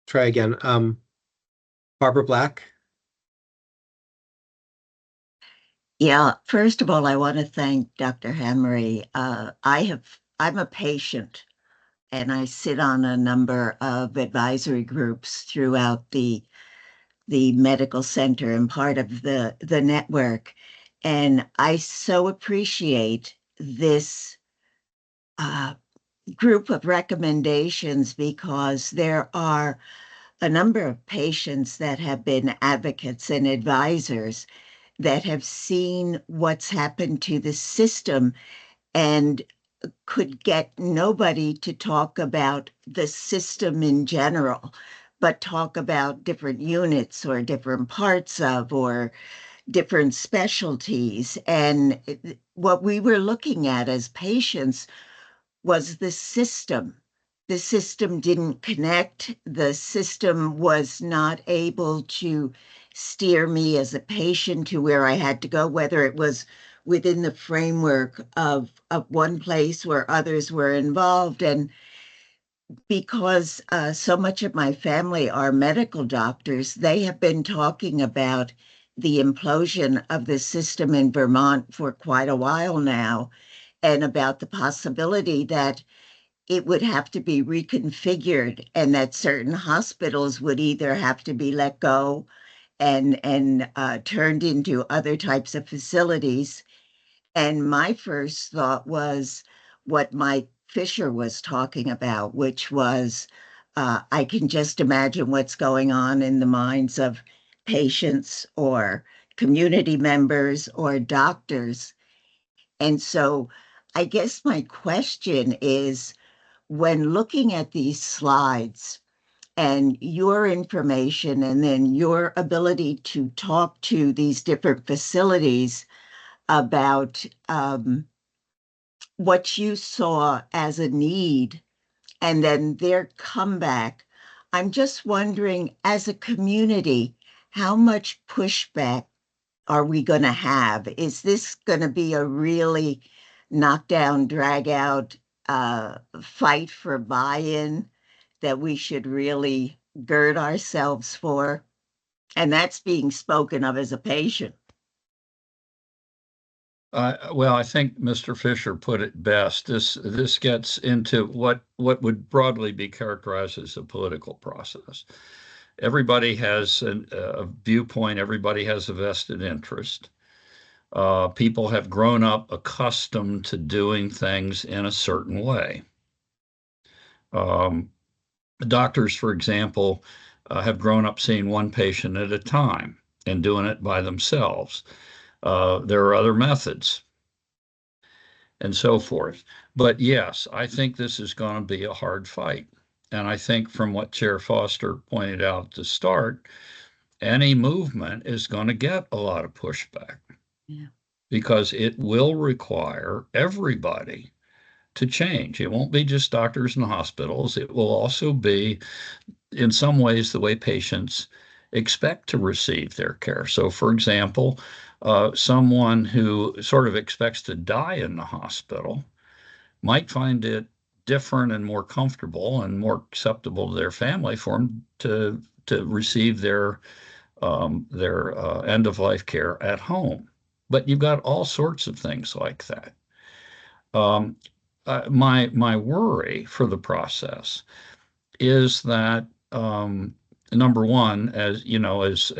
Try again. Barbara Black. Yeah, first of all, I want to thank Dr. Hamre. I'm a patient, and I sit on a number of advisory groups throughout the medical center and part of the network. And I so appreciate this group of recommendations because there are a number of patients that have been advocates and advisors that have seen what's happened to the system and could get nobody to talk about the system in general, but talk about different units or different parts of or different specialties. And what we were looking at as patients was the system. The system didn't connect. The system was not able to steer me as a patient to where I had to go, whether it was within the framework of one place where others were involved. And because so much of my family are medical doctors, they have been talking about the implosion of the system in Vermont for quite a while now, and about the possibility that it would have to be reconfigured and that certain hospitals would either have to be let go and turned into other types of facilities. And my first thought was what Mike Fisher was talking about, which was I can just imagine what's going on in the minds of patients or community members or doctors. And so I guess my question is, when looking at these slides and your information and then your ability to talk to these different facilities about what you saw as a need and then their comeback, I'm just wondering, as a community, how much pushback are we going to have? Is this going to be a really knockdown, drag out fight for buy-in that we should really gird ourselves for? And that's being spoken of as a patient. Well, I think Mr. Fisher put it best. This gets into what would broadly be characterized as a political process. Everybody has a viewpoint. Everybody has a vested interest. People have grown up accustomed to doing things in a certain way. Doctors, for example, have grown up seeing one patient at a time and doing it by themselves. There are other methods and so forth. But yes, I think this is going to be a hard fight. And I think from what Chair Foster pointed out to start, any movement is going to get a lot of pushback. Yeah. Because it will require everybody to change. It won't be just doctors and hospitals. It will also be, in some ways, the way patients expect to receive their care. So, for example, someone who sort of expects to die in the hospital might find it different and more comfortable and more acceptable to their family for them to receive their end-of-life care at home. But you've got all sorts of things like that. My worry for the process is that number one, as you know, as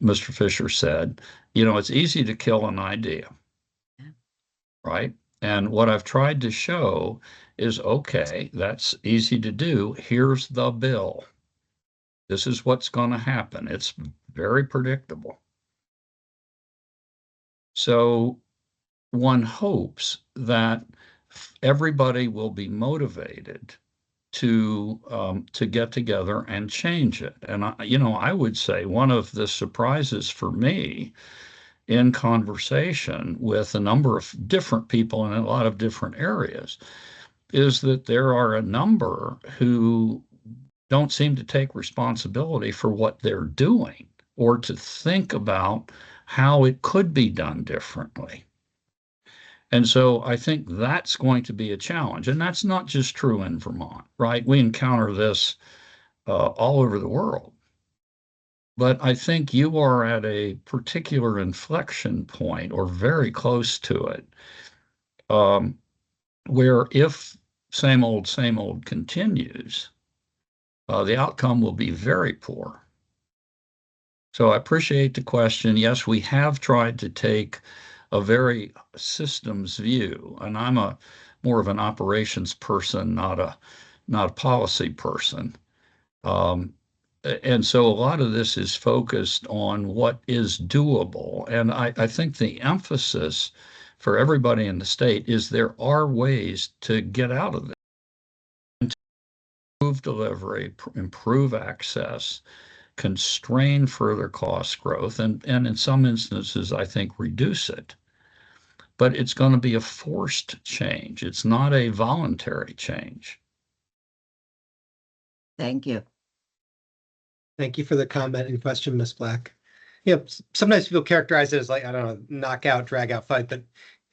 Mr. Fisher said, it's easy to kill an idea, right? And what I've tried to show is, okay, that's easy to do. Here's the bill. This is what's going to happen. It's very predictable. So one hopes that everybody will be motivated to get together and change it. And I would say one of the surprises for me in conversation with a number of different people in a lot of different areas is that there are a number who don't seem to take responsibility for what they're doing or to think about how it could be done differently. And so I think that's going to be a challenge. And that's not just true in Vermont, right? We encounter this all over the world. But I think you are at a particular inflection point or very close to it, where if same old continues, the outcome will be very poor. So I appreciate the question. Yes, we have tried to take a very systems view, and I'm more of an operations person, not a policy person. And so a lot of this is focused on what is doable. And I think the emphasis for everybody in the state is there are ways to get out of this, and to improve delivery, improve access, constrain further cost growth, and in some instances, I think, reduce it. But it's going to be a forced change. It's not a voluntary change. Thank you. Thank you for the comment and question, Ms. Black. Sometimes people characterize it as like, I don't know, knockout, drag out fight, but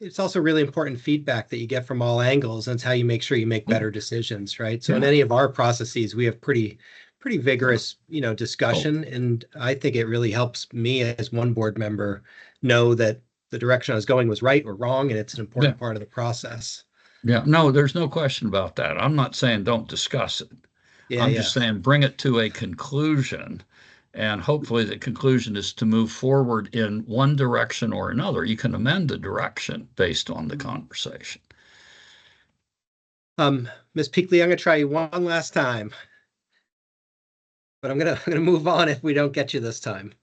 it's also really important feedback that you get from all angles. And it's how you make sure you make better decisions, right? So in any of our processes, we have pretty vigorous, discussion. And I think it really helps me as one board member know that the direction I was going was right or wrong, and it's an important part of the process. Yeah, no, there's no question about that. I'm not saying don't discuss it. Yeah, I'm just saying bring it to a conclusion. And hopefully the conclusion is to move forward in one direction or another. You can amend the direction based on the conversation. Ms. Peakley, I'm gonna try you one last time, but I'm gonna move on if we don't get you this time.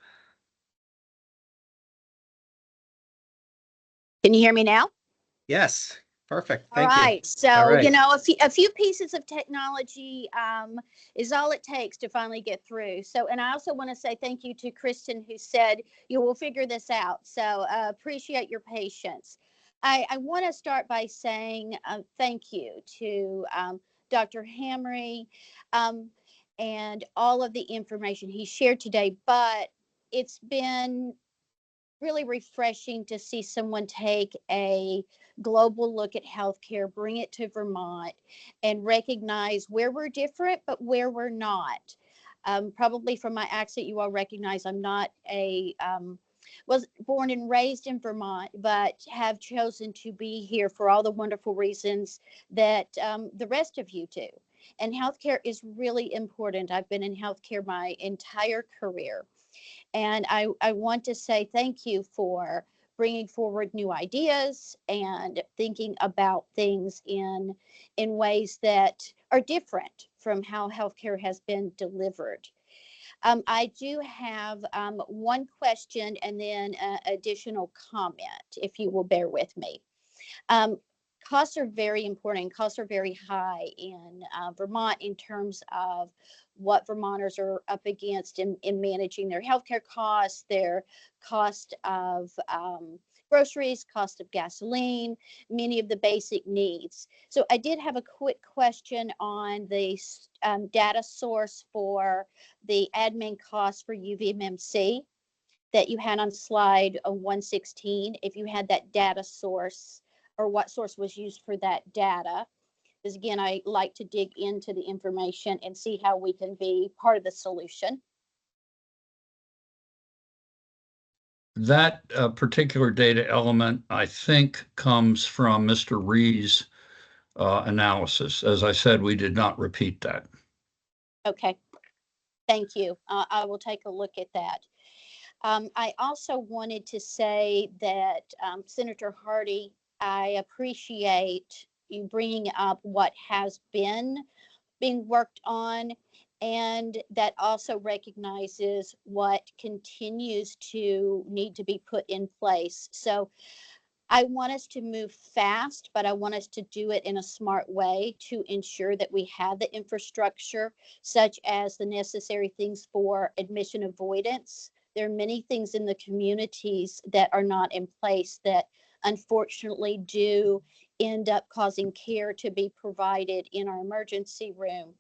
Can you hear me now? Yes, perfect. All Thank you. right. So, All right. a few pieces of technology is all it takes to finally get through. So, and I also want to say thank you to Kristen, who said you will figure this out. So appreciate your patience. I want to start by saying thank you to Dr. Hamre and all of the information he shared today, but it's been really refreshing to see someone take a global look at healthcare, bring it to Vermont, and recognize where we're different, but where we're not. Probably from my accent, you all recognize I'm not was born and raised in Vermont, but have chosen to be here for all the wonderful reasons that the rest of you do. And healthcare is really important. I've been in healthcare my entire career. And I want to say thank you for bringing forward new ideas and thinking about things in ways that are different from how healthcare has been delivered. I do have one question and then an additional comment, if you will bear with me. Costs are very important. Costs are very high in Vermont in terms of what Vermonters are up against in managing their healthcare costs, their cost of groceries, cost of gasoline, many of the basic needs. So I did have a quick question on the data source for the admin costs for UVMMC that you had on slide 116. If you had that data source, or what source was used for that data. Because again, I like to dig into the information and see how we can be part of the solution. That particular data element, I think, comes from Mr. Ree's analysis. As I said, we did not repeat that. Okay, thank you. I will take a look at that. I also wanted to say that Senator Hardy, I appreciate you bringing up what has been being worked on, and that also recognizes what continues to need to be put in place. So I want us to move fast, but I want us to do it in a smart way to ensure that we have the infrastructure, such as the necessary things for admission avoidance. There are many things in the communities that are not in place that unfortunately do end up causing care to be provided in our emergency room.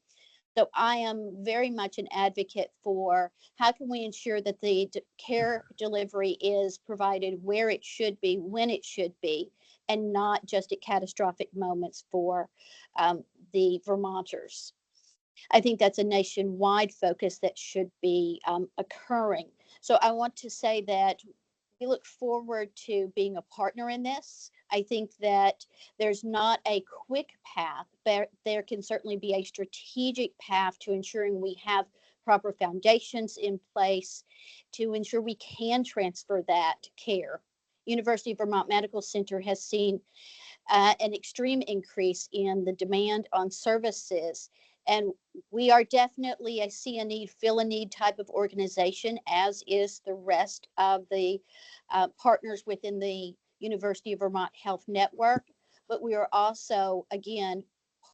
So I am very much an advocate for how can we ensure that the care delivery is provided where it should be, when it should be, and not just at catastrophic moments for the Vermonters. I think that's a nationwide focus that should be occurring. So I want to say that we look forward to being a partner in this. I think that there's not a quick path, but there can certainly be a strategic path to ensuring we have proper foundations in place to ensure we can transfer that care. University of Vermont Medical Center has seen an extreme increase in the demand on services. And we are definitely a see a need, fill a need type of organization, as is the rest of the partners within the University of Vermont Health Network. But we are also, again,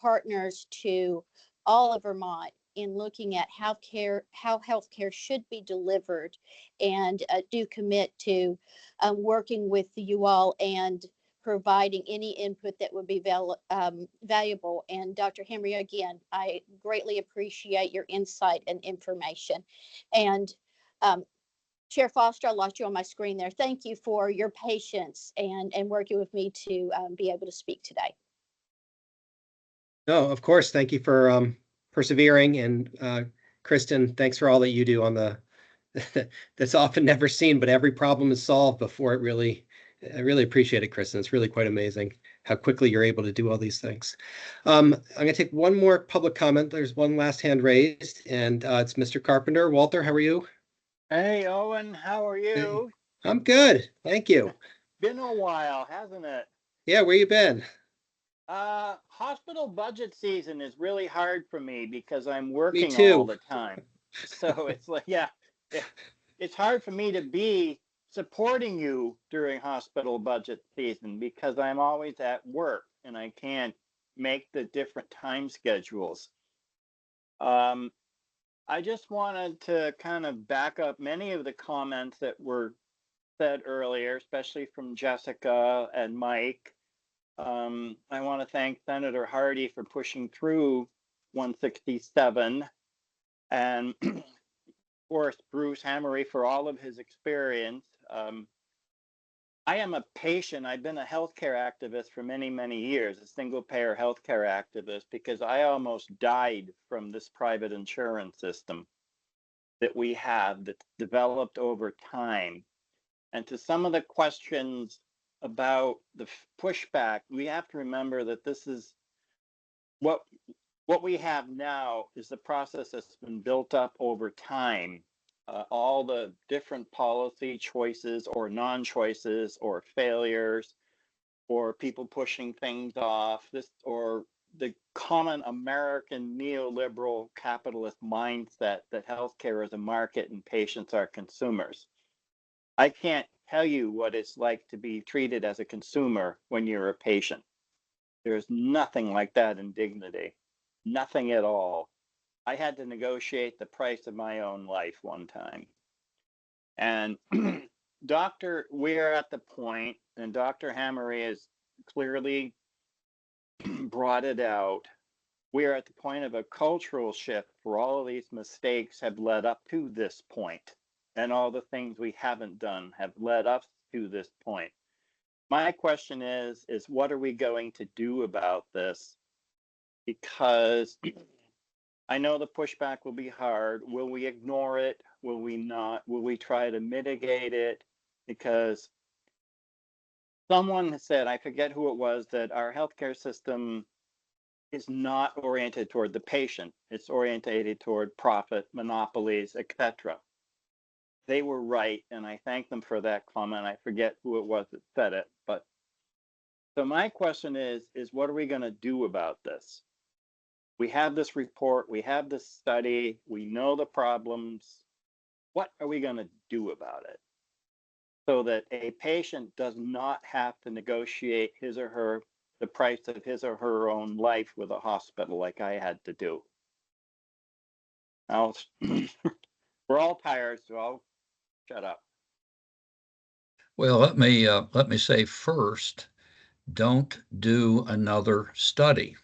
partners to all of Vermont in looking at how healthcare should be delivered, and do commit to working with you all and providing any input that would be valuable. And Dr. Hamre, again, I greatly appreciate your insight and information. And Chair Foster, I lost you on my screen there. Thank you for your patience and working with me to be able to speak today. No, of course. Thank you for persevering. And Kristen, thanks for all that you do on the that's often never seen, but every problem is solved before it really. I really appreciate it, Kristen. It's really quite amazing how quickly you're able to do all these things. I'm going to take one more public comment. There's one last hand raised, and it's Mr. Carpenter. Walter, how are you? Hey, Owen, how are you? Hey, I'm good. Thank you. Been a while, hasn't it? Yeah, where you been? Hospital budget season is really hard for me because I'm working Me too. all the time. So it's like, yeah, it's hard for me to be supporting you during hospital budget season because I'm always at work and I can't make the different time schedules. I just wanted to kind of back up many of the comments that were said earlier, especially from Jessica and Mike. I want to thank Senator Hardy for pushing through 167 and of course Bruce Hammery for all of his experience. I am a patient. I've been a healthcare activist for many, many years, a single payer healthcare activist, because I almost died from this private insurance system that we have that's developed over time. And to some of the questions about the pushback, we have to remember that this is what we have now is the process that's been built up over time. All the different policy choices or non-choices or failures or people pushing things off, this or the common American neoliberal capitalist mindset that healthcare is a market and patients are consumers. I can't tell you what it's like to be treated as a consumer when you're a patient. There's nothing like that in Dignity, nothing at all. I had to negotiate the price of my own life one time. And we're at the point, and Dr. Hammery has clearly brought it out, we are at the point of a cultural shift where all of these mistakes have led up to this point, and all the things we haven't done have led us to this point. My question is what are we going to do about this? Because I know the pushback will be hard. Will we ignore it? Will we not? Will we try to mitigate it? Because someone has said, I forget who it was, that our healthcare system is not oriented toward the patient. It's oriented toward profit, monopolies, etc. They were right, and I thank them for that comment. I forget who it was that said it, but so my question is what are we going to do about this? We have this report, we have this study, we know the problems. What are we going to do about it so that a patient does not have to negotiate the price of his or her own life with a hospital like I had to do? Now, we're all tired, so I'll shut up. Well, let me say first, don't do another study.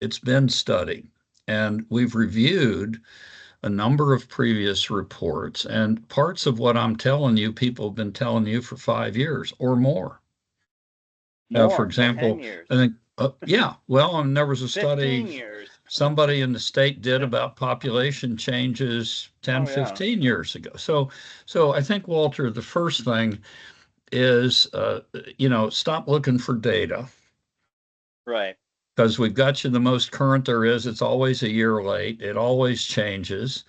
It's been studied, and we've reviewed a number of previous reports, and parts of what I'm telling you, people have been telling you for 5 years or more. For example, 10 years. I think, yeah, well, and there was a 15 study years. somebody in the state did about population changes 10, 15 years ago. So I think, Walter, the first thing is, stop looking for data. Right. Because we've got you the most current there is. It's always a year late. It always changes.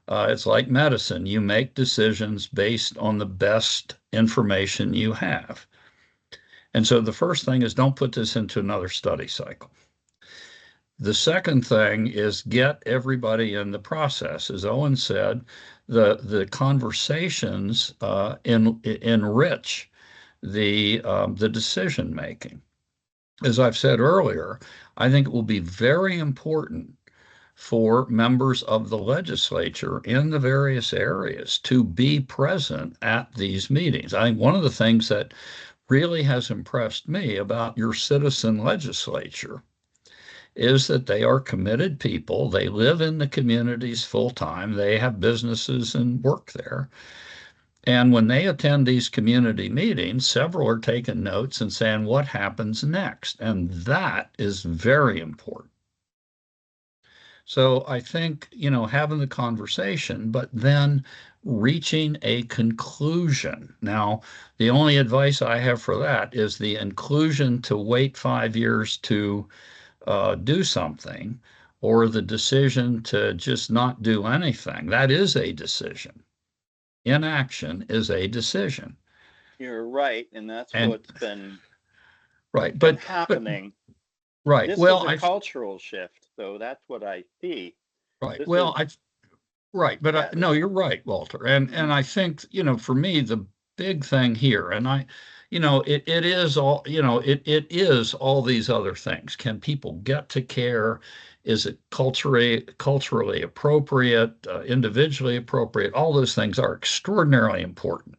It's like medicine. You make decisions based on the best information you have. And so the first thing is don't put this into another study cycle. The second thing is get everybody in the process. As Owen said, the conversations enrich the decision making. As I've said earlier, I think it will be very important for members of the legislature in the various areas to be present at these meetings. I think one of the things that really has impressed me about your citizen legislature is that they are committed people. They live in the communities full time. They have businesses and work there. And when they attend these community meetings, several are taking notes and saying, what happens next? And that is very important. So I think, having the conversation, but then reaching a conclusion. Now, the only advice I have for that is the inclusion to wait 5 years to do something, or the decision to just not do anything. That is a decision. Inaction is a decision. You're right, and that's what's been right, but happening. Right. This well, is a cultural shift, so that's what I see. Right. This well, is, right, but no, you're right, Walter. And I think, for me, the big thing here, and it is all, it is all these other things. Can people get to care? Is it culturally appropriate, individually appropriate? All those things are extraordinarily important.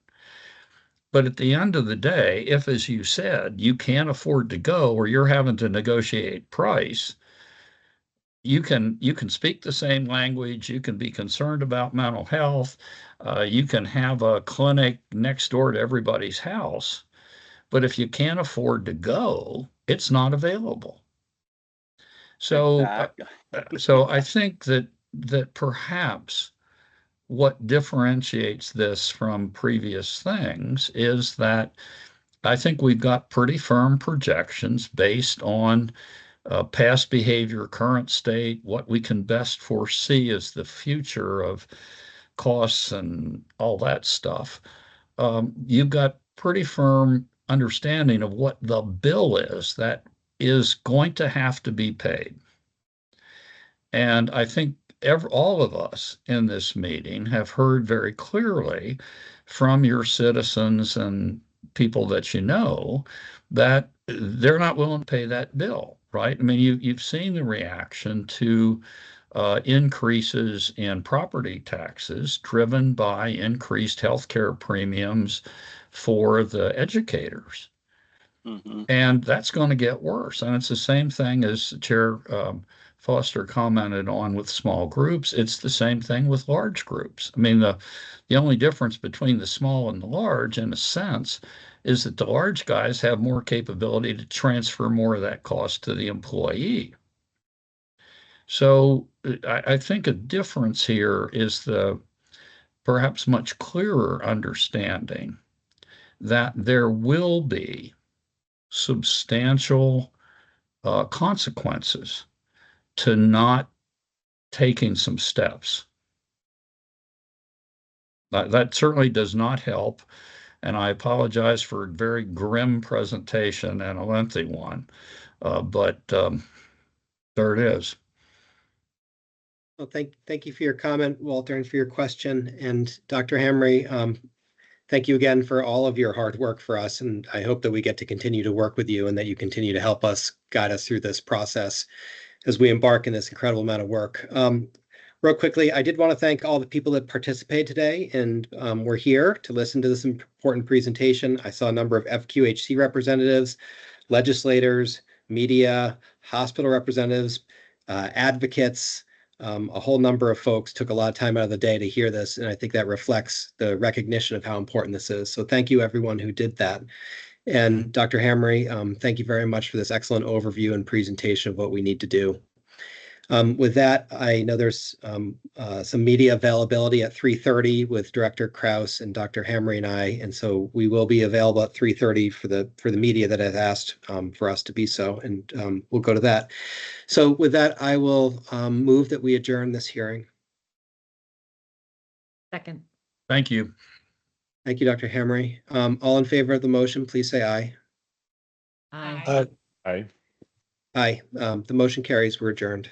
But at the end of the day, if, as you said, you can't afford to go, or you're having to negotiate price, you can speak the same language. You can be concerned about mental health. You can have a clinic next door to everybody's house. But if you can't afford to go, it's not available. So, so I think that perhaps what differentiates this from previous things is that I think we've got pretty firm projections based on past behavior, current state, what we can best foresee as the future of costs and all that stuff. You've got pretty firm understanding of what the bill is that is going to have to be paid. And I think all of us in this meeting have heard very clearly from your citizens and people that that they're not willing to pay that bill, right? I mean, you've seen the reaction to increases in property taxes driven by increased healthcare premiums for the educators. Mm-hmm. And that's going to get worse. And it's the same thing as Chair Foster commented on with small groups. It's the same thing with large groups. I mean, the only difference between the small and the large, in a sense, is that the large guys have more capability to transfer more of that cost to the employee. So I think a difference here is the perhaps much clearer understanding that there will be substantial consequences to not taking some steps. That certainly does not help. And I apologize for a very grim presentation and a lengthy one, but there it is. Well, thank you for your comment, Walter, and for your question. And Dr. Hamre, thank you again for all of your hard work for us. And I hope that we get to continue to work with you and that you continue to help us, guide us through this process as we embark in this incredible amount of work. Real quickly, I did want to thank all the people that participated today and were here to listen to this important presentation. I saw a number of FQHC representatives, legislators, media, hospital representatives, advocates. A whole number of folks took a lot of time out of the day to hear this, and I think that reflects the recognition of how important this is. So thank you, everyone who did that. And Dr. Hamre, thank you very much for this excellent overview and presentation of what we need to do. With that, I know there's some media availability at 3:30 with Director Kraus and Dr. Hamre and I, and so we will be available at 3:30 for the media that has asked for us to be so, and we'll go to that. So with that, I will move that we adjourn this hearing. Second. Thank you. Thank you, Dr. Hamre. All in favor of the motion, please say aye. Aye. Aye. Aye. The motion carries. We're adjourned.